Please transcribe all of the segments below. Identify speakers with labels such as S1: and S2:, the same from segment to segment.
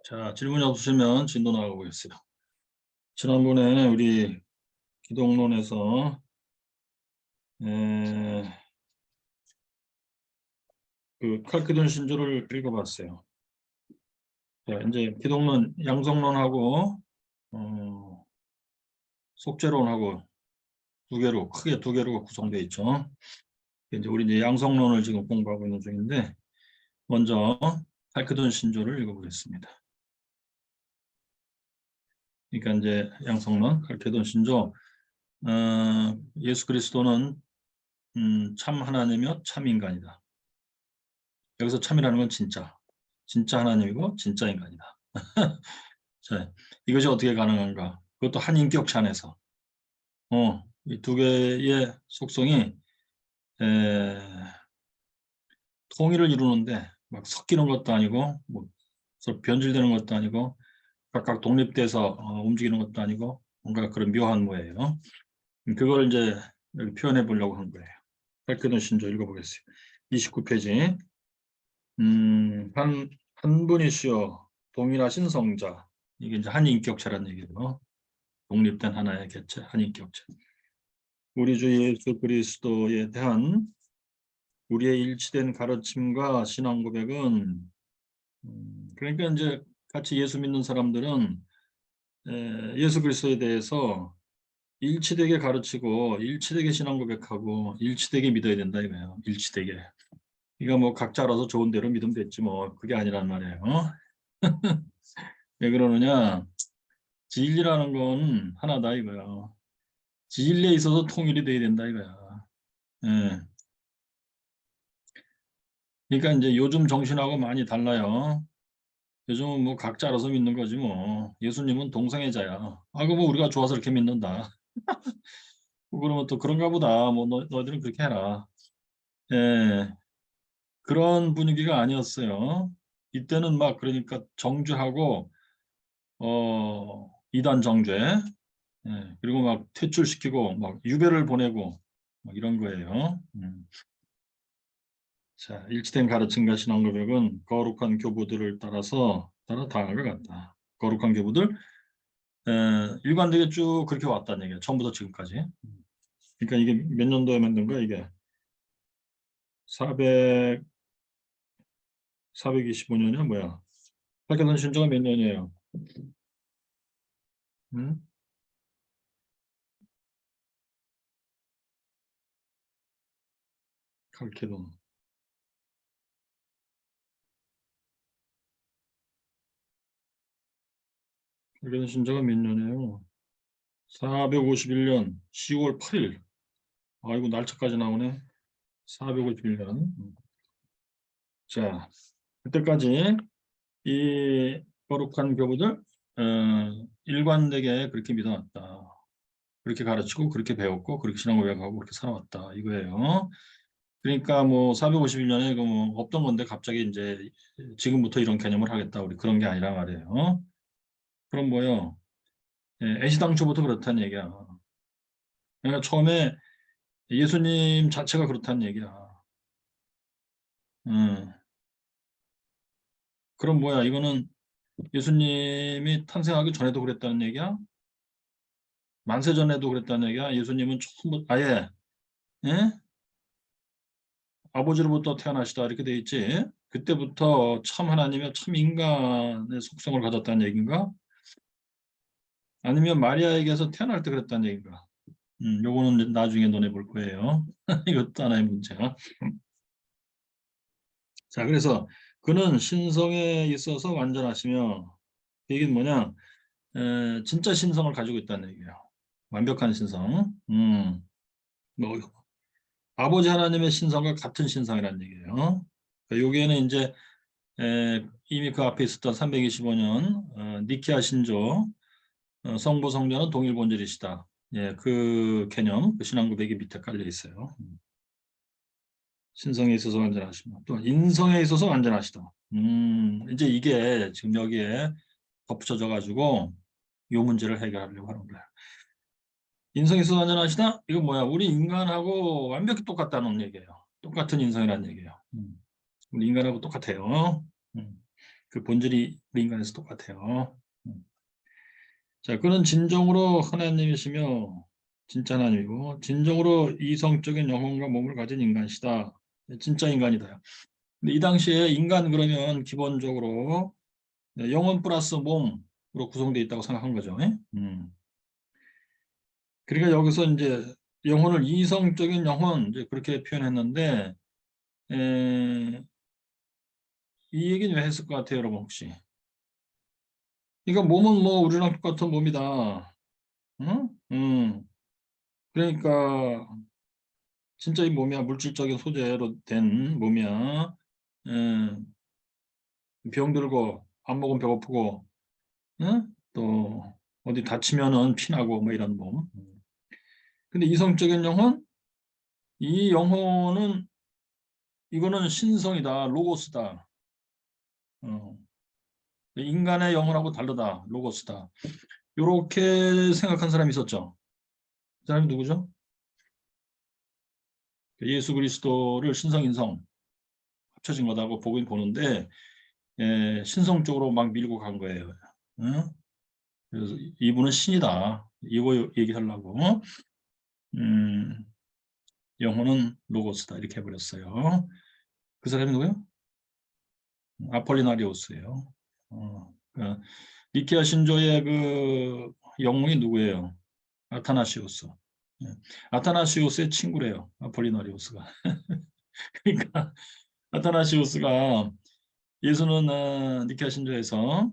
S1: 자, 질문이 없으시면 진도 나가보겠어요. 지난번에 우리 기독론에서 그 칼키돈 신조를 읽어봤어요. 자, 이제 기독론 양성론하고 속죄론하고 크게 두 개로 구성되어 있죠. 이제 우리 이제 양성론을 지금 공부하고 있는 중인데 먼저 칼키돈 신조를 읽어보겠습니다. 그러니까 이제 양성론, 칼키돈 신조. 예수 그리스도는 참 하나님이며 참 인간이다. 여기서 참이라는 건 진짜 하나님이고 진짜 인간이다. 자, 이것이 어떻게 가능한가? 그것도 한 인격체 안에서. 이 두 개의 속성이 통일을 이루는데 막 섞이는 것도 아니고 뭐 서로 변질되는 것도 아니고 각각 독립돼서 움직이는 것도 아니고 뭔가 그런 묘한 모예요. 그걸 이제 여기 표현해 보려고 한 거예요. 칼케돈 신조 읽어보겠어요. 29페이지. 한 분이시여 동일하신 성자. 이게 이제 한 인격체라는 얘기죠. 독립된 하나의 개체, 한 인격체. 우리 주 예수 그리스도에 대한 우리의 일치된 가르침과 신앙 고백은 그러니까 이제 같이 예수 믿는 사람들은 예수 그리스도에 대해서 일치되게 가르치고 일치되게 신앙 고백하고 일치되게 믿어야 된다 이거예요. 일치되게. 이거 뭐 각자 알아서 좋은 대로 믿으면 됐지 뭐 그게 아니란 말이에요. 왜 그러느냐? 진리라는 건 하나다 이거야. 진리에 있어서 통일이 돼야 된다 이거야. 예. 그러니까 이제 요즘 정신하고 많이 달라요. 요즘은 뭐 각자 알아서 믿는 거지 뭐. 예수님은 동성애자야. 아, 그뭐 우리가 좋아서 이렇게 믿는다. 그러면 또 그런가 보다. 뭐 너희들은 그렇게 해라. 예. 그런 분위기가 아니었어요. 이때는 막 그러니까 정죄하고 이단 정죄, 예. 그리고 막 퇴출시키고 막 유배를 보내고 막 이런 거예요. 자, 일치된 가르침과 신앙 고백은 거룩한 교부들을 따라 다가가 간다. 거룩한 교부들 일관되게 쭉 그렇게 왔다는 얘기예요. 처음부터 지금까지. 그러니까 이게 몇 년도에 만든 거야 이게? 400, 425년이야 뭐야? 칼케돈 신조가 몇 년이에요? 응? 칼케돈. 칼케돈 신조가 몇 년이에요? 451년 10월 8일. 아이고 날짜까지 나오네. 451년. 자, 그때까지 이 거룩한 교부들 일관되게 그렇게 믿어왔다. 그렇게 가르치고 그렇게 배웠고 그렇게 신앙 고백하고 그렇게 살아왔다 이거예요. 그러니까 뭐 451년에 뭐 없던 건데 갑자기 이제 지금부터 이런 개념을 하겠다 우리 그런 게 아니라 말이에요. 그럼 뭐요? 애시당초부터 그렇다는 얘기야. 그러니까 처음에 예수님 자체가 그렇다는 얘기야. 음. 그럼 뭐야? 이거는 예수님이 탄생하기 전에도 그랬다는 얘기야? 만세 전에도 그랬다는 얘기야? 예수님은 처음부터 아예 예? 아버지로부터 태어나시다 이렇게 돼 있지. 그때부터 참 하나님의 참 인간의 속성을 가졌다는 얘기인가? 아니면 마리아에게서 태어날 때 그랬다는 얘기인가? 요거는 나중에 논해 볼 거예요. 이것도 하나의 문제야. 자, 그래서 그는 신성에 있어서 완전하시며 이게 뭐냐? 진짜 신성을 가지고 있다는 얘기예요. 완벽한 신성. 뭐 아버지 하나님의 신성과 같은 신성이라는 얘기예요. 그러니까 여기에는 이제 이미 그 앞에 있었던 325년 니케아 신조 성부 성자는 동일 본질이시다. 예, 그 개념, 그 신앙 고백이 밑에 깔려 있어요. 신성에 있어서 완전하시다. 또 인성에 있어서 완전하시다. 이제 이게 지금 여기에 덧붙여져 가지고 이 문제를 해결하려고 하는 거야. 인성에 있어서 완전하시다? 이거 뭐야? 우리 인간하고 완벽히 똑같다는 얘기예요. 똑같은 인성이라는 얘기예요. 우리 인간하고 똑같아요. 음. 그 본질이 우리 인간에서 똑같아요. 자, 그는 진정으로 하나님이시며 진짜 하나님이고 진정으로 이성적인 영혼과 몸을 가진 인간이시다. 진짜 인간이다. 근데 이 당시에 인간 그러면 기본적으로 영혼 플러스 몸으로 구성되어 있다고 생각한 거죠. 그러니까 여기서 이제 영혼을 이성적인 영혼 이제 그렇게 표현했는데 이 얘기는 왜 했을 것 같아요, 여러분 혹시? 그러니까 몸은 뭐 우리랑 똑같은 몸이다. 응? 그러니까 진짜 이 몸이야 물질적인 소재로 된 몸이야. 병들고 안 먹으면 배고프고, 응? 또 어디 다치면은 피나고 뭐 이런 몸. 근데 이성적인 영혼, 이 영혼은 이거는 신성이다, 로고스다. 어, 인간의 영혼하고 다르다, 로고스다. 이렇게 생각한 사람이 있었죠. 그 사람이 누구죠? 예수 그리스도를 신성 인성 합쳐진 거다고 보긴 보는데 신성 쪽으로 막 밀고 간 거예요. 응? 그래서 이분은 신이다. 이거 얘기하려고 음, 영혼은 로고스다 이렇게 해버렸어요. 그 사람이 누구예요? 아폴리나리오스예요. 그러니까 니케아 신조의 그 영웅이 누구예요? 아타나시우스. 예. 아타나시우스의 친구래요. 아폴리나리오스가. 그러니까 아타나시우스가 예수는 니케아 신조에서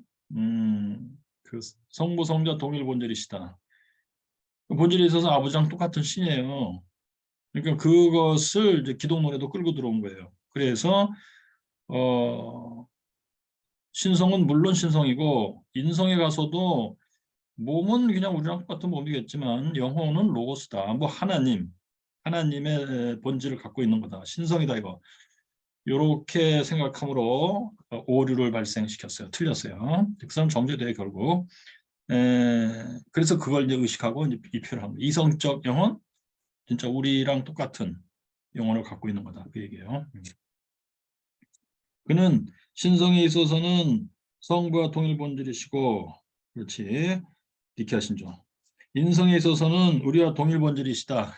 S1: 그 성부 성자 동일 본질이시다. 그 본질에 있어서 아버지랑 똑같은 신이에요. 그러니까 그것을 이제 기독론에도 끌고 들어온 거예요. 그래서 어, 신성은 물론 신성이고 인성에 가서도 몸은 그냥 우리랑 똑같은 몸이겠지만 영혼은 로고스다. 뭐 하나님의 본질을 갖고 있는 거다. 신성이다 이거. 이렇게 생각함으로 오류를 발생시켰어요. 틀렸어요. 그 사람 정죄돼요 결국. 그래서 그걸 이제 의식하고 이제 이 표현을 합니다. 이성적 영혼, 진짜 우리랑 똑같은 영혼을 갖고 있는 거다. 그 얘기예요. 그는 신성에 있어서는 성부와 동일 본질이시고, 그렇지. 니케아신조. 인성에 있어서는 우리와 동일 본질이시다.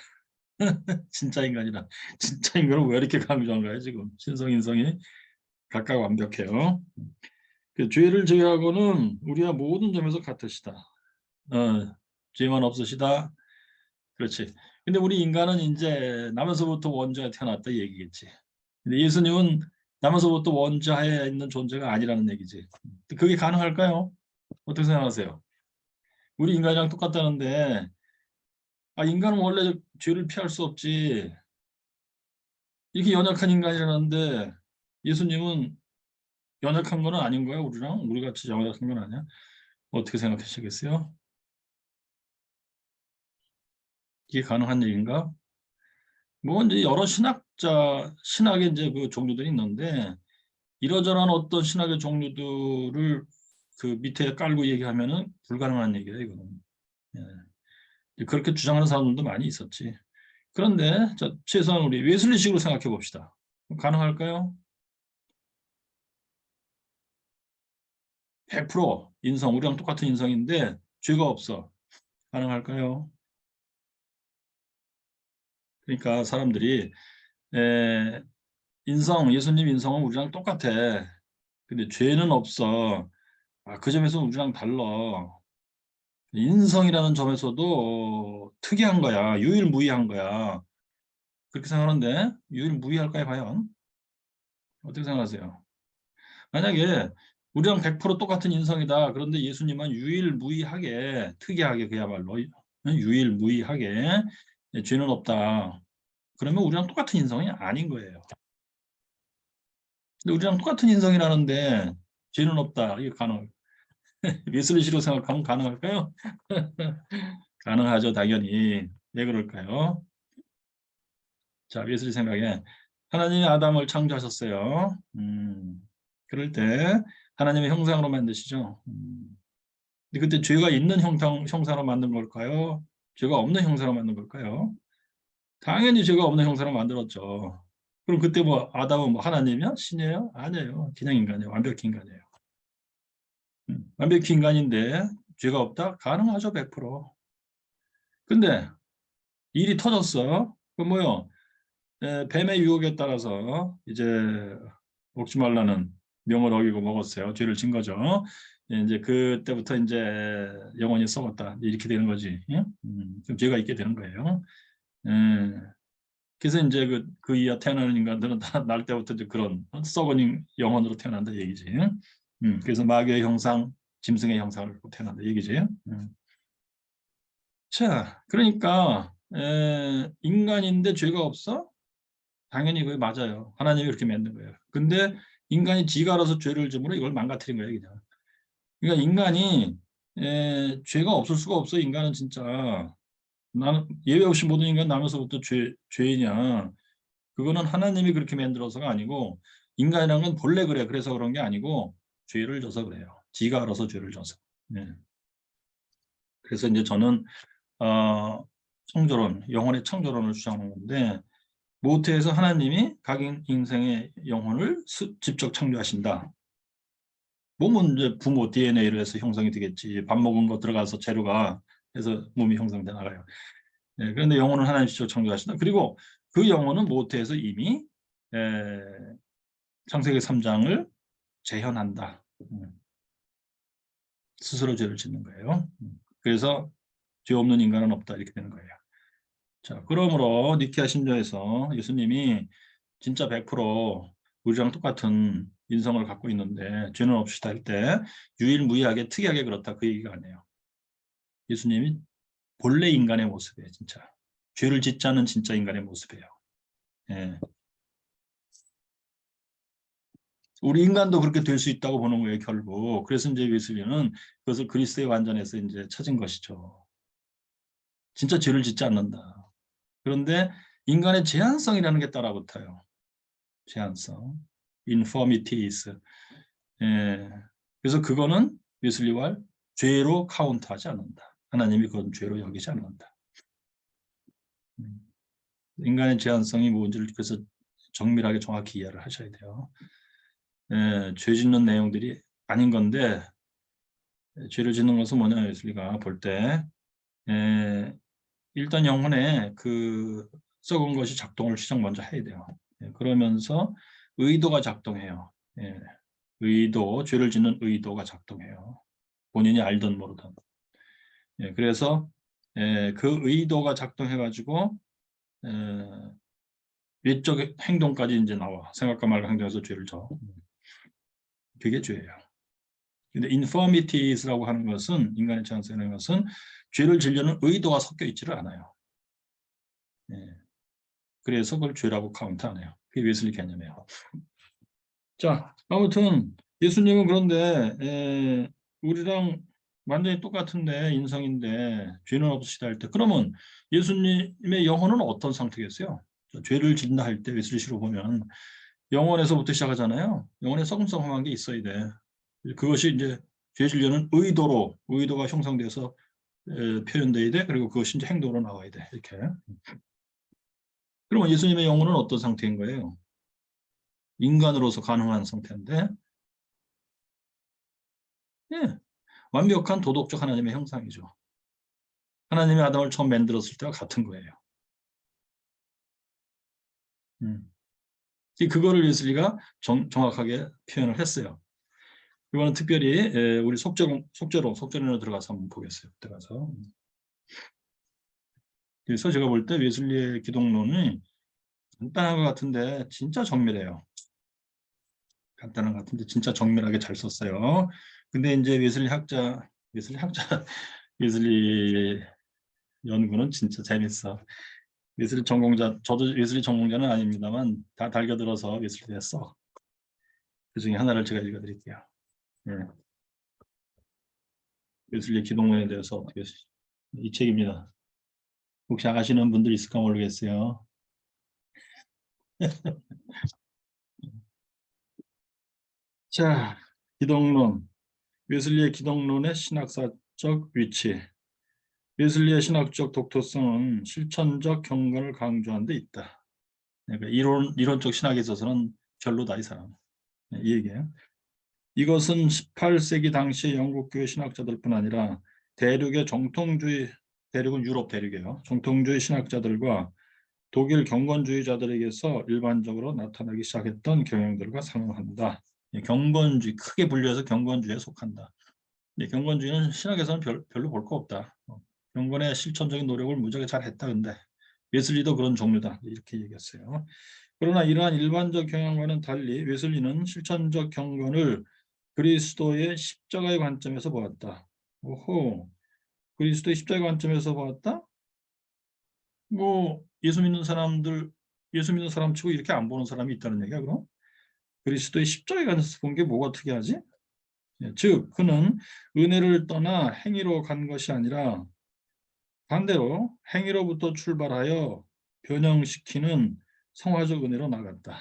S1: 진짜 인간이다. 진짜 인간은 왜 이렇게 강조한 거야 지금? 신성, 인성이 각각 완벽해요. 그 죄를 제외하고는 우리와 모든 점에서 같으시다. 죄만 없으시다. 그렇지. 근데 우리 인간은 이제 남에서부터 원자가 태어났다 이 얘기겠지. 근데 예수님은 남에서부터 원자에 있는 존재가 아니라는 얘기지. 그게 가능할까요? 어떻게 생각하세요? 우리 인간이랑 똑같다는데 인간은 원래 죄를 피할 수 없지. 이렇게 연약한 인간이라는데 예수님은 연약한 건 아닌 거야 우리랑? 우리 같이 연약한 건 아니야? 어떻게 생각하시겠어요? 이게 가능한 얘기인가? 뭐 이제 여러 신학의 이제 그 종류들이 있는데 이러저러한 어떤 신학의 종류들을 그 밑에 깔고 얘기하면은 불가능한 얘기예요, 이거는. 그렇게 주장하는 사람들도 많이 있었지. 그런데 자, 최소한 우리 웨슬리식으로 생각해 봅시다. 가능할까요? 100% 인성, 우리랑 똑같은 인성인데 죄가 없어. 가능할까요? 그러니까 사람들이 에, 예수님 인성은 우리랑 똑같아. 근데 죄는 없어. 그 점에서 우리랑 달라. 인성이라는 점에서도 특이한 거야. 유일무이한 거야. 그렇게 생각하는데 유일무이할까요, 과연? 어떻게 생각하세요? 만약에 우리랑 100% 똑같은 인성이다. 그런데 예수님은 유일무이하게, 특이하게 그야말로 유일무이하게 죄는 없다. 그러면 우리랑 똑같은 인성이 아닌 거예요. 근데 우리랑 똑같은 인성이라는데 죄는 없다. 이게 예술의시로 생각하면 가능할까요? 가능하죠, 당연히. 왜 그럴까요? 자, 예술의 생각에 하나님이 아담을 창조하셨어요. 그럴 때 하나님의 형상으로 만드시죠. 근데 그때 죄가 있는 형상으로 만든 걸까요? 죄가 없는 형상으로 만든 걸까요? 당연히 죄가 없는 형상으로 만들었죠. 그럼 그때 뭐 아담은 뭐 하나님이야? 신이에요? 아니에요. 그냥 인간이에요. 완벽히 인간이에요. 완벽히 인간인데 죄가 없다? 가능하죠, 100%. 근데 일이 터졌어. 그 뭐요? 뱀의 유혹에 따라서 이제 먹지 말라는 명을 어기고 먹었어요. 죄를 진 거죠. 이제 그때부터 이제 영원히 썩었다. 이렇게 되는 거지. 예? 그럼 죄가 있게 되는 거예요. 예. 그래서 이제 그 이하 태어나는 인간들은 다 날 때부터 이제 그런 썩은 영혼으로 태어난다 얘기지. 그래서 마귀의 형상, 짐승의 형상을 갖고 태어난다 얘기지. 자, 그러니까 인간인데 죄가 없어? 당연히 그게 맞아요. 하나님이 그렇게 만든 거예요. 근데 인간이 지가 알아서 죄를 지으므로 이걸 망가뜨린 거예요, 그냥. 그러니까 인간이 죄가 없을 수가 없어. 인간은 진짜 나는 예외 없이 모든 인간 나면서부터 죄이냐? 그거는 하나님이 그렇게 만들어서가 아니고 인간이라는 건 본래 그래. 그래서 그런 게 아니고 죄를 져서 그래요. 지가 알아서 죄를 져서. 네. 그래서 이제 저는 창조론, 영혼의 창조론을 주장하는 건데 모태에서 하나님이 각 인생의 영혼을 직접 창조하신다. 몸은 이제 부모 DNA를 해서 형성이 되겠지. 밥 먹은 거 들어가서 재료가 해서 몸이 형성돼 나가요. 네, 그런데 영혼은 하나님 직접 창조하신다. 그리고 그 영혼은 모태에서 이미 창세기 3장을 재현한다. 스스로 죄를 짓는 거예요. 그래서 죄 없는 인간은 없다 이렇게 되는 거예요. 자, 그러므로 니케아 신조에서 예수님이 진짜 100% 우리랑 똑같은 인성을 갖고 있는데 죄는 없으시다 할 때 유일무이하게 특이하게 그렇다 그 얘기가 아니에요. 예수님이 본래 인간의 모습이에요. 진짜. 죄를 짓지 않은 진짜 인간의 모습이에요. 예. 우리 인간도 그렇게 될 수 있다고 보는 거예요, 결국. 그래서 이제 웨슬리는 그것을 그리스도의 완전에서 이제 찾은 것이죠. 진짜 죄를 짓지 않는다. 그런데 인간의 제한성이라는 게 따라붙어요. 제한성. infirmities. 예. 그래서 그거는 웨슬리와 죄로 카운트하지 않는다. 하나님이 그건 죄로 여기지 않는다. 인간의 제한성이 뭔지를 그래서 정밀하게 정확히 이해를 하셔야 돼요. 예, 죄 짓는 내용들이 아닌 건데 죄를 짓는 것은 뭐냐 웨슬리가 볼 때 일단 영혼에 그 썩은 것이 작동을 시작 먼저 해야 돼요. 예, 그러면서 의도가 작동해요. 예, 의도, 죄를 짓는 의도가 작동해요. 본인이 알든 모르든. 예, 그래서 그 의도가 작동해가지고 외적 행동까지 이제 나와. 생각과 말과 행동에서 죄를 져. 그게 죄예요. 근데 infirmities라고 하는 것은 인간의 제한성이라는 것은 죄를 지려는 의도가 섞여 있지를 않아요. 예. 그래서 그걸 죄라고 카운트 안 해요. 그게 웨슬리 개념이에요. 자, 아무튼 예수님은 그런데 우리랑 완전히 똑같은데 인성인데 죄는 없으시다 할 때 그러면 예수님의 영혼은 어떤 상태겠어요? 죄를 짓는다 할 때 웨슬리시로 보면 영혼에서부터 시작하잖아요. 영혼에 썩음썩음한 게 있어야 돼. 그것이 이제 죄 지려는 의도가 형성돼서 표현돼야 돼. 그리고 그것이 이제 행동으로 나와야 돼. 이렇게. 그러면 예수님의 영혼은 어떤 상태인 거예요? 인간으로서 가능한 상태인데, 예, 완벽한 도덕적 하나님의 형상이죠. 하나님이 아담을 처음 만들었을 때와 같은 거예요. 그거를 웨슬리가 정확하게 표현을 했어요. 이거는 특별히 우리 속죄로 들어가서 한번 보겠어요. 들어가서. 그래서 제가 볼 때 웨슬리의 기독론이 간단한 것 같은데 진짜 정밀해요. 간단한 것 같은데 진짜 정밀하게 잘 썼어요. 근데 이제 웨슬리 연구는 진짜 재밌어. 웨슬리 전공자, 저도 웨슬리 전공자는 아닙니다만 다 달겨들어서 웨슬리 했어. 그 중에 하나를 제가 읽어드릴게요. 네. 웨슬리 기독론에 대해서 어떻게 이 책입니다. 혹시 아시는 분들 있을까 모르겠어요. 자, 기독론. 웨슬리의 기독론의 신학사적 위치. 웨슬리의 신학적 독특성은 실천적 경건을 강조한 데 있다. 그러니까 이론적 신학에 있어서는 별로다 이 사람. 이 얘기예요. 이것은 18세기 당시 영국교회 신학자들뿐 아니라 대륙의 정통주의, 대륙은 유럽 대륙이에요. 정통주의 신학자들과 독일 경건주의자들에게서 일반적으로 나타나기 시작했던 경향들과 상응한다. 경건주의, 크게 분류해서 경건주의에 속한다. 경건주의는 신학에서는 별로 볼 거 없다. 경건의 실천적인 노력을 무지하게 잘했다. 근데 웨슬리도 그런 종류다. 이렇게 얘기했어요. 그러나 이러한 일반적 경향과는 달리 웨슬리는 실천적 경건을 그리스도의 십자가의 관점에서 보았다. 오호, 그리스도의 십자가의 관점에서 보았다? 뭐 예수 믿는 사람들, 예수 믿는 사람 치고 이렇게 안 보는 사람이 있다는 얘기야, 그럼? 그리스도의 십자가에 관해서 본 게 뭐가 특이하지? 즉, 그는 은혜를 떠나 행위로 간 것이 아니라 반대로 행위로부터 출발하여 변형시키는 성화적 은혜로 나갔다.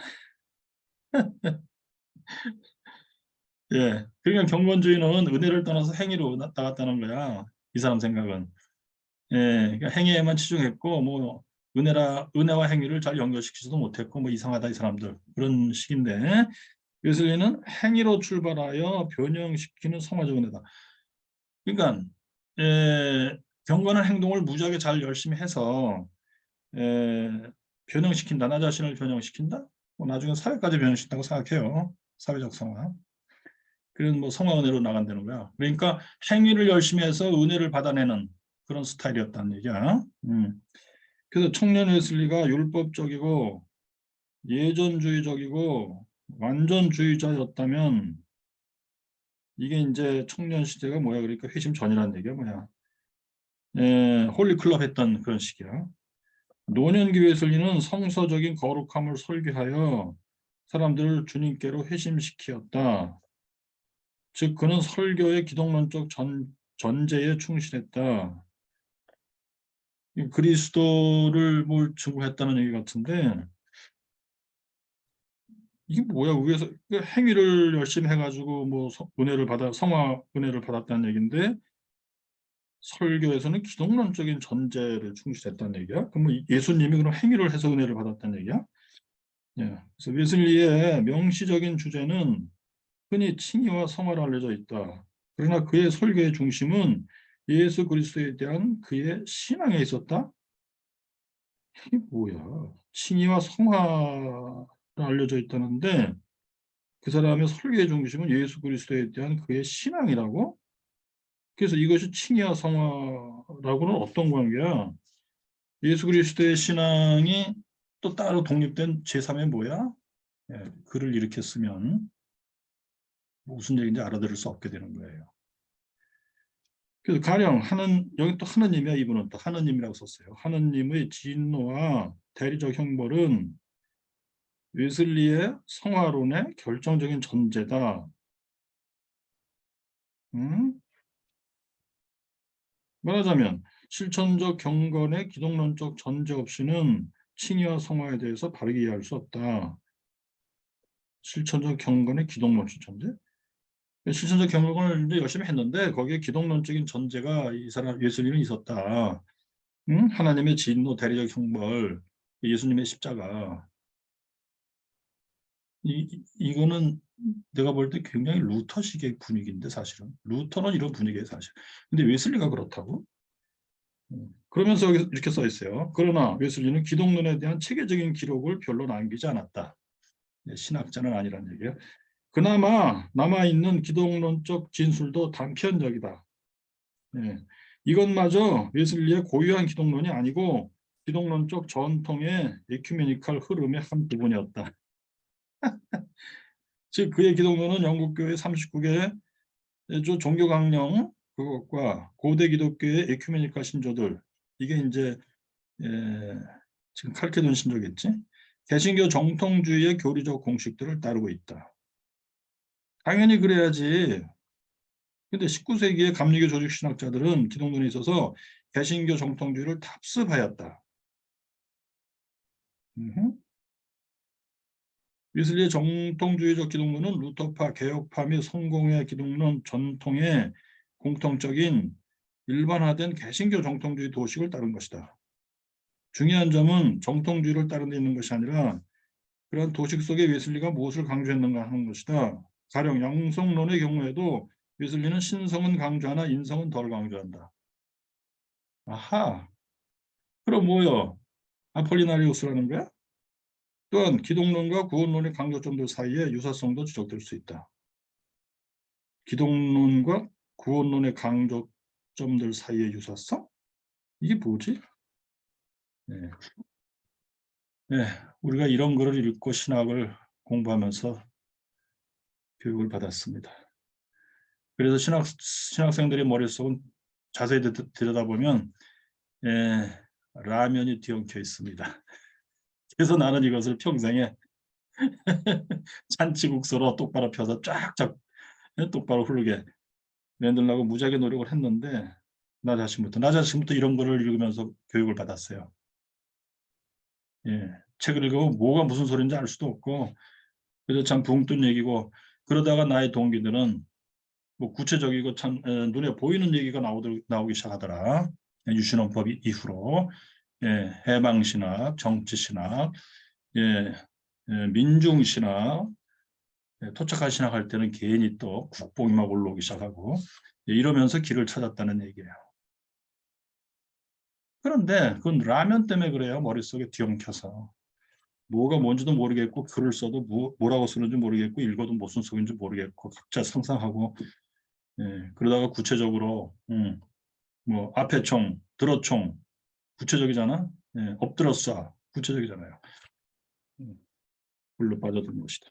S1: 예, 그러니까 경건주의는 은혜를 떠나서 행위로 나갔다는 거야. 이 사람 생각은. 예, 그러니까 행위에만 치중했고 뭐 은혜와 행위를 잘 연결시키지도 못했고 뭐 이상하다 이 사람들 그런 식인데 웨슬리는 행위로 출발하여 변형시키는 성화적 은혜다. 그러니까 경건한 행동을 무지하게 잘 열심히 해서 에, 변형시킨다. 나 자신을 변형시킨다. 뭐 나중에 사회까지 변형시킨다고 생각해요. 사회적 성화. 그런 뭐 성화 은혜로 나간다는 거야. 그러니까 행위를 열심히 해서 은혜를 받아내는 그런 스타일이었다는 얘기야. 그래서 청년 웨슬리가 율법적이고 예전주의적이고 완전주의자였다면 이게 이제 청년 시대가 뭐야? 그러니까 회심 전이라는 얘기야 뭐야? 홀리클럽 했던 그런 시기야. 노년기 웨슬리는 성서적인 거룩함을 설교하여 사람들을 주님께로 회심시키었다. 즉 그는 설교의 기독론적 전제에 충실했다. 그리스도를 뭘 증거했다는 얘기 같은데 이게 뭐야? 위에서 행위를 열심히 해가지고 뭐 은혜를 받아 성화 은혜를 받았다는 얘기인데 설교에서는 기독론적인 전제를 충실했다는 얘기야? 그럼 뭐 예수님이 그럼 행위를 해서 은혜를 받았다는 얘기야? 예. 그래서 웨슬리의 명시적인 주제는 흔히 칭의와 성화로 알려져 있다. 그러나 그의 설교의 중심은 예수 그리스도에 대한 그의 신앙에 있었다. 이게 뭐야? 칭의와 성화로 알려져 있다는데 그 사람의 설교의 중심은 예수 그리스도에 대한 그의 신앙이라고? 그래서 이것이 칭의와 성화라고는 어떤 관계야? 예수 그리스도의 신앙이 또 따로 독립된 제3의 뭐야? 예, 글을 이렇게 쓰면 무슨 얘기인지 알아들을 수 없게 되는 거예요. 그래서 가령 여기 또 하느님이야. 이분은 또 하느님이라고 썼어요. 하느님의 진노와 대리적 형벌은 웨슬리의 성화론의 결정적인 전제다. 음? 말하자면 실천적 경건의 기독론적 전제 없이는 칭의와 성화에 대해서 바르게 이해할 수 없다. 실천적 경건의 기독론적 전제? 실천적 경건을 이제 열심히 했는데 거기에 기독론적인 전제가 이 사람 예수님은 있었다. 응? 하나님의 진노, 대리적 형벌, 예수님의 십자가. 이거는 내가 볼 때 굉장히 루터식의 분위기인데 사실은 루터는 이런 분위기예요 사실. 근데 웨슬리가 그렇다고? 그러면서 여기 이렇게 써 있어요. 그러나 웨슬리는 기독론에 대한 체계적인 기록을 별로 남기지 않았다. 신학자는 아니란 얘기예요. 그나마 남아있는 기독론적 진술도 단편적이다. 예. 이것마저 웨슬리의 고유한 기독론이 아니고 기독론적 전통의 에큐메니칼 흐름의 한 부분이었다. 즉 그의 기독론은 영국교회 39개 종교 강령 그것과 고대 기독교의 에큐메니칼 신조들 이게 이제 예, 지금 칼케돈 신조겠지? 개신교 정통주의의 교리적 공식들을 따르고 있다. 당연히 그래야지. 근데 19세기의 감리교 조직 신학자들은 기독론에 있어서 개신교 정통주의를 답습하였다. 웨슬리의 정통주의적 기독론은 루터파, 개혁파 및 성공회 기독론 전통의 공통적인 일반화된 개신교 정통주의 도식을 따른 것이다. 중요한 점은 정통주의를 따른 데 있는 것이 아니라 그런 도식 속에 웨슬리가 무엇을 강조했는가 하는 것이다. 가령 양성론의 경우에도 웨슬리는 신성은 강조하나 인성은 덜 강조한다. 아하. 그럼 뭐요? 아폴리나리우스라는 거야? 또한 기독론과 구원론의 강조점들 사이에 유사성도 지적될 수 있다. 기독론과 구원론의 강조점들 사이의 유사성? 이게 뭐지? 네. 네, 우리가 이런 글을 읽고 신학을 공부하면서 교육을 받았습니다. 그래서 신학생들의 머릿속은 자세히 들여다보면 라면이 뒤엉켜 있습니다. 그래서 나는 이것을 평생에 잔치국수로 똑바로 펴서 쫙쫙 똑바로 흐르게 만들려고 무지하게 노력을 했는데 나 자신부터 이런 거를 읽으면서 교육을 받았어요. 예, 책을 읽으면 뭐가 무슨 소리인지 알 수도 없고 그래서 참 붕 뜬 얘기고 그러다가 나의 동기들은 뭐 구체적이고 참 눈에 보이는 얘기가 나오기 시작하더라. 유신헌법 이후로 해방신학, 정치신학, 민중신학, 토착한 신학 할 때는 괜히 또 국뽕이 막 올라오기 시작하고 이러면서 길을 찾았다는 얘기예요. 그런데 그건 라면 때문에 그래요. 머릿속에 뒤엉켜서. 뭐가 뭔지도 모르겠고 글을 써도 뭐라고 쓰는지 모르겠고 읽어도 무슨 속인지 모르겠고 각자 상상하고 그러다가 구체적으로 뭐 앞에 총, 들어 총 구체적이잖아. 엎드려 쏴 구체적이잖아요. 불로 빠져든 것이다.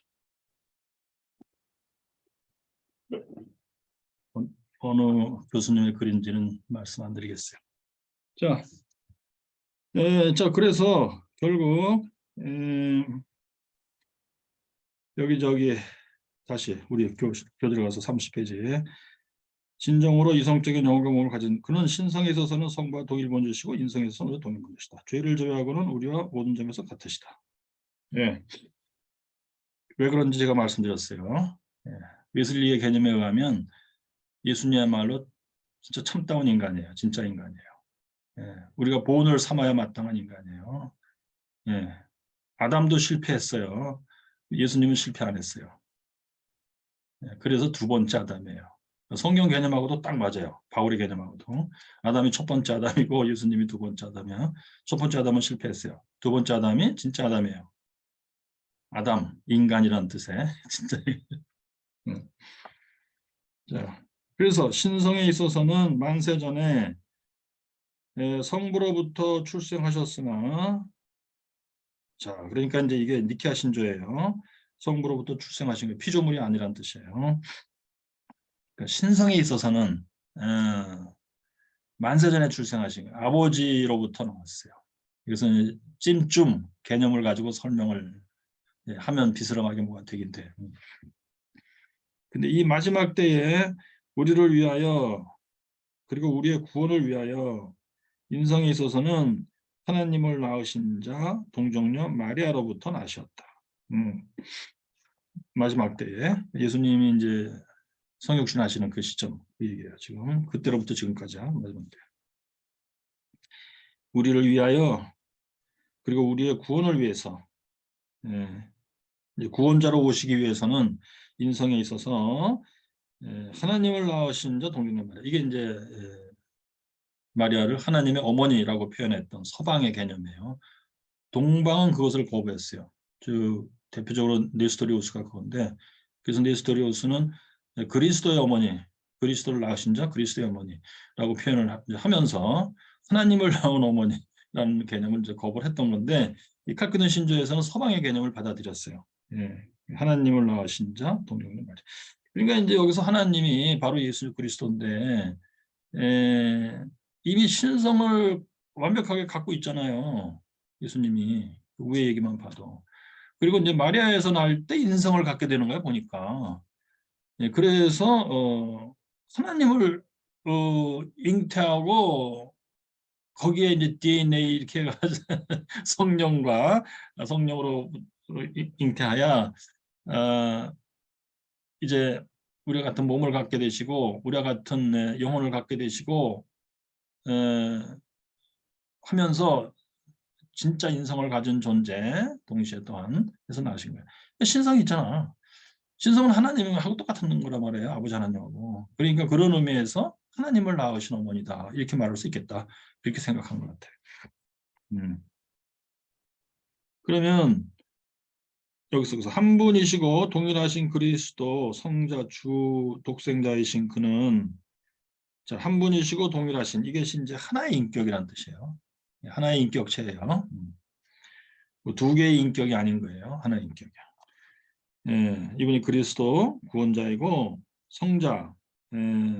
S1: 어느 교수님의 글인지는 말씀 안 드리겠어요. 자, 자 그래서 결국 여기저기 다시 우리 교재로 가서 30페이지에 진정으로 이성적인 영감을 가진 그는 신성에 있어서는 성과 동일본주시고 인성에 있어서는 동일본주시다. 죄를 제외하고는 우리와 모든 점에서 같으시다. 예. 왜 그런지 제가 말씀드렸어요. 예. 웨슬리의 개념에 의하면 예수님야말로 진짜 참다운 인간이에요. 진짜 인간이에요. 예. 우리가 본을 삼아야 마땅한 인간이에요. 예. 아담도 실패했어요. 예수님은 실패 안 했어요. 예. 그래서 두 번째 아담이에요. 성경 개념하고도 딱 맞아요. 바울의 개념하고도. 아담이 첫 번째 아담이고 예수님이 두 번째 아담이에요. 첫 번째 아담은 실패했어요. 두 번째 아담이 진짜 아담이에요. 아담, 인간이란 뜻에 진짜. 자, 그래서 신성에 있어서는 만세전에 성부로부터 출생하셨으나, 자, 그러니까 이제 이게 니케아 신조예요. 성부로부터 출생하신 게 피조물이 아니란 뜻이에요. 그러니까 신성에 있어서는 만세전에 출생하신 거예요. 아버지로부터 나왔어요. 그래서 찜쯤 개념을 가지고 설명을 하면 비스름하게 뭐가 되긴 돼. 근데 이 마지막 때에 우리를 위하여 그리고 우리의 구원을 위하여 인성에 있어서는 하나님을 낳으신 자 동정녀 마리아로부터 나셨다. 마지막 때에 예수님이 이제 성육신 하시는 그 시점 그 얘기예요. 지금 그때로부터 지금까지야 마지막 때. 우리를 위하여 그리고 우리의 구원을 위해서 이제 구원자로 오시기 위해서는 인성에 있어서 하나님을 낳으신 자 동정녀 마리아 이게 이제 마리아를 하나님의 어머니라고 표현했던 서방의 개념이에요. 동방은 그것을 거부했어요. 대표적으로 네스토리우스가 그건데 그래서 네스토리우스는 그리스도의 어머니, 그리스도를 낳으신 자 그리스도의 어머니라고 표현을 하면서 하나님을 낳은 어머니라는 개념을 이제 거부를 했던 건데 이 칼크든 신조에서는 서방의 개념을 받아들였어요. 하나님을 낳으신 자 동정녀 마리아. 그러니까 이제 여기서 하나님이 바로 예수 그리스도인데 이미 신성을 완벽하게 갖고 있잖아요. 예수님이 그 위의 얘기만 봐도. 그리고 이제 마리아에서 날 때 인성을 갖게 되는 거야 보니까. 그래서 하나님을 잉태하고 거기에 이제 DNA 이렇게 해가지고 성령과 성령으로 잉태하여 이제 우리와 같은 몸을 갖게 되시고 우리와 같은 영혼을 갖게 되시고 하면서 진짜 인성을 가진 존재 동시에 또한 해서 나오신 거예요. 신성이 있잖아. 신성은 하나님하고 똑같은 거란 말이에요. 아버지 하나님하고. 그러니까 그런 의미에서 하나님을 낳으신 어머니다. 이렇게 말할 수 있겠다. 이렇게 생각한 것 같아요. 그러면 여기서 그래서 한 분이시고 동일하신 그리스도 성자 주 독생자이신 그는, 자, 한 분이시고 동일하신, 이것이 이제 하나의 인격이란 뜻이에요. 하나의 인격체예요. 두 개의 인격이 아닌 거예요. 하나의 인격이야. 예, 이분이 그리스도 구원자이고 성자,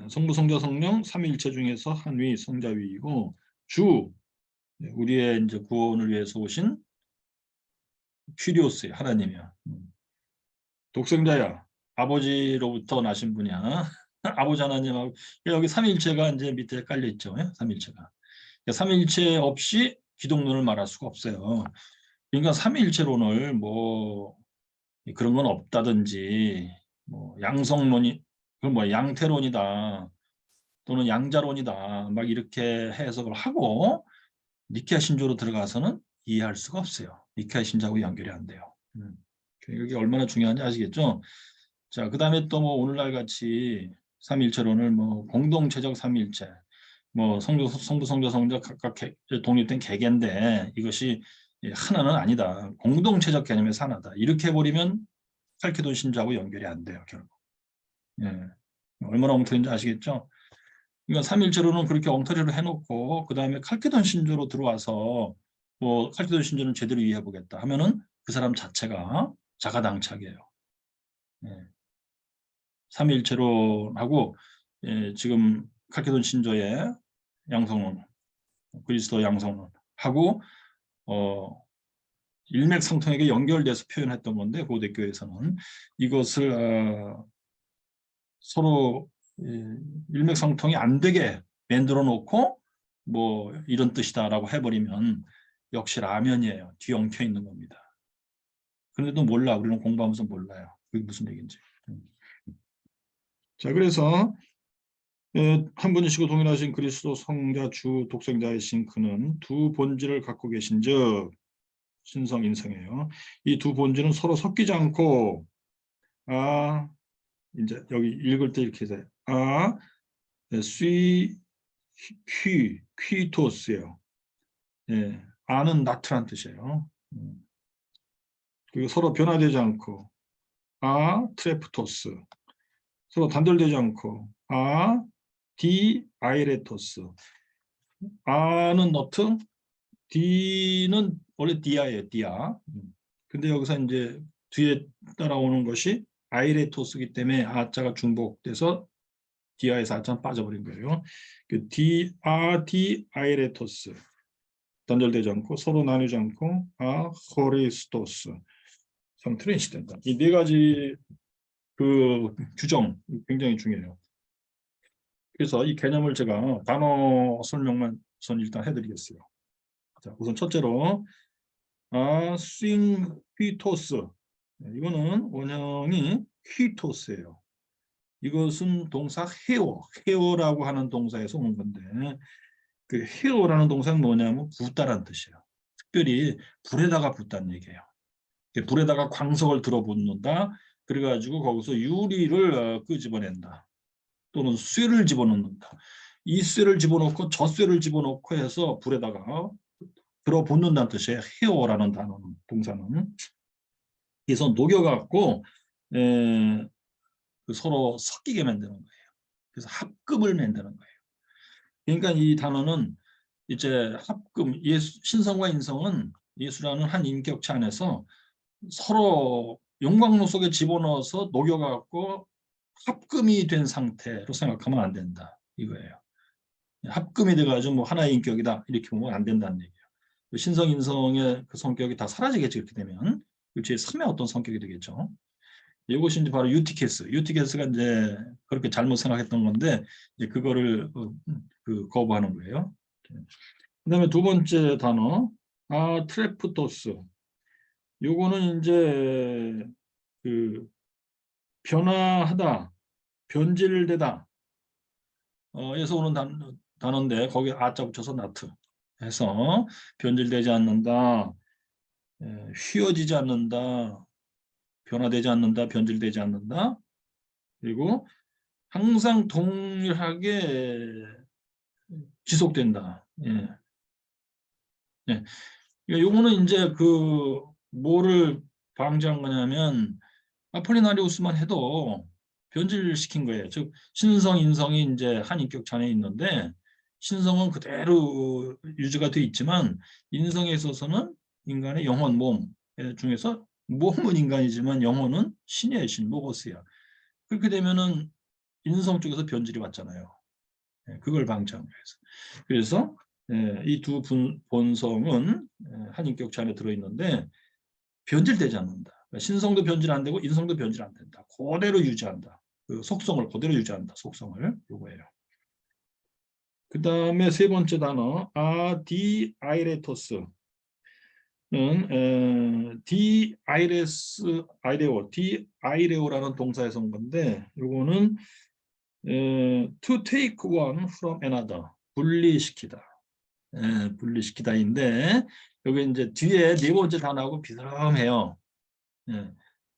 S1: 성부 성자 성령 삼위일체 중에서 한위 성자위이고 주, 우리의 이제 구원을 위해서 오신 퀴리오스예요. 하나님이야. 독생자야. 아버지로부터 나신 분이야. 아버지 하나님하고 여기 삼위일체가 이제 밑에 깔려 있죠. 삼위일체가. 삼위일체 없이 기독론을 말할 수가 없어요. 그러니까 삼위일체론을 뭐 그런 건 없다든지, 뭐 양성론이 그건 뭐 양태론이다 또는 양자론이다 막 이렇게 해석을 하고 니케아 신조로 들어가서는 이해할 수가 없어요. 니케아 신자하고 연결이 안 돼요. 이게 얼마나 중요한지 아시겠죠? 자, 그다음에 또 뭐 오늘날 같이 삼일체론을 뭐 공동체적 삼일체, 뭐 성부, 성자, 성자 각각 독립된 개개인데 이것이 하나는 아니다. 공동체적 개념에서 하나다. 이렇게 해버리면 칼케돈 신자하고 연결이 안 돼요, 결국. 예. 얼마나 엉터리인지 아시겠죠? 그러니까 삼일체로는 그렇게 엉터리로 해놓고 그 다음에 칼케돈 신조로 들어와서 뭐 칼케돈 신조는 제대로 이해해보겠다 하면은 그 사람 자체가 자가당착이에요. 예. 삼일체론하고 지금 칼케돈 신조의 양성론, 그리스도 양성론 하고 일맥상통하게 연결돼서 표현했던 건데 고대교에서는 이것을 서로 일맥상통이 안 되게 만들어 놓고 뭐 이런 뜻이다라고 해버리면 역시 라면이에요. 뒤엉켜 있는 겁니다. 그런데도 몰라. 우리는 공부하면서 몰라요. 그게 무슨 얘기인지. 자, 그래서 한 분이시고 동일하신 그리스도 성자 주 독생자이신 그는 두 본질을 갖고 계신즉 신성인성이에요. 이 두 본질은 서로 섞이지 않고 이제 여기 읽을 때 이렇게 돼요. 퀴토스예요. 예, 아는 나트란 뜻이에요. 그리고 서로 변화되지 않고 트레프토스, 서로 단절되지 않고 디아이레토스. 아는 너트, 디는 원래 디아예요. 디아. 근데 여기서 이제 뒤에 따라오는 것이 아이레토스이기 때문에 아자가 중복돼서 디아에서 아자는 빠져버린 거예요. 그 디아이레토스. 단절되지 않고 서로 나누지 않고 호리스토스. 상트렌시 된다. 이 네 가지 그 규정 굉장히 중요해요. 그래서 이 개념을 제가 단어 설명만 우선 일단 해드리겠어요. 자, 우선 첫째로 휘토스. 이거는 원형이 휘토스예요. 이것은 동사 헤어라고 하는 동사에서 온 건데 그 헤어라는 동사는 뭐냐면 붓다라는 뜻이에요. 특별히 불에다가 붓다는 얘기예요. 불에다가 광석을 들어붓는다. 그래가지고 거기서 유리를 끄집어낸다. 또는 쇠를 집어넣는다. 이 쇠를 집어넣고 저 쇠를 집어넣고 해서 불에다가 들어붓는다는 뜻이에요. 헤어라는 단어는, 동사는. 그래서 녹여갖고 서로 섞이게 만드는 거예요. 그래서 합금을 만드는 거예요. 그러니까 이 단어는 이제 합금, 신성과 인성은 예수라는 한 인격체 안에서 서로 용광로 속에 집어넣어서 녹여갖고 합금이 된 상태로 생각하면 안 된다. 이거예요. 합금이 돼가지고 뭐 하나의 인격이다. 이렇게 보면 안 된다는 얘기예요. 신성, 인성의 그 성격이 다 사라지겠죠. 이렇게 되면. 제3의 어떤 성격이 되겠죠. 이것이 이제 바로 유티케스. 유티케스가 이제 그렇게 잘못 생각했던 건데, 이제 그거를 거부하는 거예요. 그 다음에 두 번째 단어, 트레프토스. 요거는 이제 그 변화하다, 변질되다, 에서 오는 단어인데 거기에 아자 붙여서 나트 해서 변질되지 않는다, 휘어지지 않는다, 변화되지 않는다, 변질되지 않는다. 그리고 항상 동일하게 지속된다. 예. 예. 요거는 이제 그 뭐를 방지한 거냐면 아폴리나리우스만 해도 변질시킨 거예요. 즉 신성, 인성이 이제 한 인격체 안에 있는데 신성은 그대로 유지가 돼 있지만 인성에 있어서는 인간의 영혼, 몸 중에서 몸은 인간이지만 영혼은 신이에요, 신, 로고스야. 그렇게 되면은 인성 쪽에서 변질이 왔잖아요. 그걸 방지한 거예요. 그래서 이 두 본성은 한 인격체 안에 들어있는데 변질되지 않는다. 그러니까 신성도 변질 안 되고 인성도 변질 안 된다. 그대로 유지한다. 그 속성을 그대로 유지한다. 속성을 요거예요. 그 다음에 세 번째 단어 아디아이레토스는 디아이레오라는 동사에서 온 건데 요거는 to take one from another 분리시키다. 분리시키다인데 여기 이제 뒤에 네 번째 단어하고 비슷해요.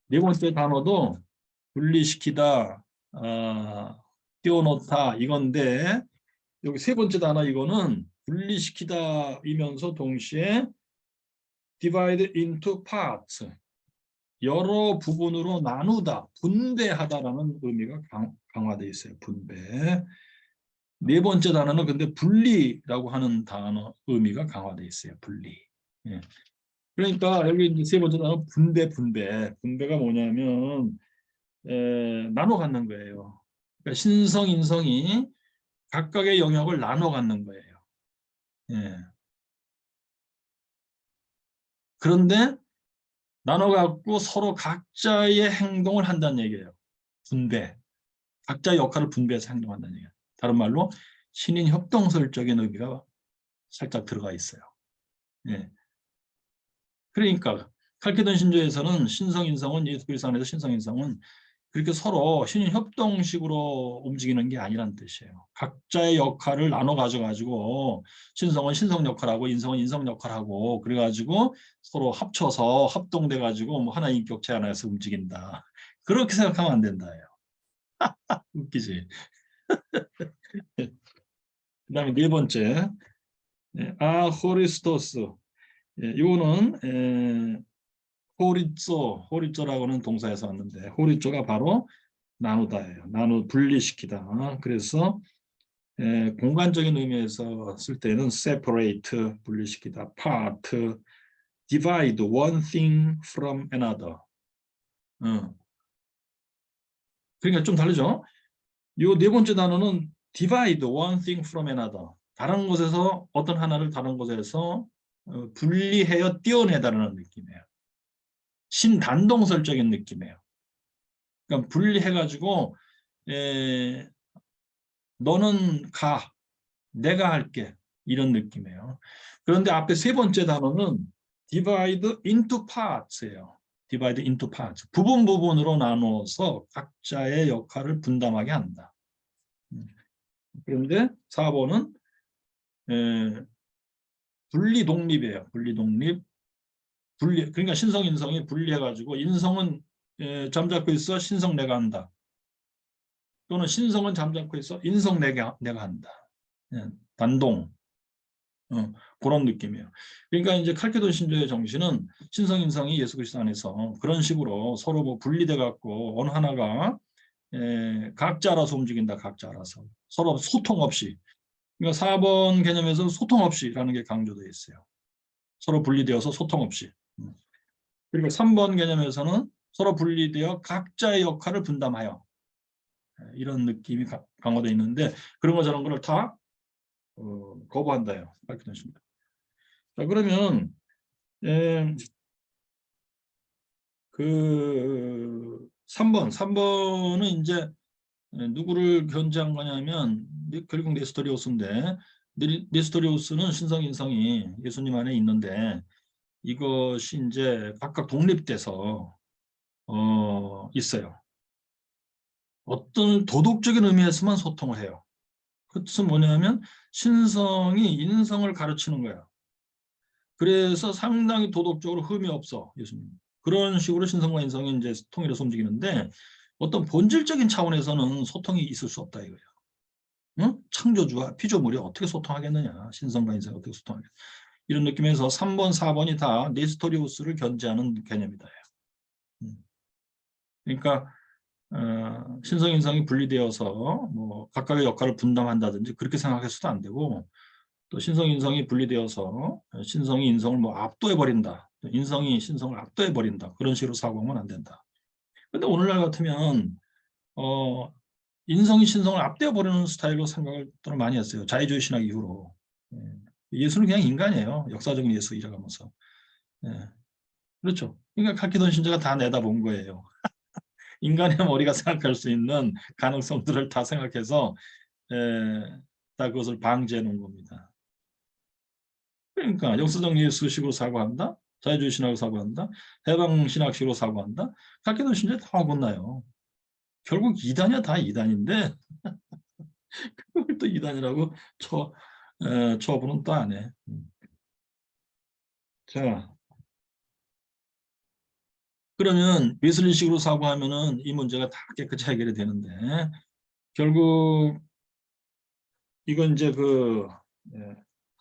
S1: 네 번째 단어도 분리시키다, 띄워놓다 이건데 여기 세 번째 단어 이거는 분리시키다이면서 동시에 divide into parts, 여러 부분으로 나누다, 분배하다라는 의미가 강화되어 있어요. 분배. 네 번째 단어는 근데 분리라고 하는 단어 의미가 강화되어 있어요. 분리. 예. 그러니까 여기 이제 세 번째 단어 분배가 뭐냐면 나눠 갖는 거예요. 그러니까 신성, 인성이 각각의 영역을 나눠 갖는 거예요. 예. 그런데 나눠 갖고 서로 각자의 행동을 한다는 얘기예요. 분배. 각자의 역할을 분배해서 행동한다는 얘기예요. 다른 말로 신인 협동설적인 의미가 살짝 들어가 있어요. 예. 그러니까 칼케돈 신조에서는 신성, 인성은 예수 그리스도 안에서 신성, 인성은 그렇게 서로 신인 협동식으로 움직이는 게 아니라는 뜻이에요. 각자의 역할을 나눠 가지고 신성은 신성 역할하고 인성은 인성 역할하고 그래가지고 서로 합쳐서 합동돼 가지고 뭐 하나의 인격체 안에서 움직인다. 그렇게 생각하면 안 된다예요. 웃기지. 그다음에 네 번째 호리스토스. 이거는 호리쪼라고 하는 동사에서 왔는데 호리쪼가 바로 나누다예요. 분리시키다. 그래서 공간적인 의미에서 쓸 때는 separate, 분리시키다, part, divide one thing from another. 그러니까 좀 다르죠? 이 네 번째 단어는 divide one thing from another. 다른 곳에서 어떤 하나를 다른 곳에서 분리해서 떼어내다라는 느낌이에요. 신단동설적인 느낌이에요. 그러니까 분리해가지고 너는 가, 내가 할게 이런 느낌이에요. 그런데 앞에 세 번째 단어는 divide into parts예요. divide into parts. 부분으로 나누어서 각자의 역할을 분담하게 한다. 그런데 4번은 분리 독립이에요. 분리 독립. 그러니까 신성, 인성이 분리해가지고 인성은 잠자코 있어 신성 내가 한다. 또는 신성은 잠자코 있어 인성 내가 한다. 단동. 그런 느낌이에요. 그러니까 이제 칼케돈 신조의 정신은 신성, 인성이 예수 그리스도 안에서 그런 식으로 서로 뭐 분리돼 갖고 어느 하나가 각자 알아서 움직인다. 각자 알아서. 서로 소통 없이. 그러니까 4번 개념에서 소통 없이라는 게 강조되어 있어요. 서로 분리되어서 소통 없이. 그리고 3번 개념에서는 서로 분리되어 각자의 역할을 분담하여. 이런 느낌이 강화되어 있는데 그런 거 저런 거를 다 거부한다요. 칼케돈 신조. 자, 그러면 그 3번은 이제 누구를 견지한 거냐면 결국 네스토리오스인데 네스토리오스는 신성, 인성이 예수님 안에 있는데 이것이 이제 각각 독립돼서 있어요. 어떤 도덕적인 의미에서만 소통을 해요. 그 뜻은 뭐냐면 신성이 인성을 가르치는 거야. 그래서 상당히 도덕적으로 흠이 없어, 예수님. 그런 식으로 신성과 인성이 이제 통일해서 움직이는데 어떤 본질적인 차원에서는 소통이 있을 수 없다 이거예요. 응? 창조주와 피조물이 어떻게 소통하겠느냐. 신성과 인성이 어떻게 소통하겠느냐. 이런 느낌에서 3번, 4번이 다 네스토리우스를 견지하는 개념이다. 그러니까 신성, 인성이 분리되어서 뭐 각각의 역할을 분담한다든지 그렇게 생각해서도 안 되고 또 신성, 인성이 분리되어서 신성이 인성을 뭐 압도해버린다. 인성이 신성을 압도해버린다. 그런 식으로 사고하면 안 된다. 근데 오늘날 같으면 인성이 신성을 압도해버리는 스타일로 생각을 많이 했어요. 자유주의 신학 이후로. 예수는 그냥 인간이에요. 역사적인 예수 이래가면서. 예. 그렇죠. 그러니까 칼키돈 신자가 다 내다본 거예요. 인간의 머리가 생각할 수 있는 가능성들을 다 생각해서 다 그것을 방지해 놓은 겁니다. 그러니까 역사적 예수식으로 사고한다. 자유주의 신학으로 사고한다. 해방 신학식으로 사고한다. 칼키돈 신자 다 어긋나요. 결국 이단이야 다 이단인데 그걸 또 이단이라고 처분은 또 안 해. 자, 그러면 웨슬리식으로 사고하면은 이 문제가 다 깨끗이 해결이 되는데 결국 이건 이제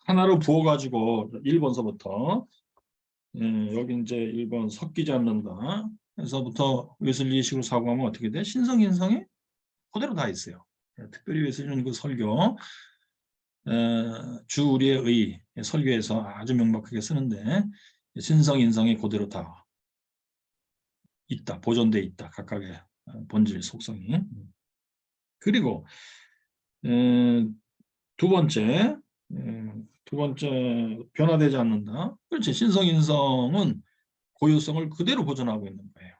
S1: 하나로 부어가지고 1번서부터 여기 이제 1번 섞이지 않는다. 에서부터 웨슬리식으로 사고하면 어떻게 돼? 신성, 인성이 그대로 다 있어요. 특별히 웨슬리는 그 설교 주 우리의 의 설교에서 아주 명확하게 쓰는데 신성, 인성이 그대로 다 있다. 보존돼 있다. 각각의 본질, 속성이. 그리고 두 번째 변화되지 않는다. 그렇지. 신성, 인성은 고유성을 그대로 보존하고 있는 거예요.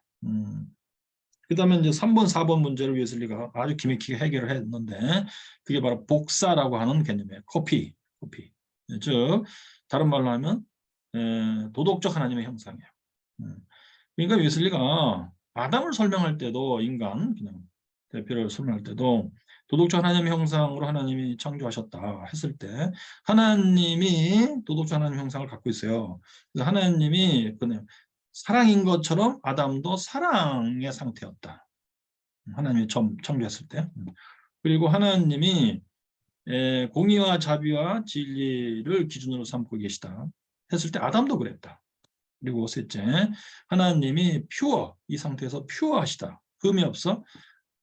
S1: 그 다음에 이제 3번, 4번 문제를 웨슬리가 아주 기막히게 해결을 했는데 그게 바로 복사라고 하는 개념이에요. 코피. 즉 다른 말로 하면 도덕적 하나님의 형상이에요. 그러니까 웨슬리가 아담을 설명할 때도 인간 그냥 대표를 설명할 때도 도덕적 하나님의 형상으로 하나님이 창조하셨다 했을 때 하나님이 도덕적 하나님의 형상을 갖고 있어요. 그래서 하나님이 그냥 사랑인 것처럼 아담도 사랑의 상태였다. 하나님이 처음 창조했을 때. 그리고 하나님이 공의와 자비와 진리를 기준으로 삼고 계시다 했을 때 아담도 그랬다. 그리고 셋째, 하나님이 퓨어, 이 상태에서 퓨어하시다. 흠이 없어.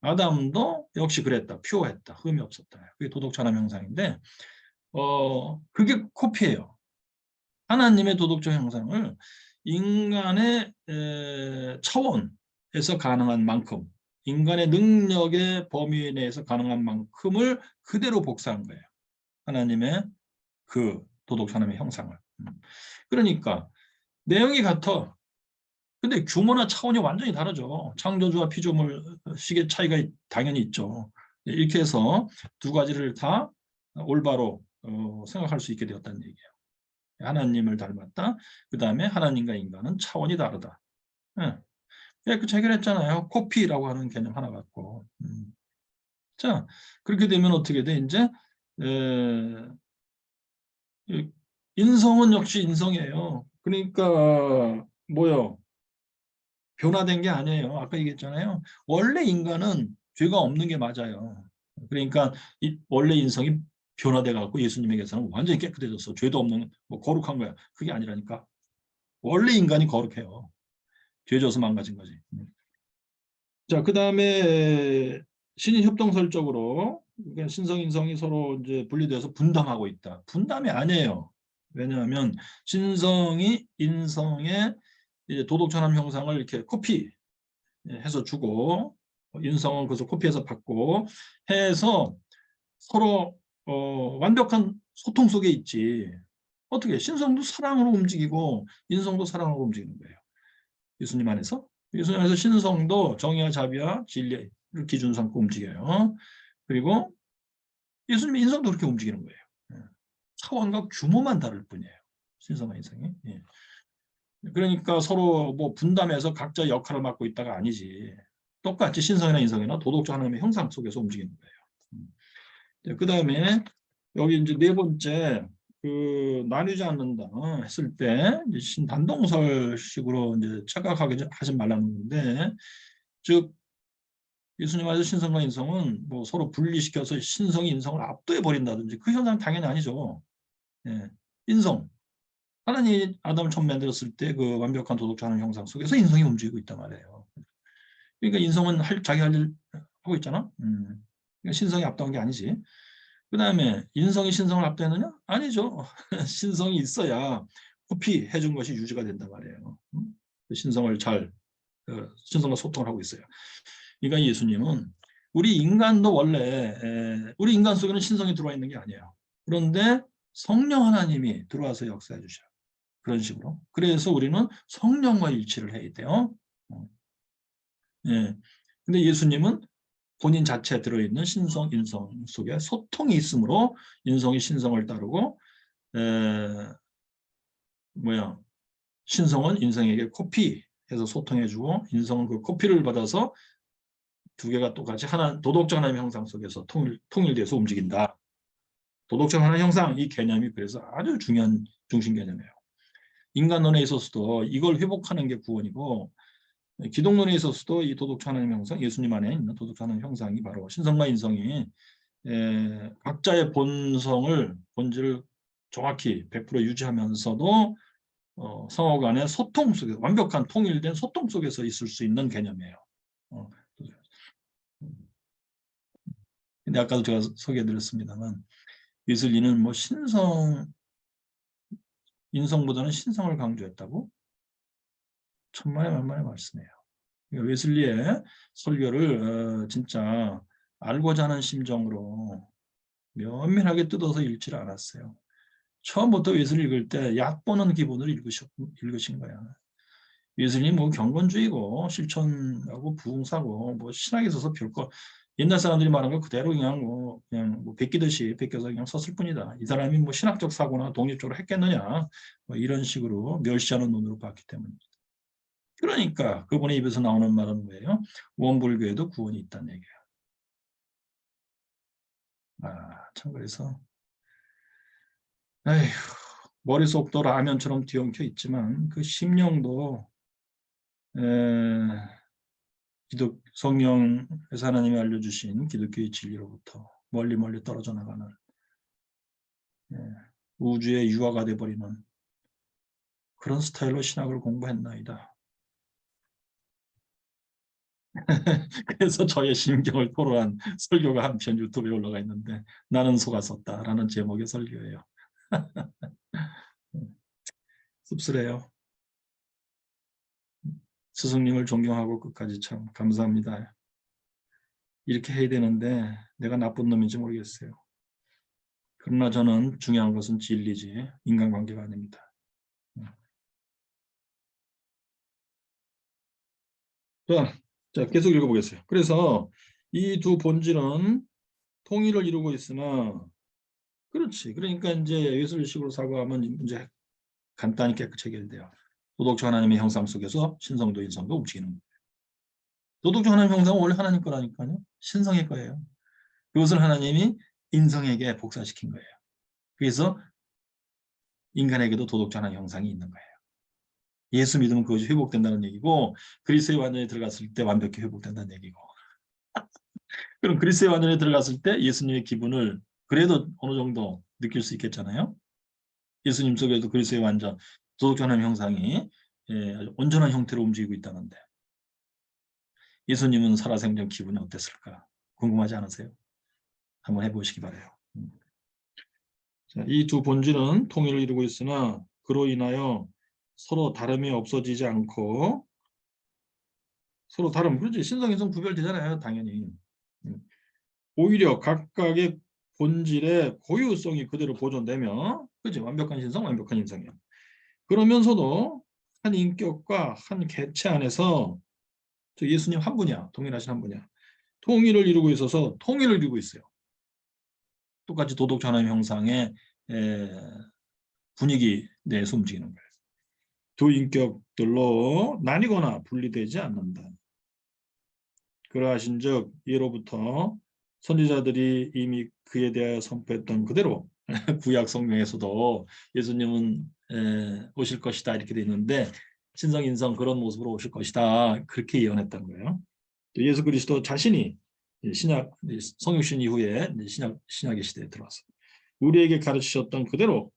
S1: 아담도 역시 그랬다. 퓨어했다. 흠이 없었다. 그게 도덕적 하나님의 형상인데 그게 코피예요. 하나님의 도덕적 형상을 인간의 차원에서 가능한 만큼 인간의 능력의 범위 내에서 가능한 만큼을 그대로 복사한 거예요. 하나님의 그 도덕적 하나님의 형상을. 그러니까 내용이 같아. 근데 규모나 차원이 완전히 다르죠. 창조주와 피조물식의 차이가 당연히 있죠. 이렇게 해서 두 가지를 다 올바로 생각할 수 있게 되었다는 얘기예요. 하나님을 닮았다. 그 다음에 하나님과 인간은 차원이 다르다. 그 해결했잖아요. 코피라고 하는 개념 하나 갖고. 자, 그렇게 되면 어떻게 돼? 이제 인성은 역시 인성이에요. 그러니까 뭐요? 변화된 게 아니에요. 아까 얘기했잖아요. 원래 인간은 죄가 없는 게 맞아요. 그러니까 원래 인성이 변화돼 갖고 예수님에게서는 완전히 깨끗해졌어. 죄도 없는 뭐 거룩한 거야. 그게 아니라니까. 원래 인간이 거룩해요. 죄 져서 망가진 거지. 자, 그 다음에 신인 협동설적으로 신성, 인성이 서로 이제 분리돼서 분담하고 있다. 분담이 아니에요. 왜냐하면 신성이 인성의 이제 도덕천함 형상을 이렇게 코피해서 주고 인성은 그것을 코피해서 받고 해서 서로 완벽한 소통 속에 있지. 어떻게 신성도 사랑으로 움직이고 인성도 사랑으로 움직이는 거예요. 예수님 안에서. 예수님 안에서 신성도 정의와 자비와 진리를 기준 삼고 움직여요. 그리고 예수님의 인성도 그렇게 움직이는 거예요. 차원과 규모만 다를 뿐이에요. 신성과 인성이. 그러니까 서로 뭐 분담해서 각자 역할을 맡고 있다가 아니지. 똑같이 신성이나 인성이나 도덕적 하나님의 형상 속에서 움직이는 거예요. 그 다음에 여기 이제 네 번째 나뉘지 않는다 했을 때 이제 신단동설식으로 이제 착각하게 하지 말라는 건데, 즉 예수님 안에서 신성과 인성은 뭐 서로 분리시켜서 신성이 인성을 압도해 버린다든지 그 현상 당연히 아니죠. 예. 인성, 하나님이 아담을 처음 만들었을 때 그 완벽한 도덕자는 형상 속에서 인성이 움직이고 있단 말이에요. 그러니까 인성은 자기 할 일 하고 있잖아. 그러니까 신성이 압도한 게 아니지. 그 다음에 인성이 신성을 압도했느냐? 아니죠. 신성이 있어야 호피 해준 것이 유지가 된단 말이에요. 신성을 신성과 소통을 하고 있어요. 그러니까 예수님은 우리 인간도 원래 우리 인간 속에는 신성이 들어와 있는 게 아니에요. 그런데 성령 하나님이 들어와서 역사해 주셔요. 그런 식으로. 그래서 우리는 성령과 일치를 해야 돼요. 예. 근데 예수님은 본인 자체에 들어있는 신성, 인성 속에 소통이 있으므로 인성이 신성을 따르고 신성은 인성에게 코피해서 소통해주고 인성은 그 코피를 받아서 두 개가 똑같이 하나 도덕적 하나님의 형상 속에서 통일돼서 움직인다. 도덕적 하나님의 형상 이 개념이 그래서 아주 중요한 중심 개념이에요. 인간론에 있어서도 이걸 회복하는 게 구원이고 기독론에 있어서도 이 도덕적 하나님의 형상 예수님 안에 있는 도덕적 하나님의 형상이 바로 신성과 인성이 각자의 본질을 정확히 100% 유지하면서도 상호 간의 소통 속에 완벽한 통일된 소통 속에서 있을 수 있는 개념이에요. 근데 아까도 제가 소개해드렸습니다만 웨슬리는 뭐 인성보다는 신성을 강조했다고? 천만의 만만의 말씀이에요. 웨슬리의 설교를 진짜 알고자 하는 심정으로 면밀하게 뜯어서 읽지를 않았어요. 처음부터 웨슬리 읽을 때 얕보는 기분으로 읽으신 거야. 웨슬리 뭐 경건주의고 실천하고 부흥사고 뭐 신학에 있어서 별거 옛날 사람들이 말한 거 그대로 그냥 뭐 베끼듯이 베껴서 그냥 썼을 뿐이다. 이 사람이 뭐 신학적 사고나 독립적으로 했겠느냐 뭐 이런 식으로 멸시하는 눈으로 봤기 때문입니다. 그러니까 그분의 입에서 나오는 말은 뭐예요? 원불교에도 구원이 있다는 얘기예요. 참 그래서 에휴, 머릿속도 라면처럼 뒤엉켜 있지만 그 심령도 성령에서 하나님이 알려주신 기독교의 진리로부터 멀리 멀리 떨어져 나가는 우주의 유화가 돼버리는 그런 스타일로 신학을 공부했나이다. 그래서 저의 심경을 토로한 설교가 한 편 유튜브에 올라가 있는데 나는 속았었다라는 제목의 설교예요. 씁쓸해요. 스승님을 존경하고 끝까지 참 감사합니다. 이렇게 해야 되는데 내가 나쁜 놈인지 모르겠어요. 그러나 저는 중요한 것은 진리지 인간관계가 아닙니다. 자, 계속 읽어보겠어요. 그래서 이 두 본질은 통일을 이루고 있으나 그렇지. 그러니까 이제 예술식으로 사고하면 이제 간단히 깨끗이 해결돼요. 도덕적 하나님의 형상 속에서 신성도 인성도 움직이는 거예요. 도덕적 하나님의 형상은 원래 하나님 거라니까요. 신성의 거예요. 그것을 하나님이 인성에게 복사시킨 거예요. 그래서 인간에게도 도덕적 하나님의 형상이 있는 거예요. 예수 믿으면 그것이 회복된다는 얘기고 그리스도의 완전에 들어갔을 때 완벽히 회복된다는 얘기고 그럼 그리스도의 완전에 들어갔을 때 예수님의 기분을 그래도 어느 정도 느낄 수 있겠잖아요. 예수님 속에도 그리스도의 완전 도덕적 하나님의 형상이 아주 온전한 형태로 움직이고 있다는데 예수님은 살아생전 기분이 어땠을까 궁금하지 않으세요? 한번 해보시기 바라요. 이 두 본질은 통일을 이루고 있으나 그로 인하여 서로 다름이 없어지지 않고 서로 다름, 그렇지 신성 인성 구별되잖아요. 당연히. 오히려 각각의 본질의 고유성이 그대로 보존되며 그렇지 완벽한 신성 완벽한 인성이요. 그러면서도 한 인격과 한 개체 안에서 예수님 한 분이야. 동일하신 한 분이야. 통일을 이루고 있어서 통일을 이루고 있어요. 똑같이 도덕적 하나님의 형상의 분위기 내에서 움직이는 거예요. 두 인격들로 나뉘거나 분리되지 않는다. 그러하신즉 예로부터 선지자들이 이미 그에 대하여 선포했던 그대로 구약 성경에서도 예수님은 오실 것이다 이렇게 돼 있는데 신성 인성 그런 모습으로 오실 것이다 그렇게 예언했던 거예요. 또 예수 그리스도 자신이 신약 성육신 이후에 신약의 시대에 들어와서 우리에게 가르치셨던 그대로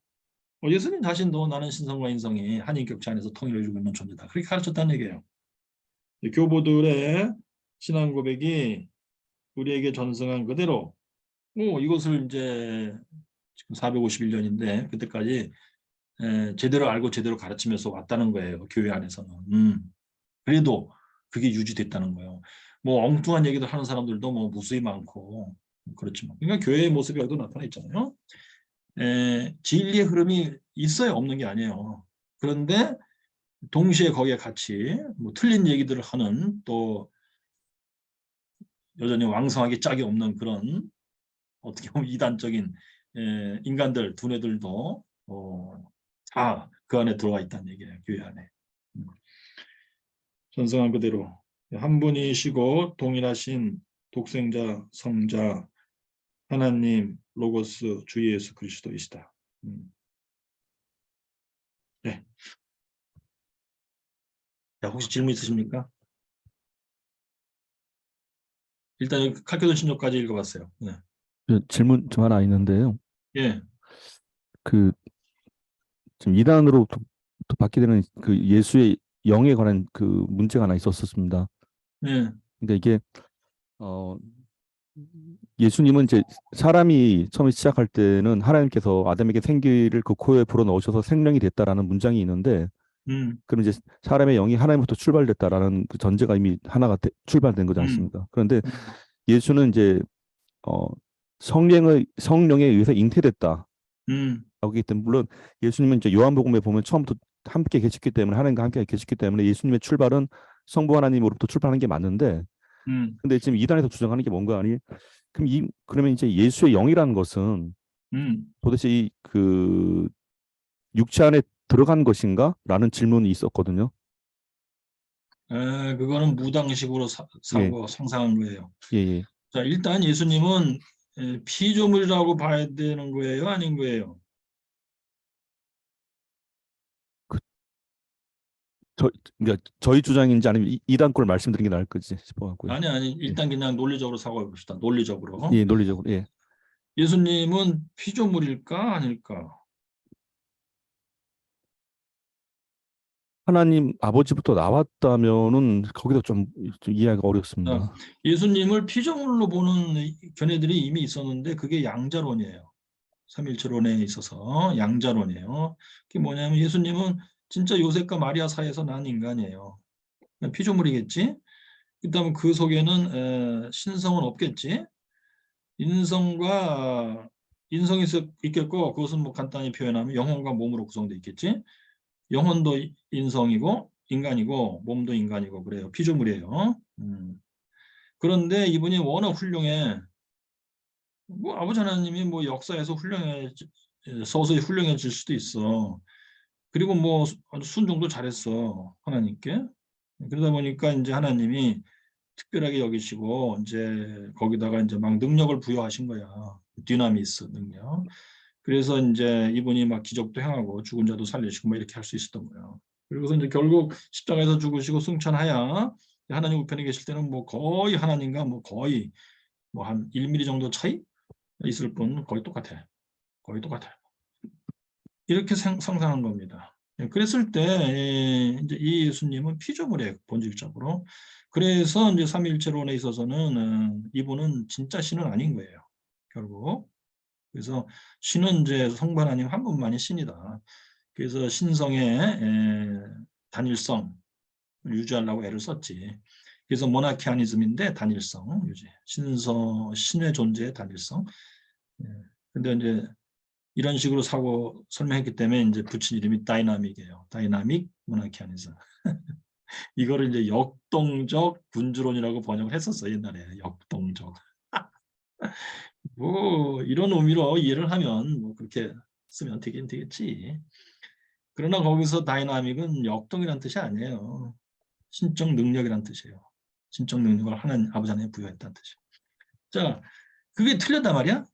S1: 예수님 자신도 나는 신성과 인성이 한 인격체 안에서 통일을 이루고 있는 존재다 그렇게 가르쳤다는 얘기예요. 교보들의 신앙 고백이 우리에게 전승한 그대로 이것을 이제 지금 451년인데 그때까지 제대로 알고 제대로 가르치면서 왔다는 거예요. 교회 안에서는. 그래도 그게 유지됐다는 거예요. 뭐 엉뚱한 얘기도 하는 사람들도 뭐 무수히 많고 그렇지만 그러니까 교회의 모습이 여기도 나타나 있잖아요. 진리의 흐름이 있어야 없는 게 아니에요. 그런데 동시에 거기에 같이 뭐 틀린 얘기들을 하는 또 여전히 왕성하게 짝이 없는 그런 어떻게 보면 이단적인 인간들 두뇌들도 다 그 안에 들어와 있다는 얘기예요. 교회 안에. 전승한 그대로 한 분이시고 동일하신 독생자 성자 하나님 로고스 주 예수 그리스도이시다. 네. 자, 혹시 질문 있으십니까? 일단 칼케돈 신조까지 읽어봤어요. 네.
S2: 질문 좀 하나 있는데요.
S1: 예.
S2: 그 지금 이단으로부터 받게 되는 그 예수의 영에 관한 그 문제가 하나 있었습니다.
S1: 예.
S2: 그러니까 이게 예수님은 이제 사람이 처음에 시작할 때는 하나님께서 아담에게 생기를 그 코에 불어 넣으셔서 생명이 됐다라는 문장이 있는데 그럼 이제 사람의 영이 하나님부터 출발됐다라는 그 전제가 이미 하나가 출발된 거지 않습니까? 그런데 예수는 이제 성령에 의해서 잉태됐다. 하기 때문에 물론 예수님은 이제 요한복음에 보면 처음부터 함께 계셨기 때문에 하나님과 함께 계셨기 때문에 예수님의 출발은 성부 하나님으로부터 출발하는 게 맞는데 근데 지금 이단에서 주장하는 게 뭔가 아니 그러면 이제 예수의 영이라는 것은 도대체 이 그 육체 안에 들어간 것인가? 라는 질문이 있었거든요.
S1: 그거는 무당식으로
S2: 예,
S1: 사고 상상한 거예요.
S2: 예, 예.
S1: 자, 일단 예수님은 피조물이라고 봐야 되는 거예요? 아닌 거예요?
S2: 그, 그러니까 저희 주장인지 아니면 이단 걸 말씀드린 게 나을 거지 싶어갖고요.
S1: 아니,
S2: 예,
S1: 일단 그냥 논리적으로 사고해 봅시다. 논리적으로.
S2: 예, 논리적으로, 예.
S1: 예수님은 피조물일까? 아닐까?
S2: 하나님 아버지부터 나왔다면은 거기서 좀 이해하기가
S1: 자,
S2: 어렵습니다.
S1: 예수님을 피조물로 보는 견해들이 이미 있었는데 그게 양자론이에요. 삼일체론에 있어서 양자론이에요. 그게 뭐냐면 예수님은 진짜 요셉과 마리아 사이에서 난 인간이에요. 피조물이겠지? 그다음에 그 속에는 신성은 없겠지? 인성과 인성이 있겠고 그것은 뭐 간단히 표현하면 영혼과 몸으로 구성되어 있겠지. 영혼도 인성이고 인간이고 몸도 인간이고 그래요. 피조물이에요. 그런데 이분이 워낙 훌륭해. 뭐 아버지 하나님이 뭐 역사에서 서서히 훌륭해질 수도 있어. 그리고 뭐 순종도 잘했어 하나님께. 그러다 보니까 이제 하나님이 특별하게 여기시고 이제 거기다가 이제 막 능력을 부여하신 거야. 디나미스 능력. 그래서 이제 이분이 막 기적도 행하고 죽은 자도 살리시고 뭐 이렇게 할 수 있었던 거예요. 그리고서 이제 결국 십자가에서 죽으시고 승천하야 하나님 우편에 계실 때는 뭐 거의 하나님과 뭐 거의 뭐 한 1mm 정도 차이 있을 뿐 거의 똑같아. 거의 똑같아요. 이렇게 상상한 겁니다. 그랬을 때 이제 이 예수님은 피조물이에요. 본질적으로. 그래서 이제 삼위일체론에 있어서는 이분은 진짜 신은 아닌 거예요. 결국. 그래서 신은 이제 성부 하나님 한 분만이 신이다. 그래서 신성의 단일성 유지하려고 애를 썼지. 그래서 모나키아니즘인데 단일성 유지. 신의 존재의 단일성. 근데 이제 이런 식으로 사고 설명했기 때문에 이제 붙인 이름이 다이나믹이에요. 다이나믹 모나키아니즘. 이거를 이제 역동적 군주론이라고 번역을 했었어 옛날에. 역동적. 뭐 이런 의미로 이해를 하면 뭐 그렇게 쓰면 되긴 되겠지. 그러나 거기서 다이나믹은 역동이란 뜻이 아니에요. 신적 능력이란 뜻이에요. 신적 능력을 하나님 아버지 하나님 부여했다는 뜻이에요. 자, 그게 틀렸단 말이야.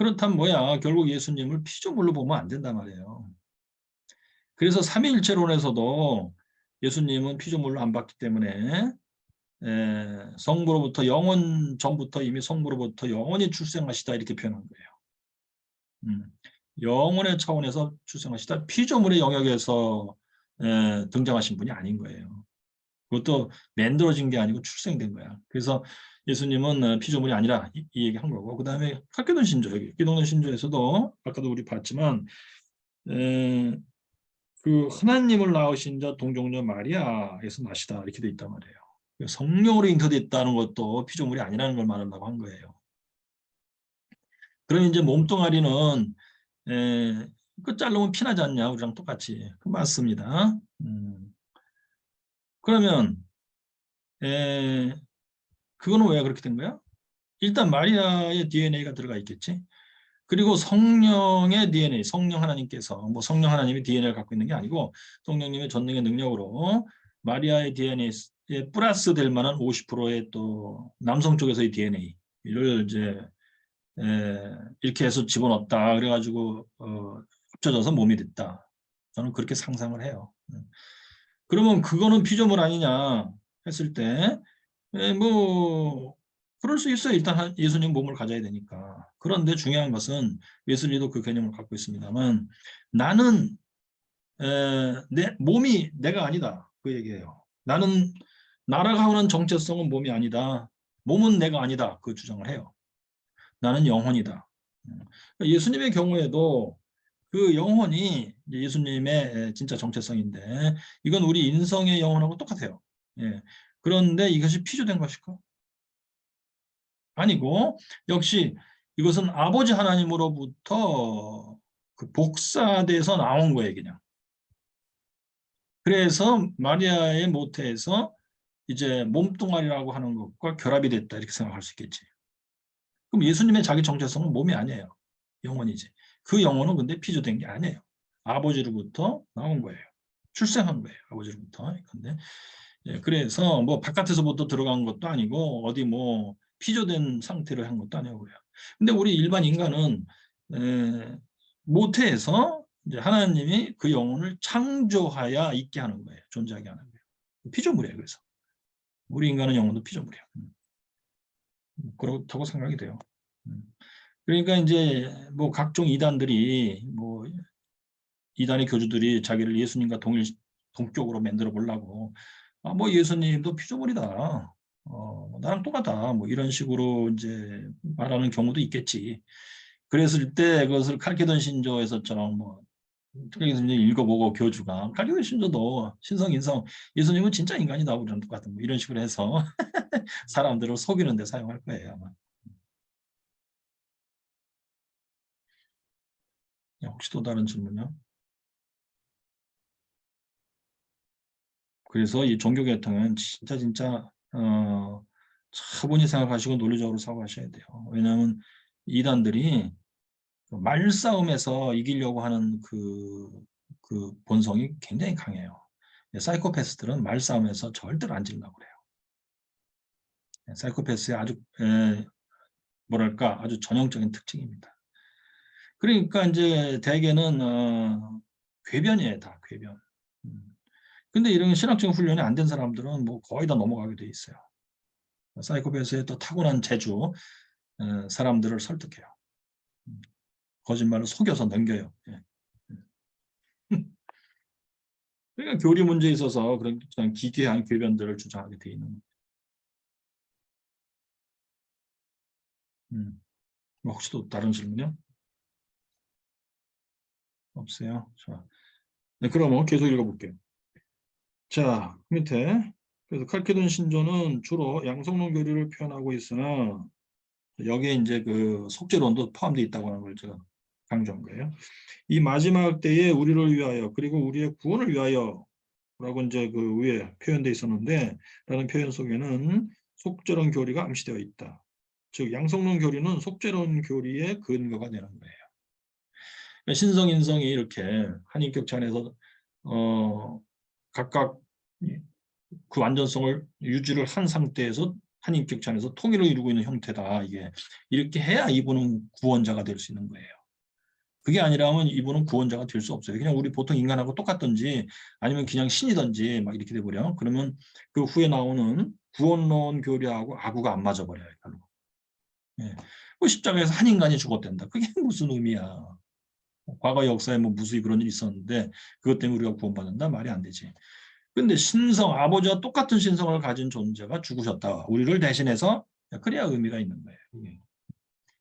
S1: 그렇다면 뭐야? 결국 예수님을 피조물로 보면 안 된단 말이에요. 그래서 삼위일체론에서도 예수님은 피조물로 안 봤기 때문에 성부로부터 영원 전부터 이미 성부로부터 영원히 출생하시다 이렇게 표현한 거예요. 영혼의 차원에서 출생하시다 피조물의 영역에서 등장하신 분이 아닌 거예요. 그것도 만들어진 게 아니고 출생된 거야. 그래서 예수님은 피조물이 아니라 이 얘기 한 거고, 그 다음에 칼케돈 신조, 기독교 신조에서도 아까도 우리 봤지만 그 하나님을 낳으신 자 동정녀 마리아에서 나시다 이렇게 돼 있단 말이에요. 성령으로 잉태됐다는 것도 피조물이 아니라는 걸 말한다고 한 거예요. 그럼 이제 몸뚱아리는 끝 자르면 피나지 않냐? 우리랑 똑같이. 맞습니다. 그러면 그거는 왜 그렇게 된 거야? 일단 마리아의 DNA가 들어가 있겠지. 그리고 성령의 DNA, 성령 하나님께서 뭐 성령 하나님이 DNA를 갖고 있는 게 아니고 성령님의 전능의 능력으로 마리아의 DNA에 플러스 될 만한 50%의 또 남성 쪽에서의 DNA를 이제 이렇게 해서 집어넣었다. 그래가지고 합쳐져서 몸이 됐다. 저는 그렇게 상상을 해요. 그러면 그거는 피조물 아니냐 했을 때 뭐 그럴 수 있어요. 일단 예수님 몸을 가져야 되니까. 그런데 중요한 것은 웨슬리도 그 개념을 갖고 있습니다만 나는 내 몸이 내가 아니다. 그 얘기예요. 나는 나라가 하는 정체성은 몸이 아니다. 몸은 내가 아니다. 그 주장을 해요. 나는 영혼이다. 예수님의 경우에도 그 영혼이 예수님의 진짜 정체성인데 이건 우리 인성의 영혼하고 똑같아요. 예. 그런데 이것이 피조된 것일까? 아니고 역시 이것은 아버지 하나님으로부터 그 복사돼서 나온 거예요, 그냥. 그래서 마리아의 모태에서 이제 몸뚱아리라고 하는 것과 결합이 됐다 이렇게 생각할 수 있겠지. 그럼 예수님의 자기 정체성은 몸이 아니에요. 영혼이지. 그 영혼은 근데 피조된 게 아니에요. 아버지로부터 나온 거예요. 출생한 거예요. 아버지로부터. 근데 그래서 뭐 바깥에서부터 들어간 것도 아니고 어디 뭐 피조된 상태로 한 것도 아니고요. 근데 우리 일반 인간은 모태에서 이제 하나님이 그 영혼을 창조하여 있게 하는 거예요. 존재하게 하는 거예요. 피조물이에요. 그래서 우리 인간은 영혼도 피조물이에요. 그렇다고 생각이 돼요. 그러니까 이제 뭐 각종 이단들이 뭐 이단의 교주들이 자기를 예수님과 동격으로 만들어 보려고 뭐 예수님도 피조물이다. 나랑 똑같다. 뭐 이런 식으로 이제 말하는 경우도 있겠지. 그랬을 때 그것을 칼케돈 신조에서처럼 뭐 특히 읽어보고 교주가 칼케돈 신조도 신성 인성 예수님은 진짜 인간이다 우리랑 똑같은 뭐 이런 식으로 해서 사람들을 속이는 데 사용할 거예요 아마. 혹시 또 다른 질문요? 그래서 이 종교개혁은 진짜 차분히 생각하시고 논리적으로 사고하셔야 돼요. 왜냐하면 이단들이 말싸움에서 이기려고 하는 그 본성이 굉장히 강해요. 사이코패스들은 말싸움에서 절대로 안 지려고 그래요. 사이코패스의 아주 뭐랄까 아주 전형적인 특징입니다. 그러니까 이제 대개는 궤변이에요, 다 궤변. 근데 이런 신학적 훈련이 안 된 사람들은 뭐 거의 다 넘어가게 돼 있어요. 사이코패스의 또 타고난 재주, 사람들을 설득해요. 거짓말로 속여서 넘겨요. 예. 그러니까 교리 문제에 있어서 그런 기괴한 궤변들을 주장하게 돼 있는 거예요. 뭐 혹시 또 다른 질문이요? 없어요. 자, 네, 그럼 계속 읽어볼게요. 자, 밑에 그래서 칼케돈 신조는 주로 양성론 교리를 표현하고 있으나 여기에 이제 그 속죄론도 포함되어 있다고 하는 걸 제가 강조한 거예요. 이 마지막 때에 우리를 위하여 그리고 우리의 구원을 위하여 라고 이제 그 위에 표현되어 있었는데 라는 표현 속에는 속죄론 교리가 암시되어 있다. 즉 양성론 교리는 속죄론 교리의 근거가 되는 거예요. 그러니까 신성 인성이 이렇게 한인격체 안에서 각각 그 완전성을 유지를 한 상태에서 한 인격체 안에서 통일을 이루고 있는 형태다. 이게 이렇게 해야 이분은 구원자가 될 수 있는 거예요. 그게 아니라면 이분은 구원자가 될 수 없어요. 그냥 우리 보통 인간하고 똑같든지 아니면 그냥 신이든지 막 이렇게 돼버려. 그러면 그 후에 나오는 구원론 교리하고 아구가 안 맞아버려요. 결국. 예. 그 십자가에서 한 인간이 죽었댄다. 그게 무슨 의미야. 과거 역사에 뭐 무수히 그런 일이 있었는데 그것 때문에 우리가 구원받는다? 말이 안 되지. 근데 신성, 아버지와 똑같은 신성을 가진 존재가 죽으셨다. 우리를 대신해서 그래야 의미가 있는 거예요. 이게.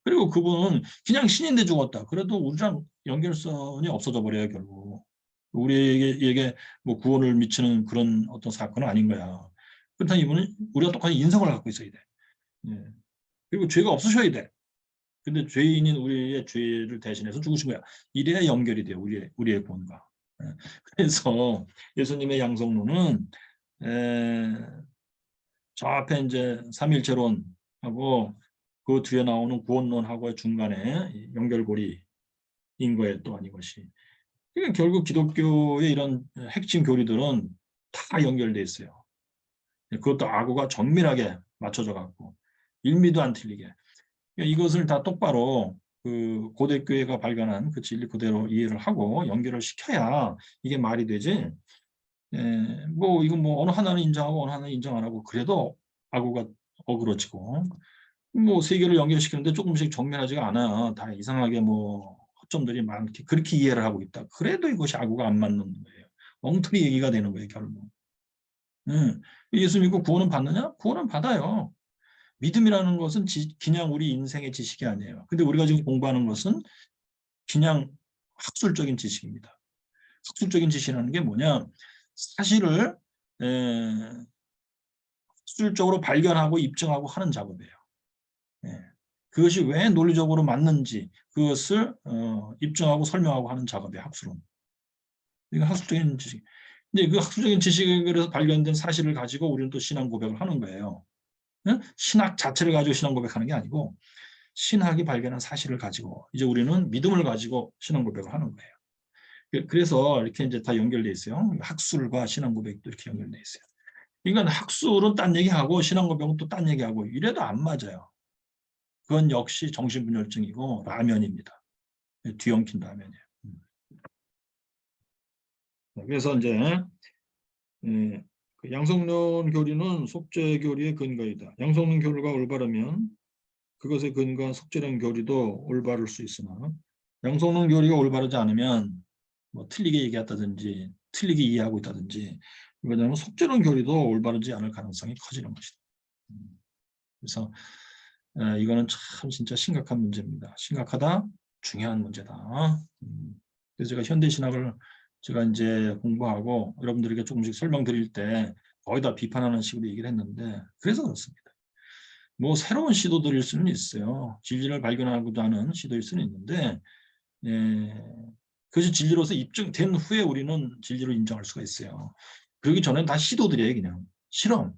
S1: 그리고 그분은 그냥 신인데 죽었다. 그래도 우리랑 연결성이 없어져 버려요, 결국. 우리에게 뭐 구원을 미치는 그런 어떤 사건은 아닌 거야. 그렇다면 이분은 우리가 똑같이 인성을 갖고 있어야 돼. 예. 그리고 죄가 없으셔야 돼. 근데 죄인인 우리의 죄를 대신해서 죽으신 거야. 이래야 연결이 돼요, 우리의 구원과. 예. 그래서 예수님의 양성론은 저 앞에 이제 삼일체론하고 그 뒤에 나오는 구원론하고의 중간에 연결고리인 거예요, 또한 이것이. 그러니까 결국 기독교의 이런 핵심 교리들은 다 연결돼 있어요. 그것도 아구가 정밀하게 맞춰져 갖고 일미도 안 틀리게. 그러니까 이것을 다 똑바로 그 고대 교회가 발견한 그 진리 그대로 이해를 하고 연결을 시켜야 이게 말이 되지. 뭐 이건 뭐 어느 하나는 인정하고 어느 하나는 인정 안 하고 그래도 아구가 어그러지고 뭐 세계를 연결시키는데 조금씩 정밀하지가 않아. 다 이상하게 뭐 허점들이 많게 그렇게 이해를 하고 있다. 그래도 이것이 아구가 안 맞는 거예요. 엉터리 얘기가 되는 거예요, 결국. 예수 믿고 구원은 받느냐? 구원은 받아요. 믿음이라는 것은 그냥 우리 인생의 지식이 아니에요. 근데 우리가 지금 공부하는 것은 그냥 학술적인 지식입니다. 학술적인 지식이라는 게 뭐냐? 사실을 학술적으로 발견하고 입증하고 하는 작업이에요. 그것이 왜 논리적으로 맞는지 그것을 입증하고 설명하고 하는 작업이에요. 학술은. 이거 학술적인 지식. 근데 그 학술적인 지식에서 발견된 사실을 가지고 우리는 또 신앙 고백을 하는 거예요. 신학 자체를 가지고 신앙 고백하는 게 아니고 신학이 발견한 사실을 가지고 이제 우리는 믿음을 가지고 신앙 고백을 하는 거예요. 그래서 이렇게 이제 다 연결돼 있어요. 학술과 신앙 고백도 이렇게 연결돼 있어요. 그러니까 학술은 딴 얘기하고 신앙 고백은 또 딴 얘기하고 이래도 안 맞아요. 그건 역시 정신분열증이고 라면입니다. 뒤엉킨 라면이에요. 그래서 이제 그 양성론 교리는 속죄 교리의 근거이다. 양성론 교리가 올바르면 그것에 근거한 속죄론 교리도 올바를 수 있으나 양성론 교리가 올바르지 않으면 뭐 틀리게 얘기했다든지 틀리게 이해하고 있다든지 왜냐하면 속죄론 교리도 올바르지 않을 가능성이 커지는 것이다. 그래서 이거는 참 진짜 심각한 문제입니다. 심각하다, 중요한 문제다. 그래서 제가 현대신학을 제가 이제 공부하고 여러분들에게 조금씩 설명드릴 때 거의 다 비판하는 식으로 얘기를 했는데 그래서 그렇습니다. 뭐 새로운 시도들일 수는 있어요. 진리를 발견하고자 하는 시도일 수는 있는데 그것이 진리로서 입증된 후에 우리는 진리로 인정할 수가 있어요. 그러기 전에는 다 시도들이에요. 그냥 실험.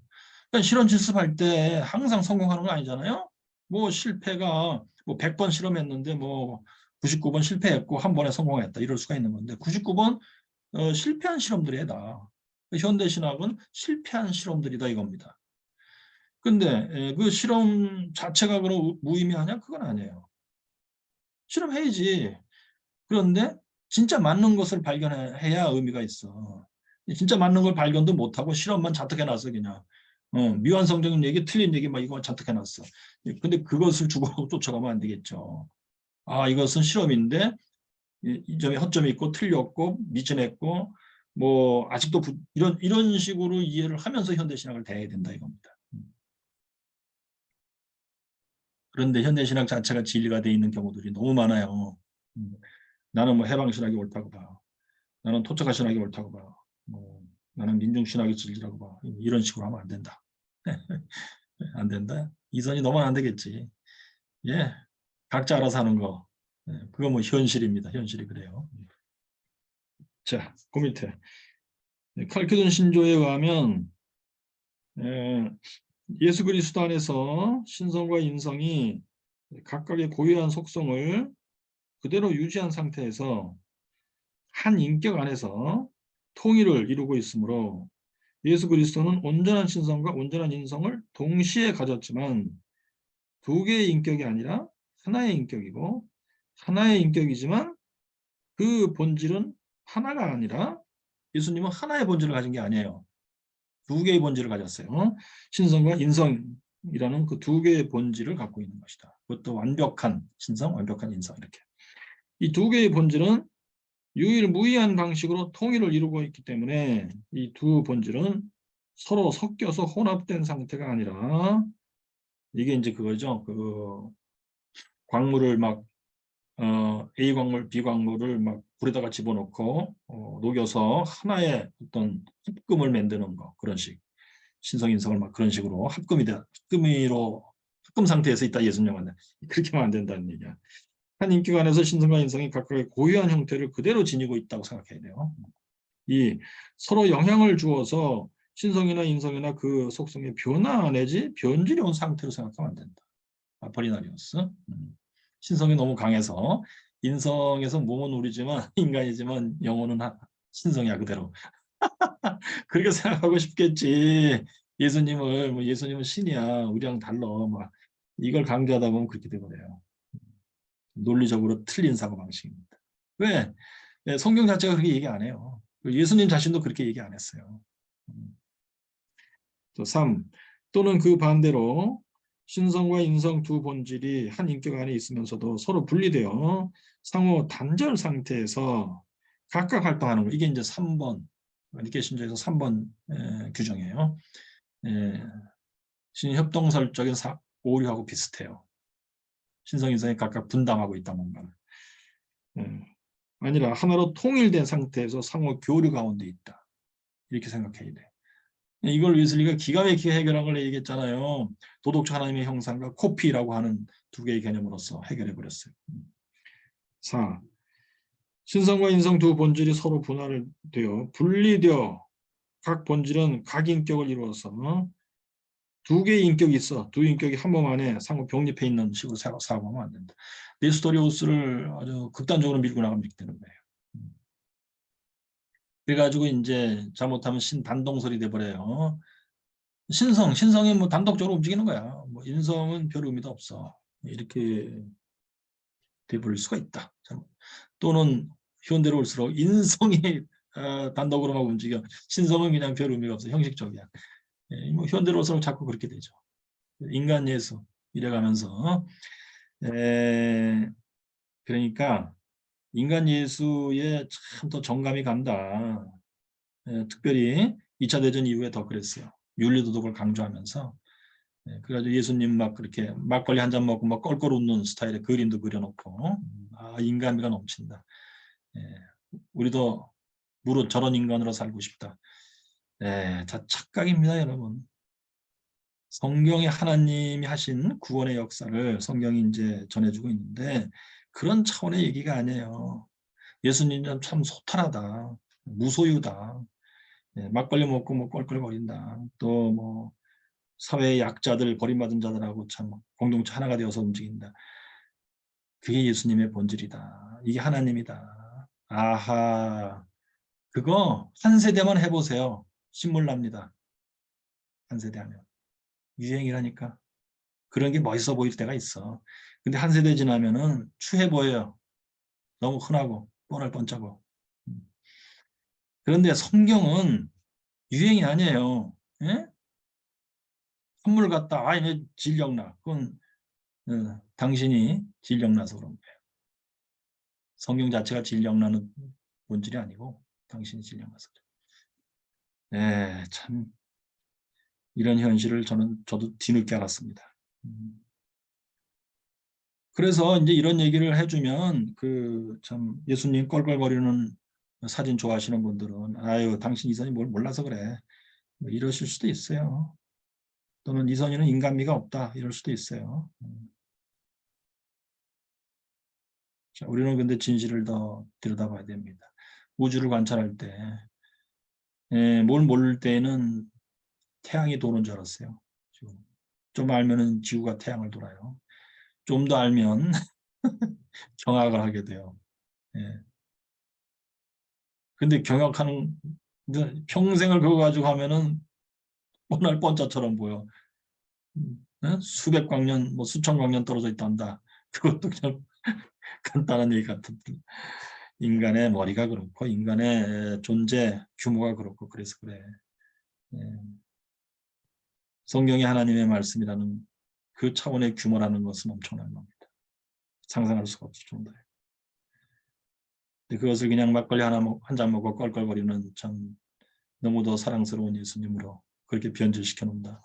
S1: 그러니까 실험 실습할 때 항상 성공하는 거 아니잖아요. 뭐 실패가 뭐 100번 실험했는데 뭐 99번 실패했고 한 번에 성공했다 이럴 수가 있는 건데 99번 실패한 실험들이다. 다. 현대신학은 실패한 실험들이다 이겁니다. 근데 그 실험 자체가 그럼 무의미하냐? 그건 아니에요. 실험해야지. 그런데 진짜 맞는 것을 발견해야 의미가 있어. 진짜 맞는 걸 발견도 못하고 실험만 잔뜩 해놨어 그냥. 미완성적인 얘기, 틀린 얘기 막 이거 잔뜩 해놨어. 근데 그것을 죽어가고 쫓아가면 안 되겠죠. 아 이것은 실험인데 이 점에 허점이 있고 틀렸고 미진했고 뭐 아직도 이런 식으로 이해를 하면서 현대신학을 대해야 된다 이겁니다. 그런데 현대신학 자체가 진리가 돼 있는 경우들이 너무 많아요. 나는 뭐 해방신학이 옳다고 봐. 나는 토착화신학이 옳다고 봐. 뭐 나는 민중신학이 진리라고 봐. 이런 식으로 하면 안 된다. 안 된다. 이 선이 넘어는 안 되겠지. 예, 각자 알아서 하는 거. 그거 뭐 현실입니다. 현실이 그래요. 자, 그 밑에 칼케돈 신조에 의하면 예수 그리스도 안에서 신성과 인성이 각각의 고유한 속성을 그대로 유지한 상태에서 한 인격 안에서 통일을 이루고 있으므로 예수 그리스도는 온전한 신성과 온전한 인성을 동시에 가졌지만 두 개의 인격이 아니라 하나의 인격이고 하나의 인격이지만 그 본질은 하나가 아니라 예수님은 하나의 본질을 가진 게 아니에요. 두 개의 본질을 가졌어요. 신성과 인성이라는 그 두 개의 본질을 갖고 있는 것이다. 그것도 완벽한 신성, 완벽한 인성 이렇게. 이 두 개의 본질은 유일무이한 방식으로 통일을 이루고 있기 때문에 이 두 본질은 서로 섞여서 혼합된 상태가 아니라 이게 이제 그거죠. 그 광물을 막 A 광물, B 광물을 막 불에다가 집어넣고 녹여서 하나의 어떤 합금을 만드는 거 그런 식. 신성 인성을 막 그런 식으로 합금 상태에서 있다 예수님은 그렇게 하면 안 된다는 얘기야. 한 인격 안에서 신성과 인성이 각각의 고유한 형태를 그대로 지니고 있다고 생각해야 돼요. 이 서로 영향을 주어서 신성이나 인성이나 그 속성의 변화 내지 변질이 온 상태로 생각하면 안 된다. 아포리나리우스. 신성이 너무 강해서 인성에서 몸은 우리지만 인간이지만 영혼은 신성이야 그대로. 그렇게 생각하고 싶겠지. 예수님을 뭐 예수님은 신이야 우리랑 달라 막 이걸 강조하다 보면 그렇게 되거든요. 논리적으로 틀린 사고방식입니다. 왜? 네, 성경 자체가 그렇게 얘기 안 해요. 예수님 자신도 그렇게 얘기 안 했어요. 또 3. 또는 그 반대로 신성과 인성 두 본질이 한 인격 안에 있으면서도 서로 분리되어 상호 단절 상태에서 각각 활동하는 거. 이게 이제 3번 니케신조에서 3번 규정이에요. 신협동설적인 오류하고 비슷해요. 신성, 인성이 각각 분담하고 있다 뭔가를. 아니라 하나로 통일된 상태에서 상호 교류 가운데 있다. 이렇게 생각해야 돼. 이걸 웨슬리가 기가 막히게 해결한 걸 얘기했잖아요. 도덕적 하나님의 형상과 코피라고 하는 두 개의 개념으로서 해결해 버렸어요. 4. 신성과 인성 두 본질이 서로 분할되어 분리되어 각 본질은 각 인격을 이루어서 두 개의 인격이 있어. 두 인격이 한 몸 안에 상호 병립해 있는 식으로 사고하면 안 된다. 네스토리우스를 아주 극단적으로 밀고 나가면 이렇게 되는 거예요. 그래가지고 이제 잘못하면 신단동설이 돼버려요. 신성이 뭐 단독적으로 움직이는 거야. 뭐 인성은 별 의미도 없어. 이렇게 돼버릴 수가 있다. 또는 현대로 올수록 인성이 단독으로만 움직여. 신성은 그냥 별 의미가 없어. 형식적이야. 뭐 현대로 올수록 자꾸 그렇게 되죠. 인간 예수 이래가면서 그러니까 인간 예수에 참 더 정감이 간다. 특별히 2차 대전 이후에 더 그랬어요. 윤리도덕을 강조하면서 그래가지고 예수님 막 그렇게 막걸리 한 잔 먹고 막 껄껄 웃는 스타일의 그림도 그려놓고 인간미가 넘친다. 우리도 무릇 저런 인간으로 살고 싶다. 다 착각입니다, 여러분. 성경에 하나님이 하신 구원의 역사를 성경이 이제 전해주고 있는데 그런 차원의 얘기가 아니에요. 예수님은 참 소탈하다, 무소유다, 막걸리 먹고 뭐 껄껄거린다. 또 뭐 사회의 약자들, 버림받은 자들하고 참 공동체 하나가 되어서 움직인다. 그게 예수님의 본질이다. 이게 하나님이다. 아하, 그거 한 세대만 해보세요. 신물납니다. 한 세대 하면. 유행이라니까. 그런 게 멋있어 보일 때가 있어. 근데 한 세대 지나면은 추해 보여요. 너무 흔하고 뻔할 뻔짜고. 그런데 성경은 유행이 아니에요. 예? 선물 갖다 아니 질병나. 그건 당신이 질병나서 그런 거예요. 성경 자체가 질병나는 본질이 아니고 당신이 질병나서 그래요. 참 이런 현실을 저도 뒤늦게 알았습니다. 그래서 이제 이런 얘기를 해주면 그 참 예수님 껄껄거리는 사진 좋아하시는 분들은 아유 당신 이선이 뭘 몰라서 그래 뭐 이러실 수도 있어요. 또는 이선이는 인간미가 없다 이럴 수도 있어요. 자, 우리는 근데 진실을 더 들여다봐야 됩니다. 우주를 관찰할 때 뭘 모를 때는 태양이 도는 줄 알았어요. 좀 알면은 지구가 태양을 돌아요. 좀 더 알면 경악을 하게 돼요. 근데 경악하는 근데 평생을 그거 가지고 하면은 뻔할 뻔짜처럼 보여. 수백 광년, 뭐 수천 광년 떨어져 있단다. 그것도 그냥 간단한 얘기 같은. 인간의 머리가 그렇고 인간의 존재 규모가 그렇고 그래서 그래. 예. 성경이 하나님의 말씀이라는 그 차원의 규모라는 것은 엄청난 겁니다. 상상할 수가 없을 정도예요. 그것을 그냥 막걸리 한 잔 먹고 껄껄거리는 참 너무도 사랑스러운 예수님으로 그렇게 변질시켜 놓는다.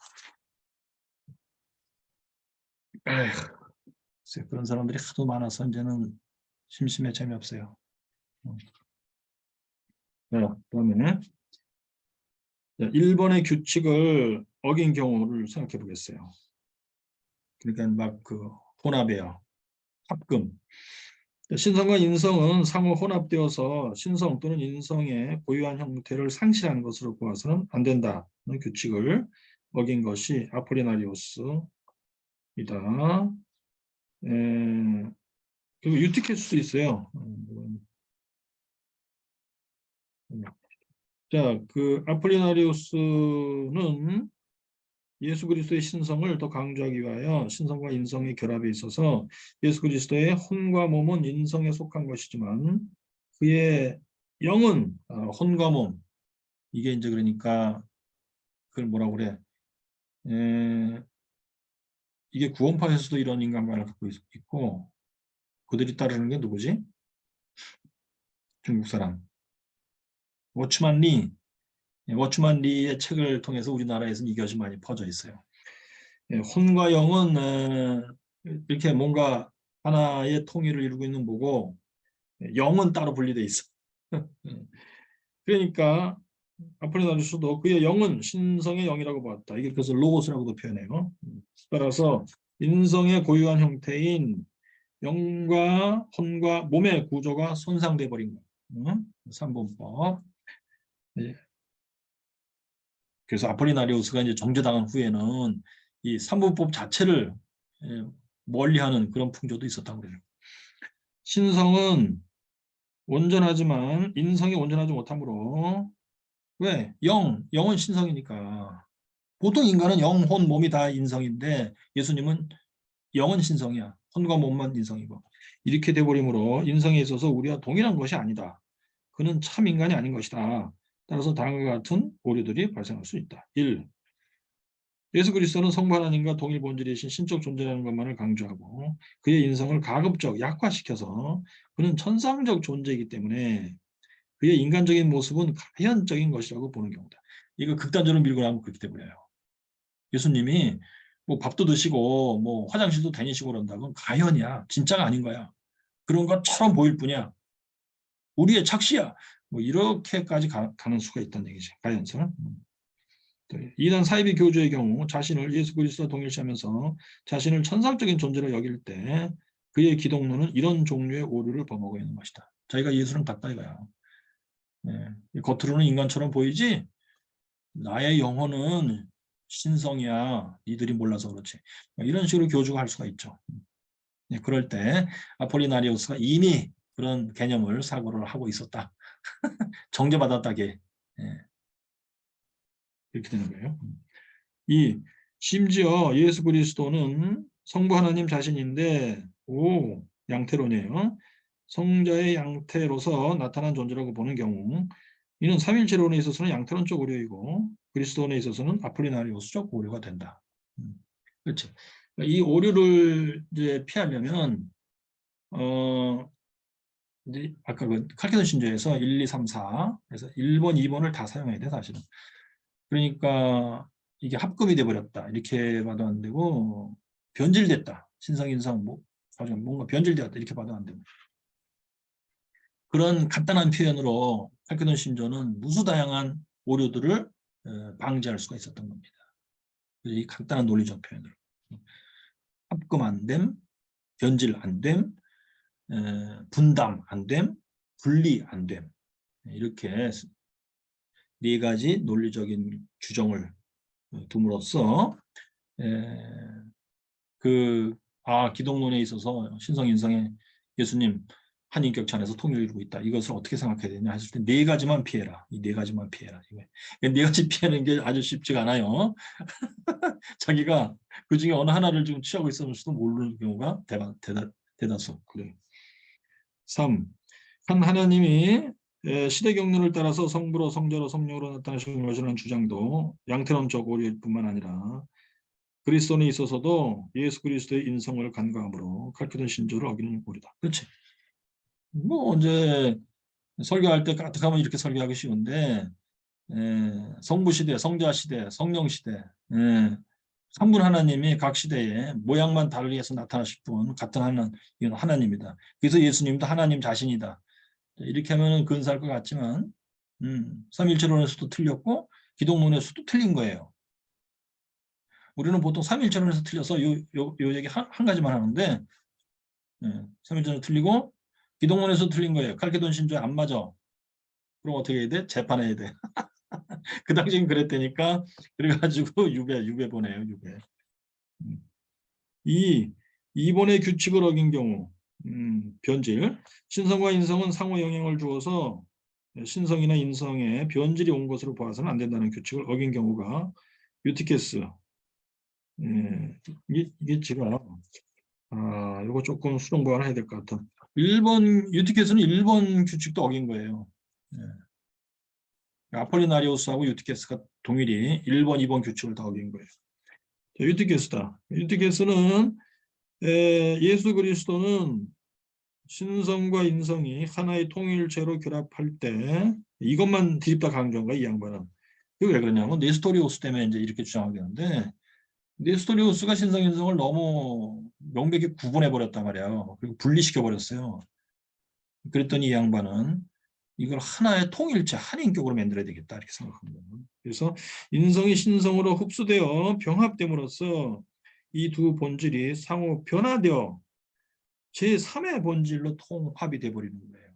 S1: 그런 사람들이 하도 많아서 이제는 심심해 재미없어요. 그다음에 1번의 규칙을 어긴 경우를 생각해 보겠어요. 그러니까 막 그 혼합이에요. 합금. 신성과 인성은 상호 혼합되어서 신성 또는 인성의 고유한 형태를 상실하는 것으로 보아서는 안 된다는 규칙을 어긴 것이 아폴리나리오스이다. 그리고 유티킬 수도 있어요. 자, 그 아폴리나리오스는 예수 그리스도의 신성을 더 강조하기 위하여 신성과 인성의 결합에 있어서 예수 그리스도의 혼과 몸은 인성에 속한 것이지만 그의 영은 혼과 몸, 이게 이제 그러니까 그걸 뭐라고 그래? 이게 구원파에서도 이런 인간관을 갖고 있고 그들이 따르는 게 누구지? 중국 사람 워츠만 리. 워츠만 리의 책을 통해서 우리나라에서는 이것이 많이 퍼져 있어요. 혼과 영은 이렇게 뭔가 하나의 통일을 이루고 있는 거고 영은 따로 분리돼 있어. 그러니까 아폴리나리오스도 그의 영은 신성의 영이라고 보았다. 이게 그래서 로고스라고도 표현해요. 따라서 인성의 고유한 형태인 영과 혼과 몸의 구조가 손상돼 버린 거예요. 3분법. 그래서 아폴리나리오스가 이제 정죄당한 후에는 이 3분법 자체를 멀리하는 그런 풍조도 있었다고 그래요. 신성은 온전하지만 인성이 온전하지 못하므로 왜? 영은 신성이니까. 보통 인간은 영, 혼, 몸이 다 인성인데 예수님은 영은 신성이야. 혼과 몸만 인성이고. 이렇게 돼버리므로 인성에 있어서 우리와 동일한 것이 아니다. 그는 참 인간이 아닌 것이다. 따라서 다음과 같은 오류들이 발생할 수 있다. 1. 예수 그리스도는 성부 하나님과 동일 본질이신 신적 존재라는 것만을 강조하고 그의 인성을 가급적 약화시켜서 그는 천상적 존재이기 때문에 그의 인간적인 모습은 가현적인 것이라고 보는 경우다. 이거 극단적으로 밀고 나면 그렇게 돼버려요. 예수님이 뭐 밥도 드시고 뭐 화장실도 다니시고 그런다면 가현이야. 진짜가 아닌 거야. 그런 것처럼 보일 뿐이야. 우리의 착시야. 뭐 이렇게까지 가는 수가 있다는 얘기지. 가현성. 2단 사이비 교주의 경우 자신을 예수 그리스도와 동일시하면서 자신을 천상적인 존재로 여길 때 그의 기독론은 이런 종류의 오류를 범하고 있는 것이다. 자기가 예수랑 같다 이거야. 네. 겉으로는 인간처럼 보이지 나의 영혼은 신성이야. 니들이 몰라서 그렇지. 이런 식으로 교주가 할 수가 있죠. 네, 그럴 때 아폴리나리오스가 이미 그런 개념을 사고를 하고 있었다. 정죄받았다게. 네. 이렇게 되는 거예요. 심지어 예수 그리스도는 성부 하나님 자신인데 양태론이에요. 성자의 양태로서 나타난 존재라고 보는 경우 이는 삼일체론에 있어서는 양태론적 오류이고 그리스도론에 있어서는 아폴리나리오스적 오류가 된다. 그렇죠. 이 오류를 이제 피하려면 이제 아까 그 칼케돈 신조에서 1, 2, 3, 4 그래서 1번, 2번을 다 사용해야 돼 사실은. 그러니까 이게 합금이 돼버렸다 이렇게 봐도 안 되고 변질됐다 신성 인성 뭐 뭔가 변질되었다 이렇게 봐도 안 되고 그런 간단한 표현으로 칼케돈 신조는 무수다양한 오류들을 방지할 수가 있었던 겁니다. 이 간단한 논리적 표현으로 합금 안 됨, 변질 안 됨, 분담 안 됨, 분리 안 됨 이렇게 네 가지 논리적인 규정을 둠으로써 기독론에 있어서 신성 인성의 예수님 한 인격체 안에서 통일을 이루고 있다. 이것을 어떻게 생각해야 되냐 했을 때 네 가지만 피해라. 이 네 가지만 피해라. 네 가지 피하는 게 아주 쉽지가 않아요. 자기가 그 중에 어느 하나를 지금 취하고 있었을지도 모르는 경우가 대다수. 그래요. 3. 한 하나님이 시대 경륜을 따라서 성부로 성자로 성령으로 나타나신 것이라는 주장도 양태론 저고리일 뿐만 아니라 그리스도에 있어서도 예수 그리스도의 인성을 간과함으로 가르치던 신조를 어기는 꼴이다. 그렇지. 뭐 이제 설교할 때 까뜩하면 이렇게 설교하기 쉬운데 성부 시대, 성자 시대, 성령 시대, 한 분 하나님이 각 시대에 모양만 다르게 해서 나타나실 분 같은 하나님이다. 그래서 예수님도 하나님 자신이다. 이렇게 하면 근사할 것 같지만 삼일체론에서도 틀렸고 기독론에서도 틀린 거예요. 우리는 보통 삼일체론에서 틀려서 요 얘기 한 가지만 하는데 삼일체론 틀리고 기독론에서 틀린 거예요. 칼케돈 신조에 안 맞아. 그럼 어떻게 해야 돼? 재판해야 돼. 그 당시엔 그랬다니까. 그래가지고 유배 보내요. 유배. 이번의 규칙을 어긴 경우 변질. 신성과 인성은 상호 영향을 주어서 신성이나 인성에 변질이 온 것으로 봐서는 안 된다는 규칙을 어긴 경우가 유티케스. 이게 지금 이거 조금 수정 보완해야 될 것 같아. 유티케스는 1번 규칙도 어긴 거예요. 아폴리나리우스하고 유티케스가 동일히 1번, 2번 규칙을 다 어긴 거예요. 유티케스다. 유티케스는 예수 그리스도는 신성과 인성이 하나의 통일체로 결합할 때 이것만 뒤집다 강조한 거야, 이 양반은. 그게 왜 그러냐면 네스토리오스 때문에 이제 이렇게 주장하겠는데 네스토리오스가 신성, 인성을 너무 명백히 구분해 버렸단 말이에요. 그리고 분리시켜 버렸어요. 그랬더니 이 양반은 이걸 하나의 통일체, 한 인격으로 만들어야 되겠다 이렇게 생각한 거예요. 그래서 인성이 신성으로 흡수되어 병합됨으로써 이 두 본질이 상호 변화되어 제3의 본질로 통합이 돼버리는 거예요.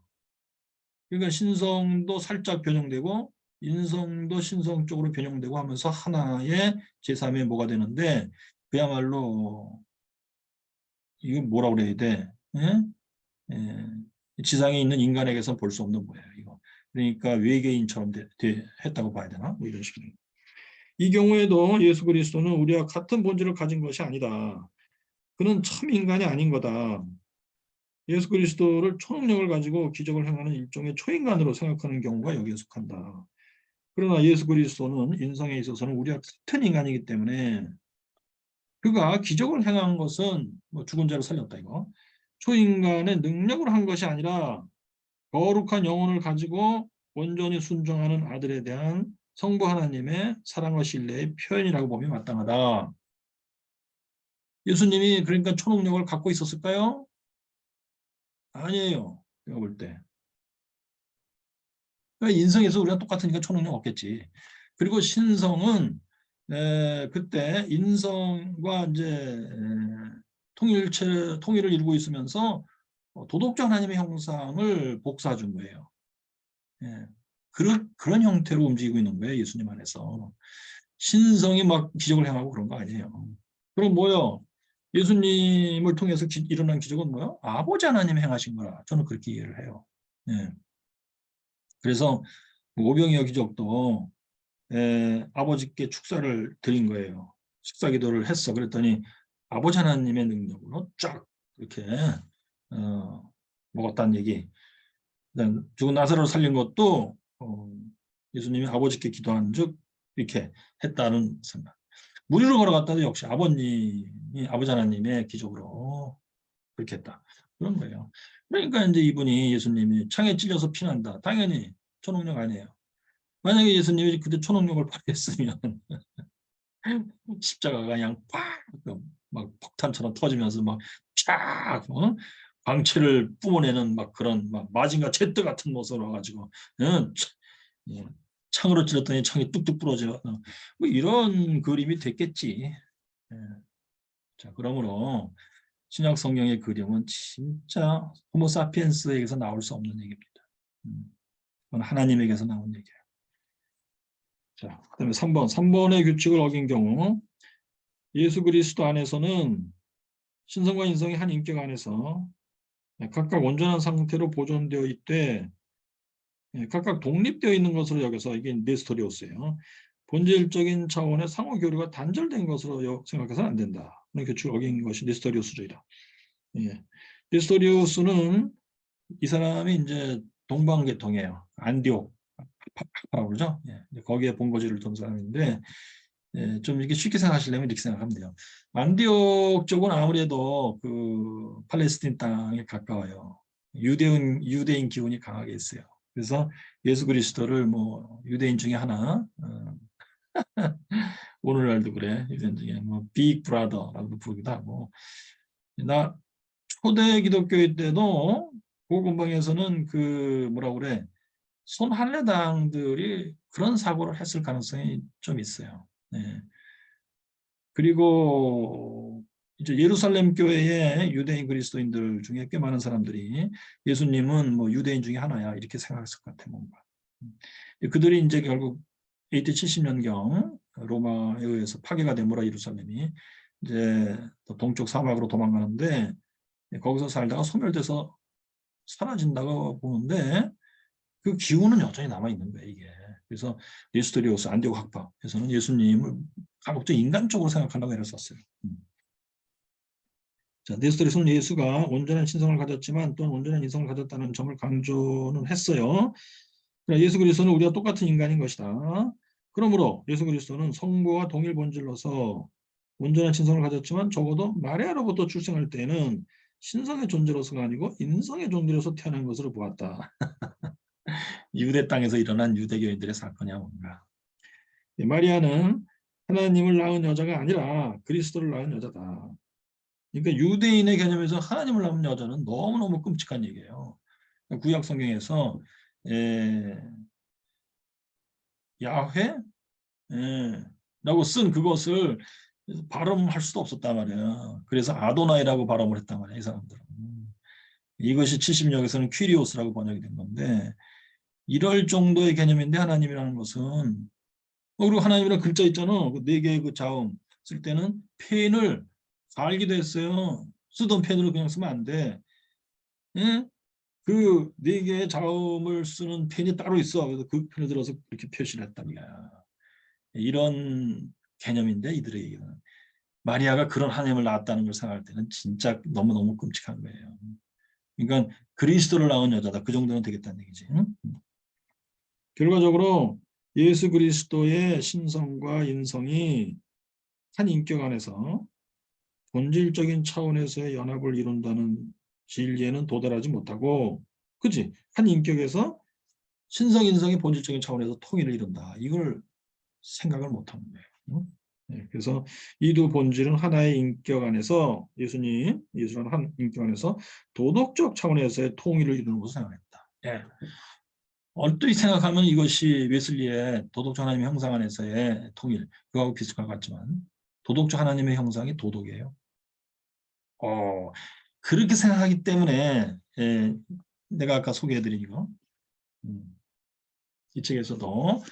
S1: 그러니까 신성도 살짝 변형되고 인성도 신성 쪽으로 변형되고 하면서 하나의 제3의 뭐가 되는데 그야말로 이거 뭐라고 그래야 돼? 지상에 있는 인간에게서 볼 수 없는 거예요. 이거. 그러니까 외계인처럼 했다고 봐야 되나? 뭐 이런 식으로. 이 경우에도 예수 그리스도는 우리와 같은 본질을 가진 것이 아니다. 그는 참 인간이 아닌 거다. 예수 그리스도를 초능력을 가지고 기적을 행하는 일종의 초인간으로 생각하는 경우가 여기에 속한다. 그러나 예수 그리스도는 인성에 있어서는 우리와 같은 인간이기 때문에 그가 기적을 행한 것은 뭐 죽은 자를 살렸다 이거. 초인간의 능력으로 한 것이 아니라 거룩한 영혼을 가지고 온전히 순종하는 아들에 대한 성부 하나님의 사랑과 신뢰의 표현이라고 보면 마땅하다. 예수님이 그러니까 초능력을 갖고 있었을까요? 아니에요. 제가 볼 때. 그러니까 인성에서 우리가 똑같으니까 초능력 없겠지. 그리고 신성은 그때 인성과 이제 통일을 이루고 있으면서 도덕적 하나님의 형상을 복사해 준 거예요. 그런 형태로 움직이고 있는 거예요. 예수님 안에서. 신성이 막 기적을 행하고 그런 거 아니에요. 그럼 뭐요? 예수님을 통해서 일어난 기적은 뭐요? 아버지 하나님 행하신 거라 저는 그렇게 이해를 해요. 그래서 오병이어 기적도 아버지께 축사를 드린 거예요. 축사 기도를 했어. 그랬더니 아버지 하나님의 능력으로 쫙 이렇게 먹었다는 얘기. 죽은 나사로를 살린 것도 예수님이 아버지께 기도한 즉 이렇게 했다는 생각. 무리로 걸어갔다도 역시 아버지 하나님의 기적으로 그렇게 했다. 그런 거예요. 그러니까 이제 이분이 예수님이 창에 찔려서 피난다. 당연히 초능력 아니에요. 만약에 예수님이 그때 초능력을 발휘했으면 십자가가 그냥 막 폭탄처럼 터지면서 막쫙 광채를 뿜어내는 막 그런 막 마징가 제트 같은 모습으로 와가지고 창으로 찔렀더니 창이 뚝뚝 부러져 뭐 이런 그림이 됐겠지. 자 그러므로 신약 성경의 그림은 진짜 호모사피엔스에게서 나올 수 없는 얘기입니다. 그건 하나님에게서 나온 얘기예요. 자, 그다음에 3번의 규칙을 어긴 경우 예수 그리스도 안에서는 신성과 인성의 한 인격 안에서 각각 온전한 상태로 보존되어 있되 각각 독립되어 있는 것으로 여겨서 이게 네스토리오스예요. 본질적인 차원의 상호 교류가 단절된 것으로 생각해서는 안 된다. 그런 규칙을 어긴 것이 네스토리오스주의다. 예. 네스토리오스는 이 사람이 이제 동방계통이에요. 안디옥 파라고 그러죠. 예. 거기에 본거지를 둔 사람인데 예, 좀 이렇게 쉽게 생각하시려면 이렇게 생각하면 돼요. 안디옥 쪽은 아무래도 그 팔레스틴 땅에 가까워요. 유대인 기운이 강하게 있어요. 그래서 예수 그리스도를 뭐 유대인 중에 하나, 오늘날도 그래, 유대인 중에 뭐 빅 브라더라고 부르기도 하고. 나 초대 기독교회 때도 그 근방에서는 그 뭐라고 그래, 손할례당들이 그런 사고를 했을 가능성이 좀 있어요. 네. 그리고 이제 예루살렘 교회의 유대인 그리스도인들 중에 꽤 많은 사람들이 예수님은 뭐 유대인 중에 하나야 이렇게 생각했을 것 같아 뭔가. 그들이 이제 결국 AD 70년경 로마에 의해서 파괴가 되므로 예루살렘이 이제 동쪽 사막으로 도망가는데 거기서 살다가 소멸돼서 사라진다고 보는데 그 기운은 여전히 남아 있는 거예요 이게. 그래서 네스토리오스 안디옥 학파에서는 예수님을 가급적 인간적으로 생각하려고 애를 썼어요. 자, 네스토리오스는 예수가 온전한 신성을 가졌지만 또한 온전한 인성을 가졌다는 점을 강조는 했어요. 그러니까 예수 그리스도는 우리와 똑같은 인간인 것이다. 그러므로 예수 그리스도는 성부와 동일 본질로서 온전한 신성을 가졌지만 적어도 마리아로부터 출생할 때는 신성의 존재로서가 아니고 인성의 존재로서 태어난 것으로 보았다. 유대 땅에서 일어난 유대교인들의 사건이야 뭔가. 마리아는 하나님을 낳은 여자가 아니라 그리스도를 낳은 여자다. 그러니까 유대인의 개념에서 하나님을 낳은 여자는 너무너무 끔찍한 얘기예요. 구약 성경에서 야훼 라고 쓴 그것을 발음할 수도 없었단 말이에요. 그래서 아도나이라고 발음을 했단 말이에요. 이 사람들은. 이것이 70년에서는 퀴리오스라고 번역이 된 건데 이럴 정도의 개념인데 하나님이라는 것은 그리고 하나님이라는 글자 있잖아. 그 네 개의 그 자음 쓸 때는 펜을 갈기도 했어요. 쓰던 펜으로 그냥 쓰면 안 돼. 예? 그 네 개의 자음을 쓰는 펜이 따로 있어. 그래서 그 펜을 들어서 이렇게 표시를 했단 말이야. 이런 개념인데 이들의 얘기는. 마리아가 그런 하나님을 낳았다는 걸 생각할 때는 진짜 너무너무 끔찍한 거예요. 그러니까 그리스도를 낳은 여자다. 그 정도는 되겠다는 얘기지. 응? 결과적으로 예수 그리스도의 신성과 인성이 한 인격 안에서 본질적인 차원에서의 연합을 이룬다는 진리에는 도달하지 못하고, 그치? 한 인격에서 신성, 인성이 본질적인 차원에서 통일을 이룬다. 이걸 생각을 못하는 거예요. 응? 네, 그래서 이 두 본질은 하나의 인격 안에서 예수라는 한 인격 안에서 도덕적 차원에서의 통일을 이루는 것을 생각했다. 예. 얼핏 생각하면 이것이 웨슬리의 도덕적 하나님의 형상 안에서의 통일, 그거하고 비슷할 것 같지만 도덕적 하나님의 형상이 도덕이에요. 그렇게 생각하기 때문에 내가 아까 소개해드린 이거 이 책에서도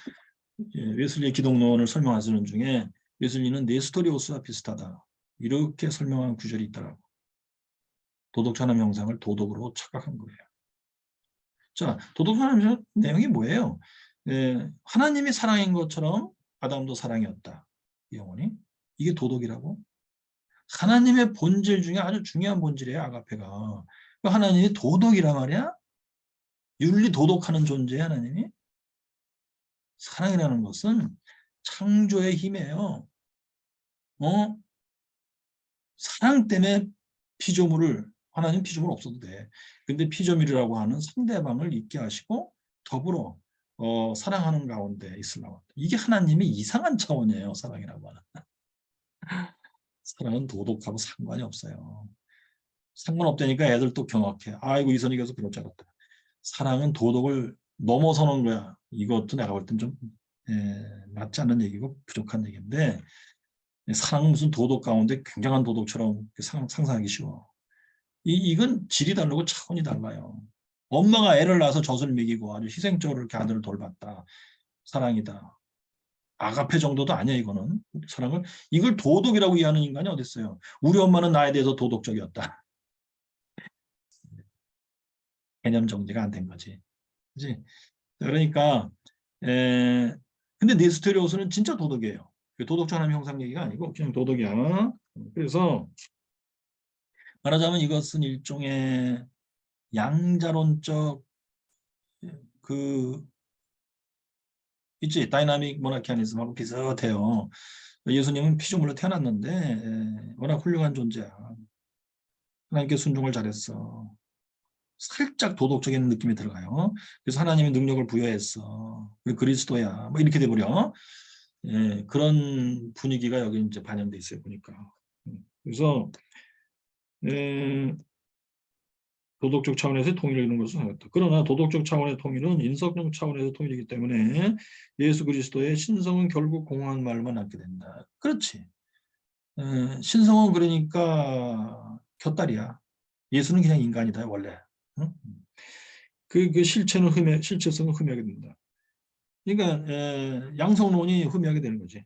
S1: 웨슬리의 기독론을 설명하시는 중에 웨슬리는 네스토리오스와 비슷하다. 이렇게 설명한 구절이 있더라고. 도덕적 하나님의 형상을 도덕으로 착각한 거예요. 자, 도덕적 하나님의 내용이 뭐예요? 하나님이 사랑인 것처럼 아담도 사랑이었다. 이 영혼이. 이게 도덕이라고? 하나님의 본질 중에 아주 중요한 본질이에요. 아가페가. 하나님이 도덕이란 말이야? 윤리 도덕하는 존재예요. 하나님이. 사랑이라는 것은 창조의 힘이에요. 사랑 때문에 하나님 피조물 없어도 돼. 근데 피조물이라고 하는 상대방을 있게 하시고 더불어 사랑하는 가운데 있으려고 한다. 이게 하나님의 이상한 차원이에요. 사랑이라고 하는. 사랑은 도덕하고 상관이 없어요. 상관없다니까 애들 또 경악해. 아이고 이선이가서 그럴 줄 알았다. 사랑은 도덕을 넘어서는 거야. 이것도 내가 볼 땐 좀 맞지 않는 얘기고 부족한 얘기인데 사랑은 무슨 도덕 가운데 굉장한 도덕처럼 상상하기 쉬워. 이건 질이 다르고 차원이 달라요. 엄마가 애를 낳아서 젖을 먹이고 아주 희생적으로 이렇게 아들을 돌봤다. 사랑이다. 아가페 정도도 아니야 이거는. 사랑을 이걸 도덕이라고 이해하는 인간이 어디 있어요. 우리 엄마는 나에 대해서 도덕적이었다. 개념 정리가 안 된 거지. 그지? 그러니까 근데 네스토리오스는 진짜 도덕이에요. 도덕적 하나님 형상 얘기가 아니고 그냥 도덕이야. 그래서 말하자면 이것은 일종의 양자론적 그 있지 다이나믹 모나키아니즘하고 비슷해요. 예수님은 피조물로 태어났는데 워낙 훌륭한 존재야. 하나님께 순종을 잘했어. 살짝 도덕적인 느낌이 들어가요. 그래서 하나님의 능력을 부여했어. 그리스도야. 뭐 이렇게 돼버려. 그런 분위기가 여기 이제 반영돼 있어요. 보니까. 그래서 도덕적 차원에서 통일을 이루는 것은 하였다. 그러나 도덕적 차원의 통일은 인성적 차원에서 통일이기 때문에 예수 그리스도의 신성은 결국 공허한 말만 남게 된다. 그렇지. 신성은 그러니까 곁다리야. 예수는 그냥 인간이다 원래. 응? 그 실체성은 흠하게 된다. 그러니까 양성론이 흠하게 되는 거지.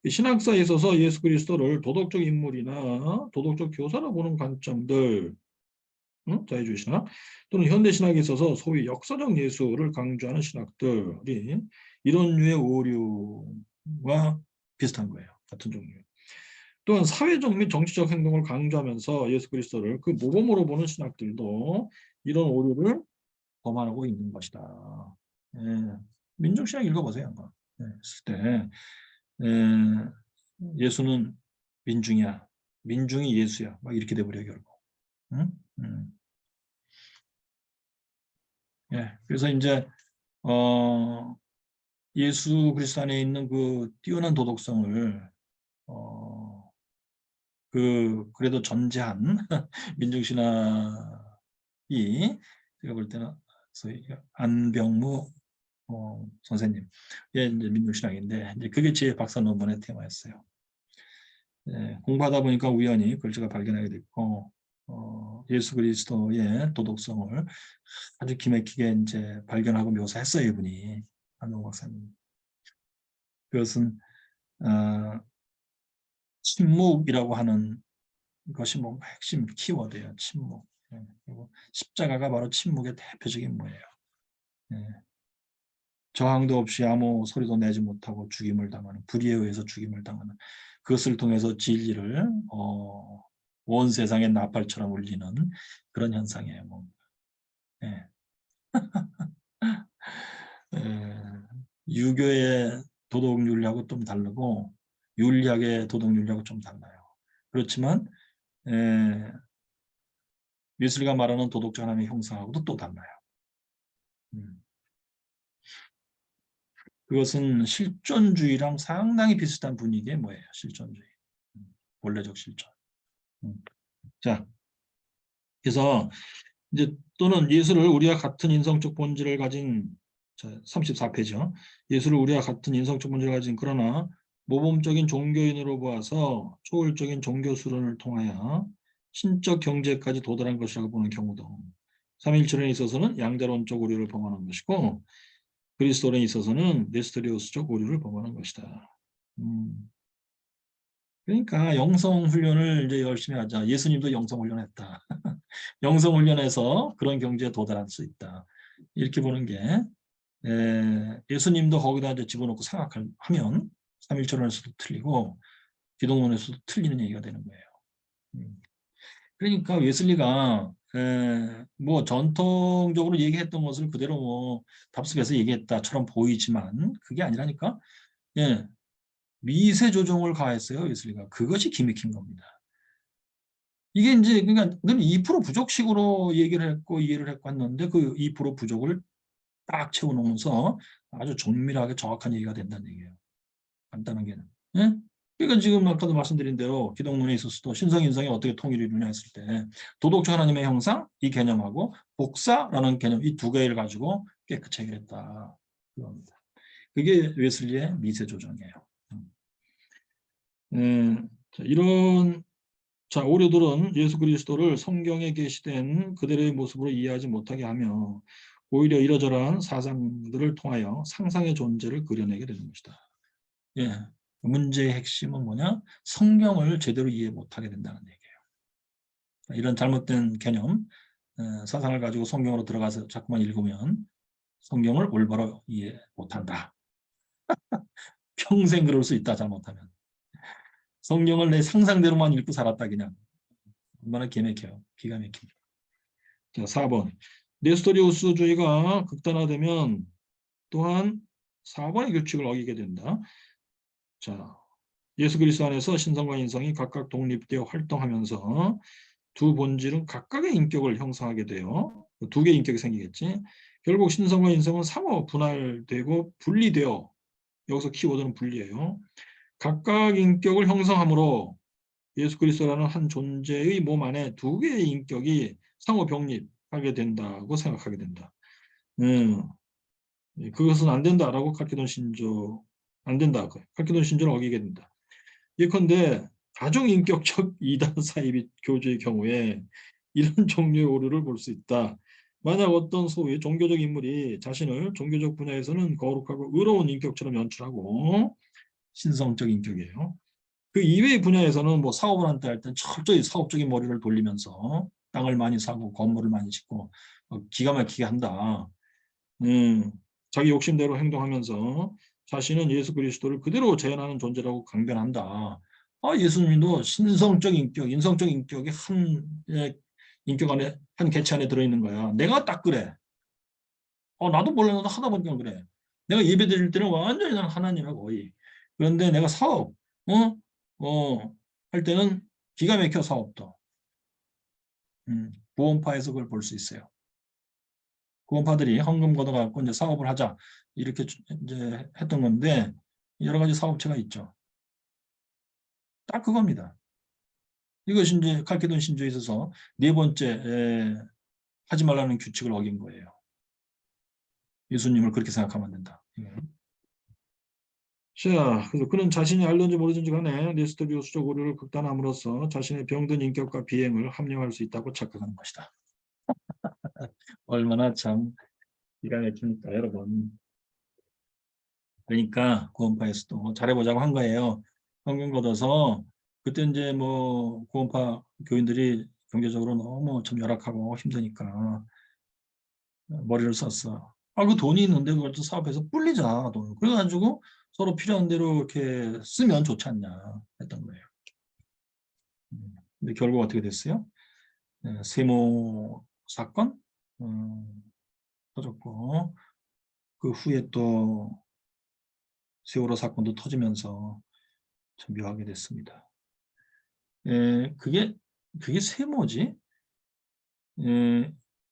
S1: 신학사에 있어서 예수 그리스도를 도덕적 인물이나 도덕적 교사로 보는 관점들, 자유주의 신학 또는 현대 신학에 있어서 소위 역사적 예수를 강조하는 신학들이 이런 류의 오류와 비슷한 거예요. 같은 종류. 또한 사회적 및 정치적 행동을 강조하면서 예수 그리스도를 그 모범으로 보는 신학들도 이런 오류를 범하고 있는 것이다. 예, 민족신학 읽어보세요. 한번. 했을 때 예수는 민중이야. 민중이 예수야. 막 이렇게 돼버려요 결국. 응? 그래서 이제 예수 그리스도 안에 있는 그 뛰어난 도덕성을 그래도 전제한 민중신학이 제가 볼 때는 소위 안병무 선생님, 이제 민중신학인데 이제 그게 제 박사 논문의 테마였어요. 공부하다 보니까 우연히 그걸 제가 발견하게 됐고 예수 그리스도의 도덕성을 아주 기막히게 이제 발견하고 묘사했어요, 이분이 안병무 박사님. 그것은 침묵이라고 하는 것이 뭐 핵심 키워드예요. 침묵. 그리고 십자가가 바로 침묵의 대표적인 뭐예요. 저항도 없이 아무 소리도 내지 못하고 죽임을 당하는 불의에 의해서 죽임을 당하는 그것을 통해서 진리를 온 세상의 나팔처럼 울리는 그런 현상이에요. 뭐. 예. 유교의 도덕 윤리하고 좀 다르고 윤리학의 도덕 윤리하고 좀 달라요. 그렇지만 웨슬리가 말하는 도덕적 하나님의 형상하고도 또 달라요. 그것은 실존주의랑 상당히 비슷한 분위기의 뭐예요? 실존주의. 본래적 실존. 자, 그래서 이제 또는 예수를 우리와 같은 인성적 본질을 가진 34페이지요. 예수를 우리와 같은 인성적 본질을 가진 그러나 모범적인 종교인으로 보아서 초월적인 종교 수련을 통하여 신적 경제까지 도달한 것이라고 보는 경우도 삼위일체론에 있어서는 양자론적 오류를 범하는 것이고 그리스도론에 있어서는 네스토리오스적 오류를 범하는 것이다. 그러니까 영성 훈련을 이제 열심히 하자. 예수님도 영성 훈련했다. 영성 훈련해서 그런 경지에 도달할 수 있다. 이렇게 보는 게 예수님도 거기다 이제 집어넣고 생각하면 삼일철론에서도 틀리고 기독론에서도 틀리는 얘기가 되는 거예요. 그러니까 웨슬리가 뭐 전통적으로 얘기했던 것을 그대로 뭐 답습해서 얘기했다처럼 보이지만 그게 아니라니까. 미세 조정을 가했어요, 웨슬리가. 그것이 기맥힌 겁니다. 이게 이제 그러니까 늘 2% 부족식으로 얘기를 했고 이해를 했고 했는데 그 2% 부족을 딱 채워놓으면서 아주 정밀하게 정확한 얘기가 된다는 얘기예요. 간단한 게. 예? 그러니까 지금 아까도 말씀드린 대로 기독론에 있어서도 신성인성이 어떻게 통일을 이루냐 했을 때 도덕적 하나님의 형상 이 개념하고 복사라는 개념 이 두 개를 가지고 깨끗이 해결했다. 그겁니다. 그게 웨슬리의 미세 조정이에요. 이런 오류들은 예수 그리스도를 성경에 계시된 그대로의 모습으로 이해하지 못하게 하며 오히려 이러저러한 사상들을 통하여 상상의 존재를 그려내게 되는 것이다. 문제의 핵심은 뭐냐? 성경을 제대로 이해 못하게 된다는 얘기예요. 이런 잘못된 개념, 사상을 가지고 성경으로 들어가서 자꾸만 읽으면 성경을 올바로 이해 못한다. 평생 그럴 수 있다, 잘못하면. 성경을 내 상상대로만 읽고 살았다, 그냥. 얼마나 기막혀요. 기가 막힙니다. 자, 4번. 네스토리우스주의가 극단화되면 또한 4번의 규칙을 어기게 된다. 자, 예수 그리스도 안에서 신성과 인성이 각각 독립되어 활동하면서 두 본질은 각각의 인격을 형성하게 돼요. 두 개의 인격이 생기겠지. 결국 신성과 인성은 상호 분할되고 분리되어, 여기서 키워드는 분리예요. 각각 인격을 형성함으로 예수 그리스도라는 한 존재의 몸 안에 두 개의 인격이 상호 병립하게 된다고 생각하게 된다. 그것은 안 된다라고 칼케돈 신조, 안 된다. 칼케돈 신조를 어기게 된다. 예컨대 다중인격적 이단 사이비 교주의 경우에 이런 종류의 오류를 볼 수 있다. 만약 어떤 소위 종교적 인물이 자신을 종교적 분야에서는 거룩하고 의로운 인격처럼 연출하고 신성적 인격이에요. 그 이외의 분야에서는 뭐 사업을 한다 할 때 철저히 사업적인 머리를 돌리면서 땅을 많이 사고 건물을 많이 짓고 기가 막히게 한다. 자기 욕심대로 행동하면서 자신은 예수 그리스도를 그대로 재현하는 존재라고 강변한다. 예수님도 신성적 인격, 인성적 인격이 한 인격 안에, 한 개체 안에 들어있는 거야. 내가 딱 그래. 나도 몰라, 나도 하다 보니까 그래. 내가 예배 드릴 때는 완전히 난 하나님이야, 거의. 그런데 내가 사업, 할 때는 기가 막혀, 사업도. 보험파에서 그걸 볼 수 있어요. 구원파들이 헌금 걷어갖고 이제 사업을 하자 이렇게 이제 했던 건데 여러 가지 사업체가 있죠. 딱 그겁니다. 이것이 이제 칼케돈 신조에 있어서 네 번째 하지 말라는 규칙을 어긴 거예요. 예수님을 그렇게 생각하면 안 된다. 자, 그래서 그는 자신이 알든지 모르든지 간에 네스토리우스적 오류를 극단함으로써 자신의 병든 인격과 비행을 합리화할 수 있다고 착각하는 것이다. 얼마나 참 기가 막힙니까, 여러분. 그러니까 구원파에서도 잘해보자고 한 거예요. 헌금 걷어서 그때 이제 뭐 구원파 교인들이 경제적으로 너무 좀 열악하고 힘드니까 머리를 썼어. 그 돈이 있는데 그걸 또 사업해서 불리자 돈. 그래가지고 서로 필요한 대로 이렇게 쓰면 좋지 않냐 했던 거예요. 근데 결국 어떻게 됐어요? 세모 사건 터졌고 그 후에 또 세월호 사건도 터지면서 참 묘하게 됐습니다. 그게 세모지?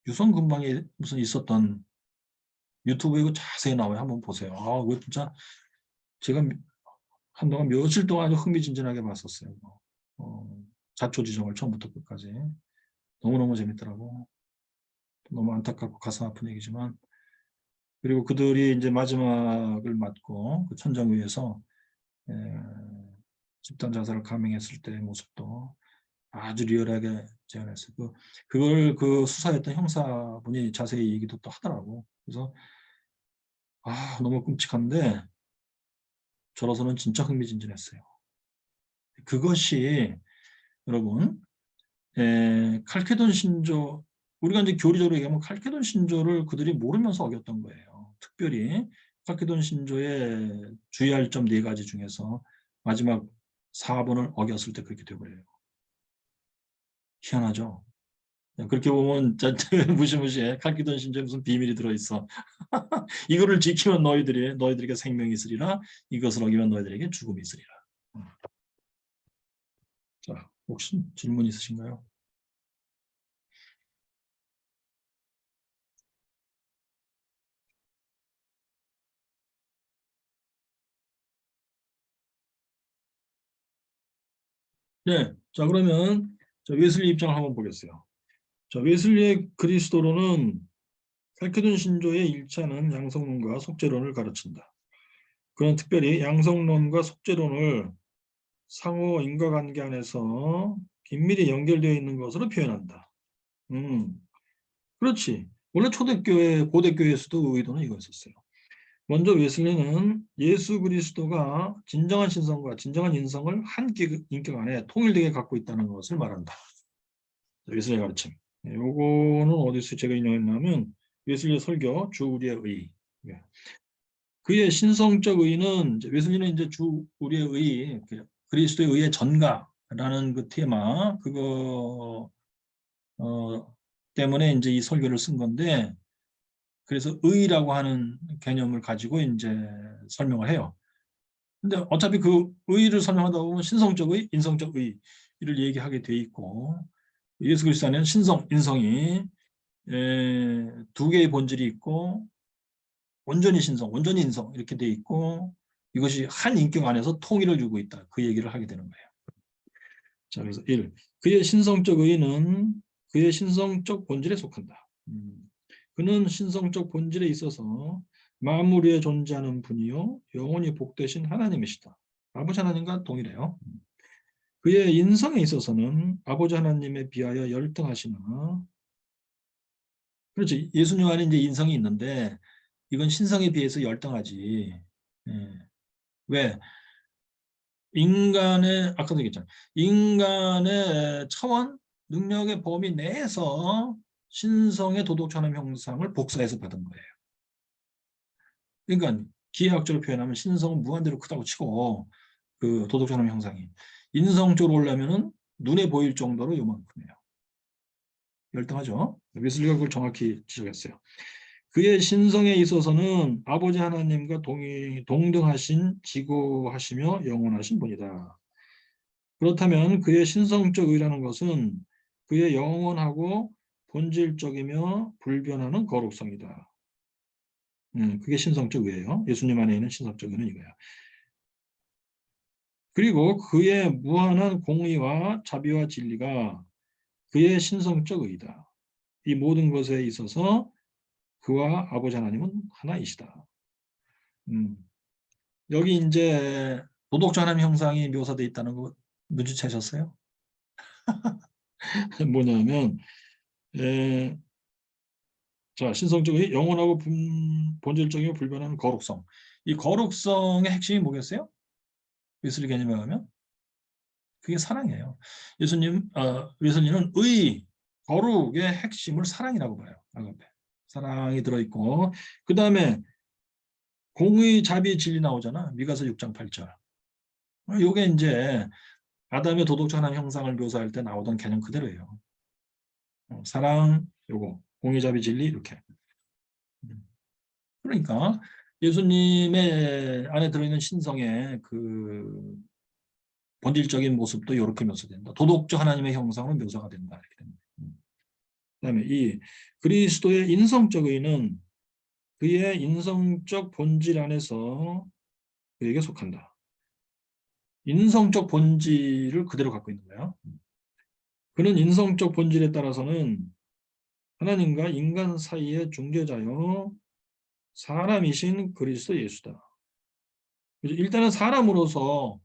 S1: 유성 근방에 무슨 있었던 유튜브에 이거 자세히 나와요. 한번 보세요. 그거 진짜 제가 한동안 며칠 동안 아주 흥미진진하게 봤었어요. 자초지종을 처음부터 끝까지. 너무너무 재밌더라고. 너무 안타깝고 가슴 아픈 얘기지만 그리고 그들이 이제 마지막을 맞고 그 천장 위에서 집단 자살을 감행했을 때의 모습도 아주 리얼하게 재현했어요. 그걸 그 수사했던 형사분이 자세히 얘기도 또 하더라고. 그래서 너무 끔찍한데 저로서는 진짜 흥미진진했어요. 그것이 여러분 칼케돈 신조, 우리가 이제 교리적으로 얘기하면 칼케돈 신조를 그들이 모르면서 어겼던 거예요. 특별히 칼케돈 신조의 주의할 점 4가지 중에서 마지막 4번을 어겼을 때 그렇게 되어버려요. 희한하죠? 그렇게 보면 무시무시해. 칼케돈 신조에 무슨 비밀이 들어있어. 이거를 지키면 너희들에게 생명이 있으리라. 이것을 어기면 너희들에게 죽음이 있으리라. 자, 혹시 질문 있으신가요? 네, 자 그러면 웨슬리 입장을 한번 보겠어요. 자, 웨슬리의 그리스도론은 칼케돈 신조의 1차는 양성론과 속죄론을 가르친다. 그는 특별히 양성론과 속죄론을 상호 인과관계 안에서 긴밀히 연결되어 있는 것으로 표현한다. 그렇지. 원래 초대교회, 고대교회에서도 의도는 이거였었어요. 먼저 웨슬리는 예수 그리스도가 진정한 신성과 진정한 인성을 한 인격 안에 통일되게 갖고 있다는 것을 말한다. 웨슬리의 가르침. 요거는 어디서 제가 인용했냐면 웨슬리의 설교 주 우리의 의. 그의 신성적 의는 웨슬리는 이제 주 우리의 의, 그리스도의 의의 전가라는 그 테마 그거 때문에 이제 이 설교를 쓴 건데, 그래서 의라고 하는 개념을 가지고 이제 설명을 해요. 근데 어차피 그 의를 설명하다 보면 신성적 의, 인성적 의를 얘기하게 돼 있고, 예수 그리스도 안에는 신성, 인성이 두 개의 본질이 있고, 온전히 신성, 온전히 인성 이렇게 돼 있고, 이것이 한 인격 안에서 통일을 주고 있다. 그 얘기를 하게 되는 거예요. 자, 그래서 1. 그의 신성적 의는 그의 신성적 본질에 속한다. 그는 신성적 본질에 있어서 만물 위에 존재하는 분이요 영원히 복되신 하나님이시다. 아버지 하나님과 동일해요. 그의 인성에 있어서는 아버지 하나님에 비하여 열등하시나, 그렇지, 예수님 안에 이제 인성이 있는데 이건 신성에 비해서 열등하지. 예. 왜? 인간의, 아까도 얘기했잖아요. 인간의 차원, 능력의 범위 내에서 신성의 도덕천함 형상을 복사해서 받은 거예요. 그러니까 기하학적으로 표현하면 신성은 무한대로 크다고 치고, 그 도덕천함 형상이 인성적으로 올라면은 눈에 보일 정도로 요만큼이에요. 열등하죠. 웨슬리가 그걸 정확히 지적했어요. 그의 신성에 있어서는 아버지 하나님과 동등하신 지고하시며 영원하신 분이다. 그렇다면 그의 신성적 의라는 것은 그의 영원하고 본질적이며 불변하는 거룩성이다. 그게 신성적 의예요. 예수님 안에 있는 신성적 의는 이거야. 그리고 그의 무한한 공의와 자비와 진리가 그의 신성적 의이다. 이 모든 것에 있어서 그와 아버지 하나님은 하나이시다. 여기 이제 도덕적 하나님 형상이 묘사되어 있다는 거 눈치채셨어요? 뭐냐면 자, 신성적인 영원하고 본질적이고 불변하는 거룩성. 이 거룩성의 핵심이 뭐겠어요? 웨슬리 개념에 하면 그게 사랑이에요. 웨슬리는 거룩의 핵심을 사랑이라고 봐요. 아가페. 사랑이 들어있고, 그 다음에 공의, 자비, 진리 나오잖아. 미가서 6장 8절. 이게 이제 아담의 도덕적 하나님 형상을 묘사할 때 나오던 개념 그대로예요. 사랑, 요거, 공의, 자비, 진리 이렇게. 그러니까 예수님의 안에 들어있는 신성의 그 본질적인 모습도 이렇게 묘사된다. 도덕적 하나님의 형상으로 묘사가 된다. 이렇게 됩니다. 그다음에 이 그리스도의 인성적 의는 그의 인성적 본질 안에서 그에게 속한다. 인성적 본질을 그대로 갖고 있는 거야. 그는 인성적 본질에 따라서는 하나님과 인간 사이의 중재자요 사람이신 그리스도 예수다. 일단은 사람으로서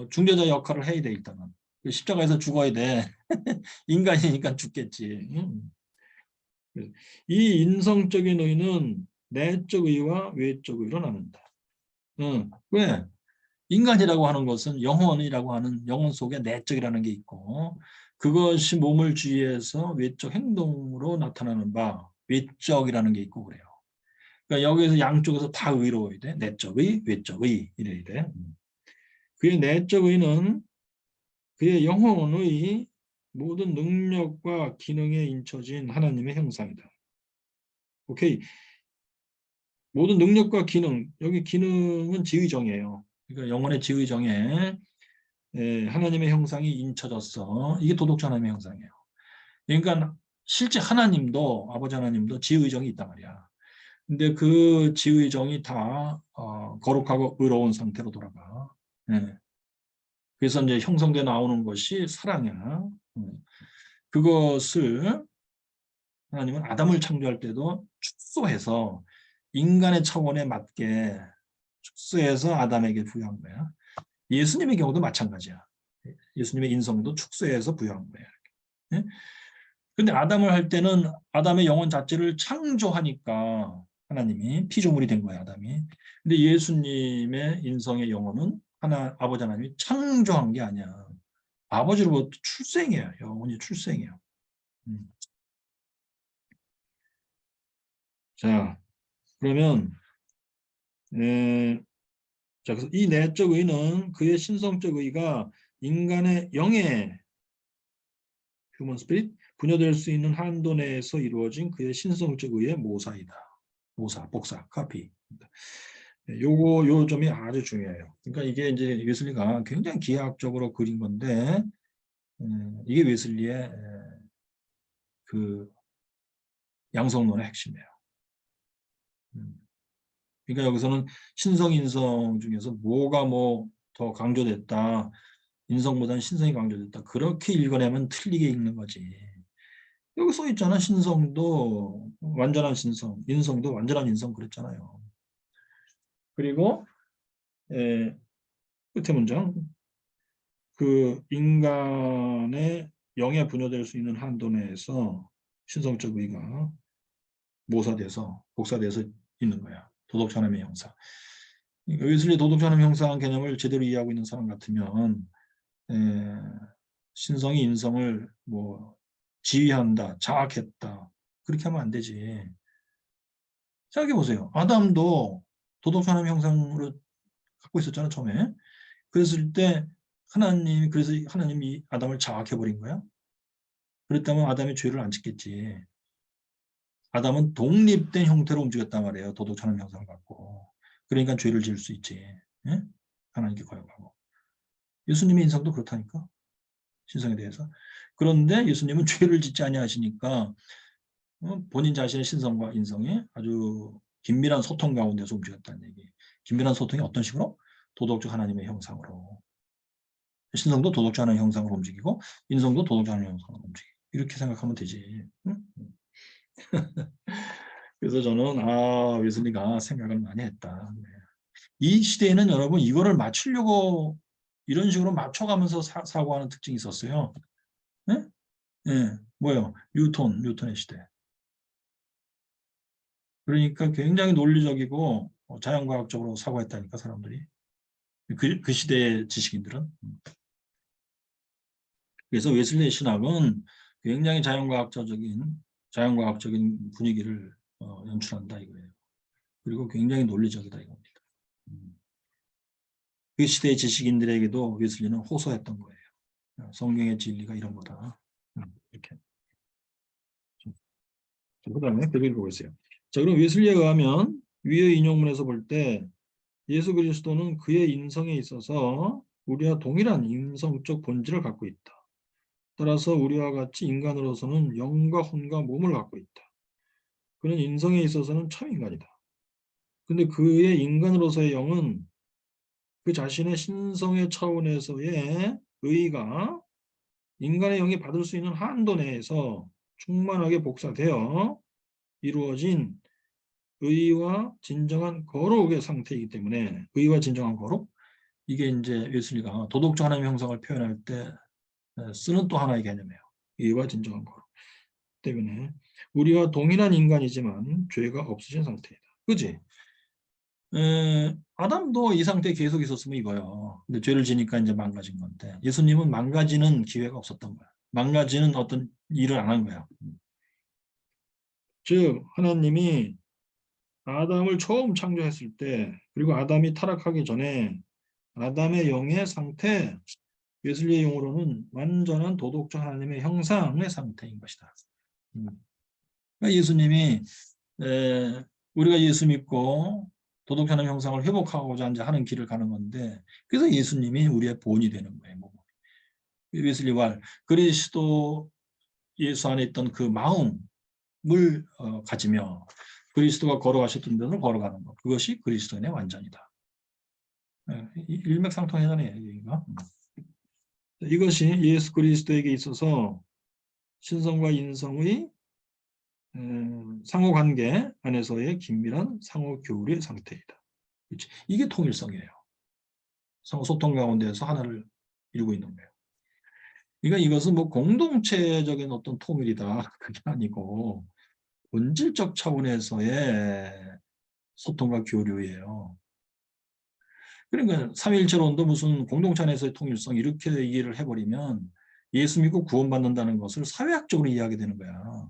S1: 중재자 역할을 해야 돼. 일단은 십자가에서 죽어야 돼. 인간이니까 죽겠지. 이 인성적인 의는 내적 의와 외적 의로 나눈다. 왜? 인간이라고 하는 것은 영혼이라고 하는 영혼 속에 내적이라는 게 있고, 그것이 몸을 주위해서 외적 행동으로 나타나는 바 외적이라는 게 있고 그래요. 그러니까 여기서 양쪽에서 다 의로워야 돼. 내적 의, 외적 의 이래야 돼. 그의 내적 의는 그의 영혼의 모든 능력과 기능에 인쳐진 하나님의 형상이다. 오케이. 모든 능력과 기능, 여기 기능은 지의정이에요. 그러니까 영혼의 지의정에 하나님의 형상이 인쳐졌어. 이게 도덕적 하나님의 형상이에요. 그러니까 실제 하나님도, 아버지 하나님도 지의정이 있단 말이야. 근데 그 지의정이 다 거룩하고 의로운 상태로 돌아가. 예. 그래서 이제 형성돼 나오는 것이 사랑이야. 그것을 하나님은 아담을 창조할 때도 축소해서 인간의 차원에 맞게 축소해서 아담에게 부여한 거야. 예수님의 경우도 마찬가지야. 예수님의 인성도 축소해서 부여한 거야. 예? 근데 아담을 할 때는 아담의 영혼 자체를 창조하니까 하나님이 피조물이 된 거야, 아담이. 근데 예수님의 인성의 영혼은 아버지 하나님이 창조한 게 아니야. 아버지로부터 출생이에요. 영혼이 출생이에요. 자, 그러면 자, 그래서 이 내적 의는 그의 신성적 의가 인간의 영의 휴먼 스피릿 분여될 수 있는 한도 내에서 이루어진 그의 신성적 의의 모사이다. 모사, 복사, 카피. 요 점이 아주 중요해요. 그러니까 이게 이제 웨슬리가 굉장히 기하학적으로 그린 건데, 이게 웨슬리의 그 양성론의 핵심이에요. 그러니까 여기서는 신성, 인성 중에서 뭐가 뭐 더 강조됐다, 인성보다는 신성이 강조됐다, 그렇게 읽어내면 틀리게 읽는 거지. 여기 써 있잖아. 신성도 완전한 신성, 인성도 완전한 인성 그랬잖아요. 그리고 끝에 문장, 그 인간의 영에 분여될 수 있는 한도 내에서 신성적 의가 모사돼서 복사돼서 있는 거야. 도덕천함의 형상. 그러니까 웨슬리 도덕천함 형상 개념을 제대로 이해하고 있는 사람 같으면 신성이 인성을 뭐 지휘한다, 장악했다, 그렇게 하면 안 되지. 생각해 보세요. 아담도 도덕천함 형상으로 갖고 있었잖아, 처음에. 그랬을 때 그래서 하나님이 아담을 장악해 버린 거야. 그랬다면 아담이 죄를 안 짓겠지. 아담은 독립된 형태로 움직였단 말이에요. 도덕천함 형상을 갖고. 그러니까 죄를 지을 수 있지. 예? 하나님께 거역하고. 예수님의 인성도 그렇다니까. 신성에 대해서. 그런데 예수님은 죄를 짓지 아니하시니까 본인 자신의 신성과 인성이 아주 긴밀한 소통 가운데서 움직였다는 얘기. 긴밀한 소통이 어떤 식으로? 도덕적 하나님의 형상으로. 신성도 도덕적 하나님의 형상으로 움직이고 인성도 도덕적 하나님의 형상으로 움직이고. 이렇게 생각하면 되지. 응? 그래서 저는 웨슬리가 생각을 많이 했다. 이 시대에는 여러분 이거를 맞추려고 이런 식으로 맞춰가면서 사고하는 특징이 있었어요. 네? 네. 뭐예요? 뉴턴의 시대. 그러니까 굉장히 논리적이고 자연과학적으로 사고했다니까 사람들이. 그 시대의 지식인들은. 그래서 웨슬리의 신학은 굉장히 자연과학적인 분위기를 연출한다 이거예요. 그리고 굉장히 논리적이다 이겁니다. 그 시대의 지식인들에게도 웨슬리는 호소했던 거예요. 성경의 진리가 이런 거다. 이렇게. 그 다음에 계속 읽어보세요. 자, 그럼 웨슬리에 의하면 위의 인용문에서 볼 때 예수 그리스도는 그의 인성에 있어서 우리와 동일한 인성적 본질을 갖고 있다. 따라서 우리와 같이 인간으로서는 영과 혼과 몸을 갖고 있다. 그는 인성에 있어서는 참 인간이다. 근데 그의 인간으로서의 영은 그 자신의 신성의 차원에서의 의가 인간의 영이 받을 수 있는 한도 내에서 충만하게 복사되어 이루어진 의와 진정한 거룩의 상태이기 때문에 의와 진정한 거룩, 이게 이제 웨슬리가 도덕적 하나님의 형상을 표현할 때 쓰는 또 하나의 개념이에요. 의와 진정한 거룩 때문에 우리와 동일한 인간이지만 죄가 없으신 상태이다. 그지? 아담도 이 상태에 계속 있었으면 이거예요. 근데 죄를 지니까 이제 망가진 건데 예수님은 망가지는 기회가 없었던 거야. 망가지는 어떤 일을 안 한 거야. 즉 하나님이 아담을 처음 창조했을 때 그리고 아담이 타락하기 전에 아담의 영의 상태, 웨슬리의 용어로는 완전한 도덕적 하나님의 형상의 상태인 것이다. 그러니까 예수님이 우리가 예수 믿고 도덕적 하나님의 형상을 회복하고자 이제 하는 길을 가는 건데 그래서 예수님이 우리의 본이 되는 거예요. 웨슬리 왈 그리스도 예수 안에 있던 그 마음을 가지며 그리스도가 걸어가셨던 데로 걸어가는 것. 그것이 그리스도인의 완전이다. 일맥상통하잖아요. 이것이 예수 그리스도에게 있어서 신성과 인성의 상호관계 안에서의 긴밀한 상호교류의 상태이다. 그렇지? 이게 통일성이에요. 상호소통 가운데서 하나를 이루고 있는 거예요. 그러니까 이것은 뭐 공동체적인 어떤 통일이다. 그게 아니고 본질적 차원에서의 소통과 교류예요. 그러니까 삼위일체론도 무슨 공동체 안에서의 통일성 이렇게 얘기를 해버리면 예수 믿고 구원받는다는 것을 사회학적으로 이해하게 되는 거야.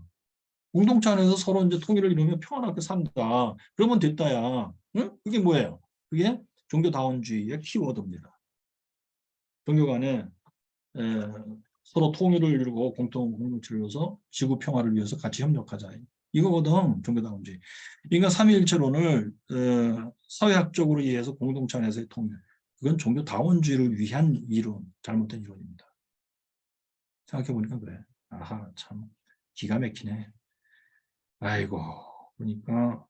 S1: 공동체 안에서 서로 이제 통일을 이루며 평안하게 산다. 그러면 됐다야. 응? 그게 뭐예요? 그게 종교다원주의의 키워드입니다. 종교 간에 서로 통일을 이루고 공동체를 이루어서 지구 평화를 위해서 같이 협력하자. 이거거든, 종교다원주의. 인간 삼위일체론을 사회학적으로 이해해서 공동체 안에서의 통일. 그건 종교다원주의를 위한 이론, 잘못된 이론입니다. 생각해보니까 그래. 아하, 참 기가 막히네. 아이고, 그러니까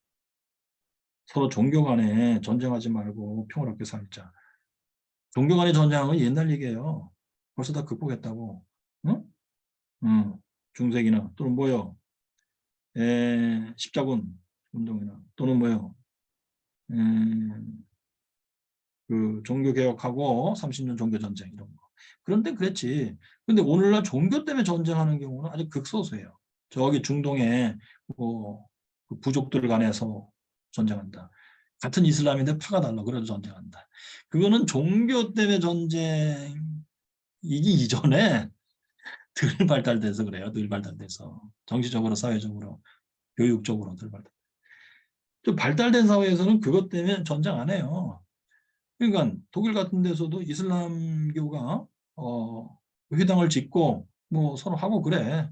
S1: 서로 종교 간에 전쟁하지 말고 평화롭게 살자. 종교 간의 전쟁은 옛날 얘기예요. 벌써 다 극복했다고. 응? 응. 중세기나 또는 뭐요? 십자군 운동이나 또는 뭐요? 에, 그 종교 개혁하고 30년 종교 전쟁 이런 거. 그런데 그랬지. 근데 오늘날 종교 때문에 전쟁하는 경우는 아주 극소수예요. 저기 중동에 그 부족들 간에서 전쟁한다. 같은 이슬람인데 파가 달라. 그래도 전쟁한다. 그거는 종교 때문에 전쟁이기 이전에 덜 발달돼서 그래요. 덜 발달돼서. 정치적으로, 사회적으로, 교육적으로 덜 발달. 좀 발달된 사회에서는 그것 때문에 전쟁 안 해요. 그러니까 독일 같은 데서도 이슬람교가 회당을 짓고 뭐 서로 하고 그래.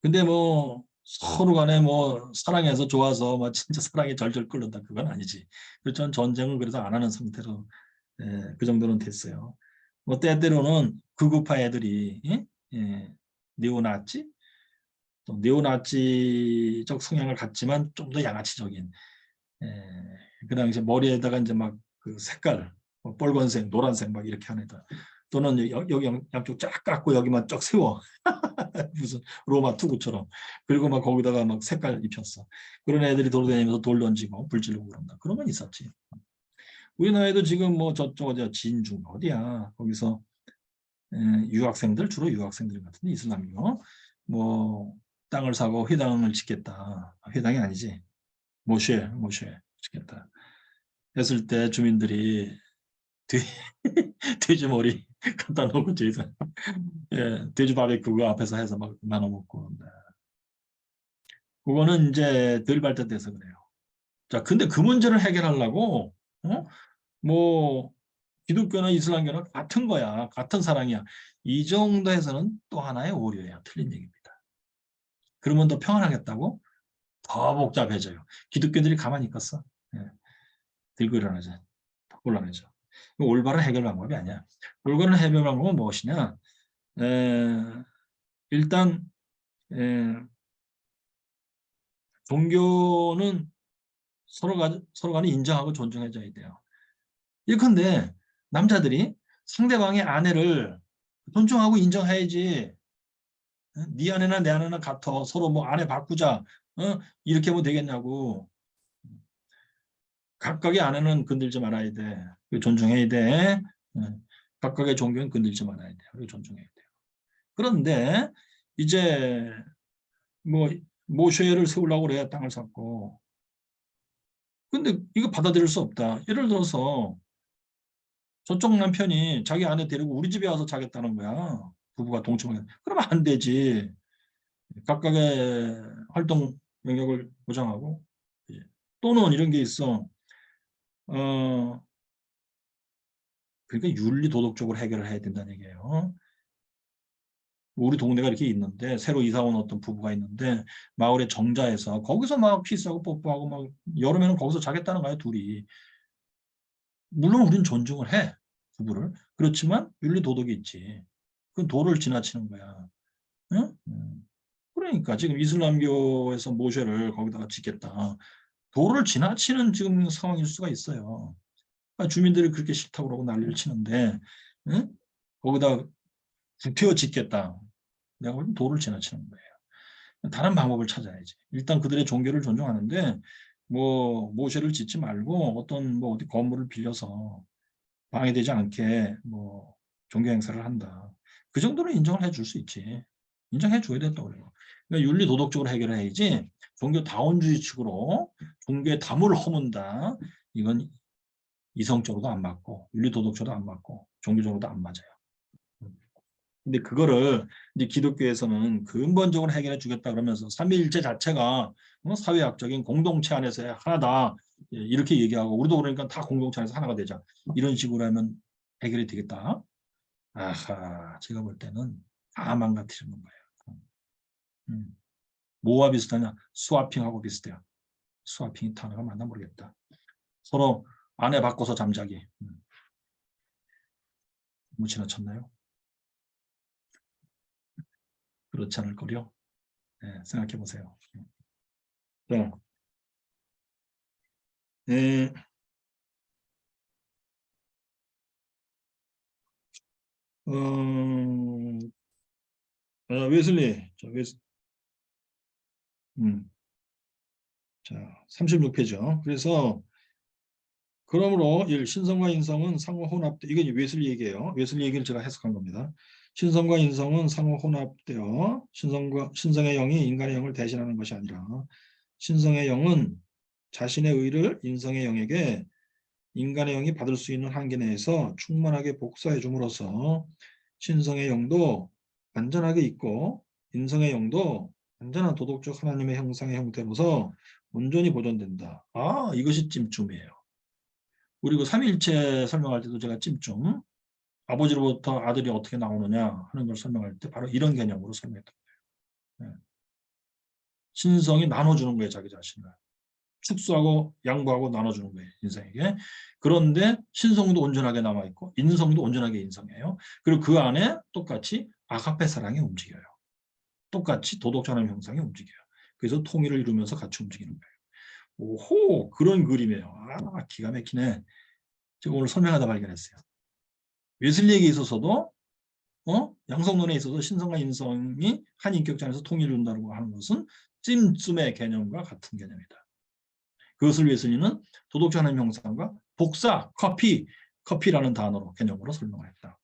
S1: 근데 뭐 서로 간에 뭐 사랑해서 좋아서 뭐 진짜 사랑이 절절 끓는다 그건 아니지. 그렇지만 전쟁을 그래서 안 하는 상태로 그 정도는 됐어요. 뭐 때때로는 극우파 애들이 네오나치 또 네오나치적 성향을 갖지만 좀 더 양아치적인 그 당시 머리에다가 이제 막 그 색깔 뭐 빨간색, 노란색 막 이렇게 하는 애들 또는 여기 양쪽 쫙 깎고 여기만 쫙 세워 무슨 로마 투구처럼 그리고 막 거기다가 막 색깔 입혔어. 그런 애들이 돌아다니면서 돌 던지고 불 지르고 그런다. 그런 건 있었지. 우리나라에도 지금 뭐 저쪽 어디야 진중 어디야 거기서 유학생들 주로 유학생들 같은데 이슬람이고 뭐 땅을 사고 회당을 짓겠다. 회당이 아니지 모쉐 짓겠다. 했을 때 주민들이 돼, 돼지 머리 갖다 놓고 저기서 돼지 바베큐 앞에서 해서 막 나눠 먹고 그거는 이제 덜 발달돼서 그래요. 자, 근데 그 문제를 해결하려고 뭐 기독교나 이슬람교나 같은 거야. 같은 사랑이야. 이 정도에서는 또 하나의 오류예요. 틀린 얘기입니다. 그러면 더 평안하겠다고? 더 복잡해져요. 기독교들이 가만히 있겠어? 예, 들고 일어나죠. 더 곤란해져. 올바른 해결 방법이 아니야. 올바른 해결 방법은 무엇이냐? 일단 종교는 서로 간에 인정하고 존중해줘야 돼요. 예컨대 남자들이 상대방의 아내를 존중하고 인정해야지. 네 아내나 내 아내나 같아. 서로 뭐 아내 바꾸자. 이렇게 하면 되겠냐고. 각각의 아내는 건들지 말아야 돼. 존중해야 돼. 각각의 종교는 건들지 말아야 돼. 존중해야 돼요. 그런데 이제 뭐 모쉐를 세우려고 그래 땅을 샀고. 근데 이거 받아들일 수 없다. 예를 들어서 저쪽 남편이 자기 아내 데리고 우리 집에 와서 자겠다는 거야. 부부가 동침을. 그러면 안 되지. 각각의 활동 영역을 보장하고 또는 이런 게 있어. 그러니까 윤리 도덕적으로 해결을 해야 된다는 얘기예요. 우리 동네가 이렇게 있는데 새로 이사 온 어떤 부부가 있는데 마을의 정자에서 거기서 막 키스하고 뽀뽀하고 막 여름에는 거기서 자겠다는 거야 둘이. 물론 우리는 존중을 해 부부를. 그렇지만 윤리 도덕이 있지. 그 도를 지나치는 거야. 응? 그러니까 지금 이슬람교에서 모셰를 거기다가 짓겠다. 도를 지나치는 지금 상황일 수가 있어요. 그러니까 주민들이 그렇게 싫다고 그러고 난리를 치는데 응? 거기다 구태여 짓겠다. 내가 보기엔 도를 지나치는 거예요. 다른 방법을 찾아야지. 일단 그들의 종교를 존중하는데 뭐 모셰를 짓지 말고 어떤 뭐 어디 건물을 빌려서 방해되지 않게 뭐 종교 행사를 한다. 그 정도는 인정을 해줄 수 있지. 인정해 줘야 된다고 그래요. 그러니까 윤리 도덕적으로 해결해야지 종교 다원주의 측으로 종교의 담을 허문다. 이건 이성적으로도 안 맞고 윤리 도덕적으로도 안 맞고 종교적으로도 안 맞아요. 근데 그거를 이제 기독교에서는 근본적으로 해결해 주겠다 그러면서 삼위일체 자체가 사회학적인 공동체 안에서의 하나다. 예, 이렇게 얘기하고 우리도 그러니까 다 공동체 안에서 하나가 되자. 이런 식으로 하면 해결이 되겠다. 아하, 제가 볼 때는 다 망가뜨리는 거예요. 뭐와 비슷하냐? 스와핑하고 비슷해요. 스와핑이 단어가 맞나 모르겠다. 서로 아내 바꿔서 잠자기. 너무 지나쳤나요? 그렇지 않을 거요. 네, 생각해 보세요. 자, 네, 웨슬리, 자, 36페이지요. 그래서 그러므로 신성과 인성은 상호 혼합돼. 이건 웨슬리 얘기예요. 웨슬리 얘기를 제가 해석한 겁니다. 신성과 인성은 상호 혼합되어 신성의 영이 인간의 영을 대신하는 것이 아니라 신성의 영은 자신의 의를 인성의 영에게 인간의 영이 받을 수 있는 한계 내에서 충만하게 복사해 줌으로써 신성의 영도 완전하게 있고 인성의 영도 완전한 도덕적 하나님의 형상의 형태로서 온전히 보존된다. 아, 이것이 찜찜이에요. 우리 그 삼위일체 설명할 때도 제가 찜찜, 아버지로부터 아들이 어떻게 나오느냐 하는 걸 설명할 때 바로 이런 개념으로 설명했던 거예요. 네. 신성이 나눠주는 거예요, 자기 자신을. 축소하고 양보하고 나눠주는 거예요, 인성에게. 그런데 신성도 온전하게 남아있고 인성도 온전하게 인성이에요. 그리고 그 안에 똑같이 아가페 사랑이 움직여요. 똑같이 도덕자남 형상이 움직여요. 그래서 통일을 이루면서 같이 움직이는 거예요. 오호, 그런 그림이에요. 아, 기가 막히네. 제가 오늘 설명하다 발견했어요. 웨슬리에게 있어서도 양성론에 있어서 신성과 인성이 한 인격체 안에서 통일을 이룬다고 하는 것은 찜찜의 개념과 같은 개념이다. 그것을 웨슬리는 도덕적 하나님 형상과 복사, 커피라는 단어로 개념으로 설명했다.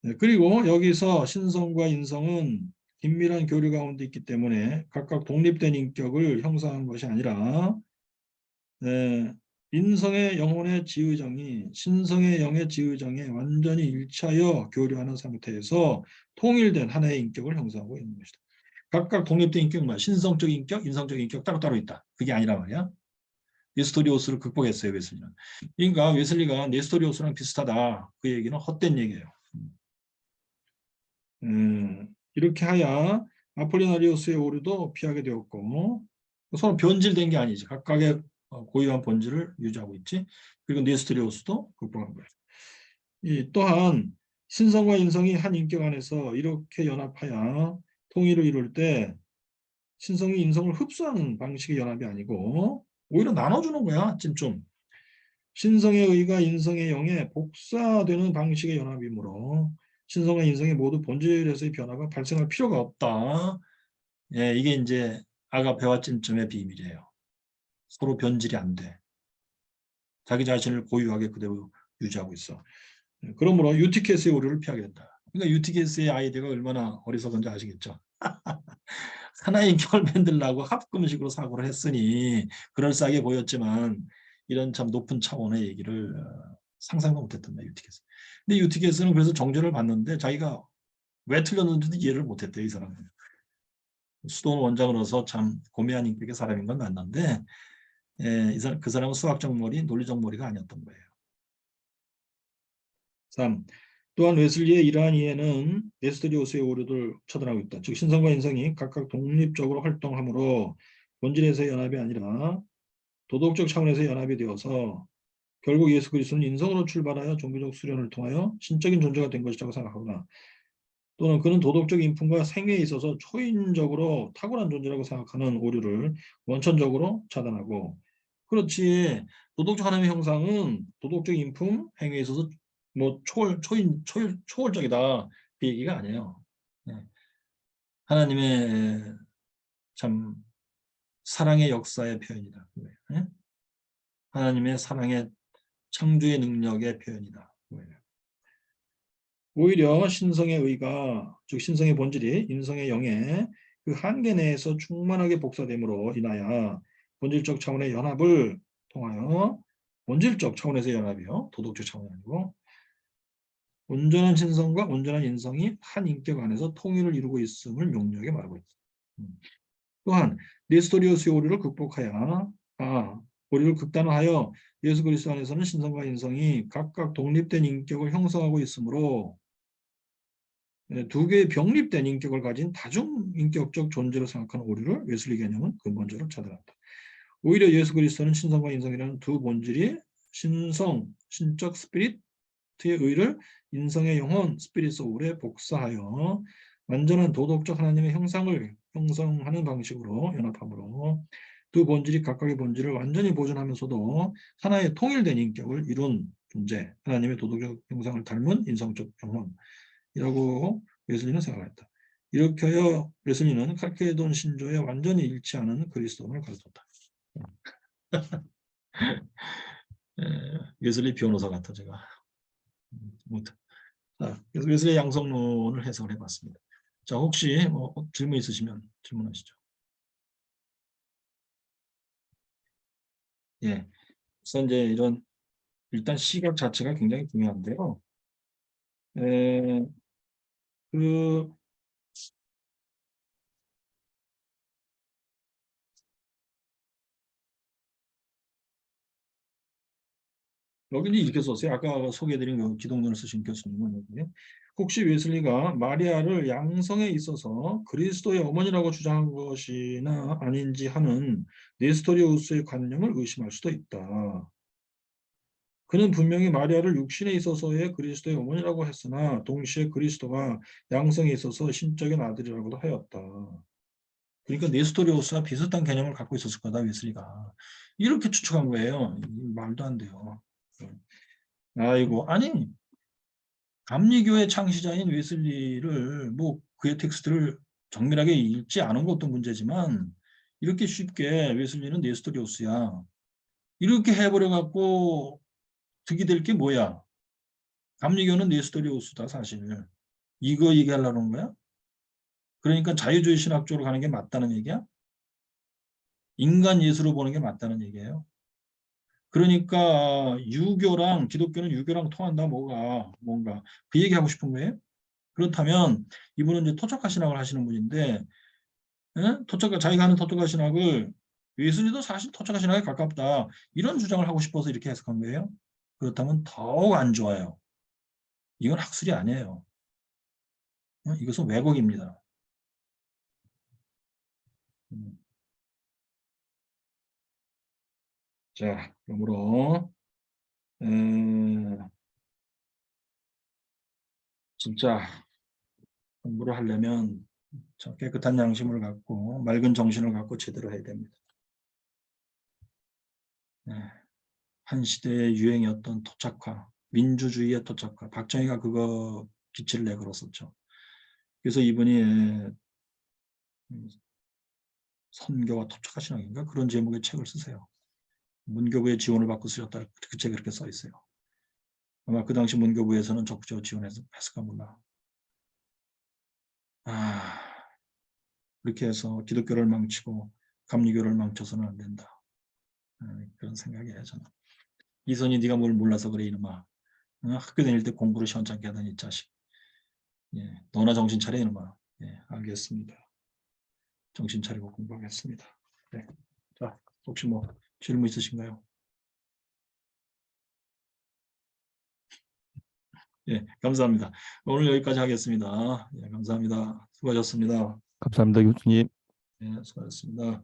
S1: 네, 그리고 여기서 신성과 인성은 긴밀한 교류 가운데 있기 때문에 각각 독립된 인격을 형성한 것이 아니라 네, 인성의 영혼의 지의정이 신성의 영의 지의정에 완전히 일치하여 교류하는 상태에서 통일된 하나의 인격을 형성하고 있는 것이다. 각각 독립된 인격은 뭐야? 신성적 인격, 인성적 인격 따로따로 있다. 그게 아니라 말이야. 네스토리오스를 극복했어요, 웨슬리는. 그러니까 웨슬리가 네스토리오스랑 비슷하다. 그 얘기는 헛된 얘기예요. 이렇게 하여 아폴리나리오스의 오류도 피하게 되었고 서로 변질된 게 아니지. 각각의 고유한 본질을 유지하고 있지. 그리고 네스토리오스도 극복한 거예요. 또한 신성과 인성이 한 인격 안에서 이렇게 연합하여 통일을 이룰 때 신성이 인성을 흡수하는 방식의 연합이 아니고 오히려 나눠주는 거야. 좀. 신성의 의가 인성의 영에 복사되는 방식의 연합이므로 신성과 인성의 모두 본질에서의 변화가 발생할 필요가 없다. 예, 이게 이제 아가페와 찜찜의 비밀이에요. 서로 변질이 안 돼. 자기 자신을 고유하게 그대로 유지하고 있어. 그러므로 유티케스의 오류를 피하게 된다. 그러니까 유티케스의 아이디어가 얼마나 어리석은지 아시겠죠? 하나의 인격을 만들려고 합금식으로 사고를 했으니 그럴싸하게 보였지만 이런 참 높은 차원의 얘기를 상상도 못했던 거예요, 유티케스. 근데 유티케스는 그래서 정죄를 받는데 자기가 왜 틀렸는지도 이해를 못했대요, 이 사람은. 수도원 원장으로서 참 고매한 인격의 사람인 건 맞는데 그 사람은 수학적 머리, 논리적 머리가 아니었던 거예요. 3. 또한 웨슬리의 이러한 이해는 네스토리오스의 오류를 처단하고 있다. 즉 신성과 인성이 각각 독립적으로 활동하므로 본질에서의 연합이 아니라 도덕적 차원에서의 연합이 되어서 결국 예수 그리스도는 인성으로 출발하여 종교적 수련을 통하여 신적인 존재가 된 것이라고 생각하거나 또는 그는 도덕적 인품과 생애에 있어서 초인적으로 탁월한 존재라고 생각하는 오류를 원천적으로 차단하고 그렇지 도덕적 하나님의 형상은 도덕적 인품, 행위에 있어서 뭐 초월적이다 그 얘기가 아니에요. 네. 하나님의 참 사랑의 역사의 표현이다. 네? 하나님의 사랑의 창조의 능력의 표현이다. 오히려 신성의 의가 즉 신성의 본질이 인성의 영에 그 한계 내에서 충만하게 복사됨으로 인하여 본질적 차원의 연합을 통하여 본질적 차원에서의 연합이요. 도덕적 차원이 아니고 온전한 신성과 온전한 인성이 한 인격 안에서 통일을 이루고 있음을 명료하게 말하고 있다. 또한 네스토리오스의 오류를 극복하여 오류를 극단화하여 예수 그리스도 안에서는 신성과 인성이 각각 독립된 인격을 형성하고 있으므로 두 개의 병립된 인격을 가진 다중인격적 존재로 생각하는 오류를 웨슬리 개념은 근본적으로 차단한다. 오히려 예수 그리스도는 신성과 인성이라는 두 본질이 신성, 신적 스피릿의 의를 인성의 영혼, 스피릿 소울에 복사하여 완전한 도덕적 하나님의 형상을 형성하는 방식으로 연합함으로 두 본질이 각각의 본질을 완전히 보존하면서도 하나의 통일된 인격을 이룬 존재, 하나님의 도덕적 형상을 닮은 인성적 영혼이라고 웨슬리는 생각했다. 이렇게 하여 웨슬리는 칼케돈 신조에 완전히 일치하는 그리스도를 가르쳤다. 웨슬리 변호사 같아 제가. 자, 그래서 웨슬리 양성론을 해석을 해봤습니다. 자, 혹시 뭐 질문 있으시면 질문하시죠. 예, 그래서 이제 이런 일단 시각 자체가 굉장히 중요한데요. 그 여기는 이렇게 썼어요. 아까 소개해드린 그 기독론을 쓰신 교수님은 여기. 혹시 웨슬리가 마리아를 양성에 있어서 그리스도의 어머니라고 주장한 것이나 아닌지 하는 네스토리우스의 관념을 의심할 수도 있다. 그는 분명히 마리아를 육신에 있어서의 그리스도의 어머니라고 했으나 동시에 그리스도가 양성에 있어서 신적인 아들이라고도 하였다. 그러니까 네스토리우스와 비슷한 개념을 갖고 있었을 거다 웨슬리가. 이렇게 추측한 거예요. 말도 안 돼요. 아이고, 아니 감리교의 창시자인 웨슬리를 뭐 그의 텍스트를 정밀하게 읽지 않은 것도 문제지만 이렇게 쉽게 웨슬리는 네스토리우스야. 이렇게 해버려 갖고 득이 될 게 뭐야? 감리교는 네스토리우스다 사실. 이거 얘기하려는 거야? 그러니까 자유주의 신학 쪽으로 가는 게 맞다는 얘기야? 인간 예수로 보는 게 맞다는 얘기예요. 그러니까 유교랑 기독교는 유교랑 통한다 뭔가 그 얘기하고 싶은 거예요? 그렇다면 이분은 이제 토착화 신학을 하시는 분인데 자기가 하는 토착화 신학을 웨슬리도 사실 토착화 신학에 가깝다 이런 주장을 하고 싶어서 이렇게 해석한 거예요. 그렇다면 더욱 안 좋아요. 이건 학술이 아니에요. 이것은 왜곡입니다. 자, 그러므로 진짜 공부를 하려면 깨끗한 양심을 갖고 맑은 정신을 갖고 제대로 해야 됩니다. 한 시대의 유행이었던 토착화, 민주주의의 토착화, 박정희가 그거 기치를 내걸었었죠. 그래서 이분이 선교와 토착화 신학인가 그런 제목의 책을 쓰세요. 문교부의 지원을 받고 쓰셨다. 그 책에 그렇게 써 있어요. 아마 그 당시 문교부에서는 적극적으로 지원해서 했을까 몰라. 그렇게 해서 기독교를 망치고 감리교를 망쳐서는 안 된다. 그런 생각이에요 저는. 이선이 네가 뭘 몰라서 그래 이놈아. 학교 다닐 때 공부를 시원찮게 하더니 이 자식. 예, 너나 정신 차려 이놈아. 예, 알겠습니다. 정신 차리고 공부하겠습니다. 네. 자, 혹시 뭐 질문 있으신가요? 예, 감사합니다. 오늘 여기까지 하겠습니다. 예, 감사합니다. 수고하셨습니다.
S2: 감사합니다, 교수님.
S1: 예, 수고하셨습니다.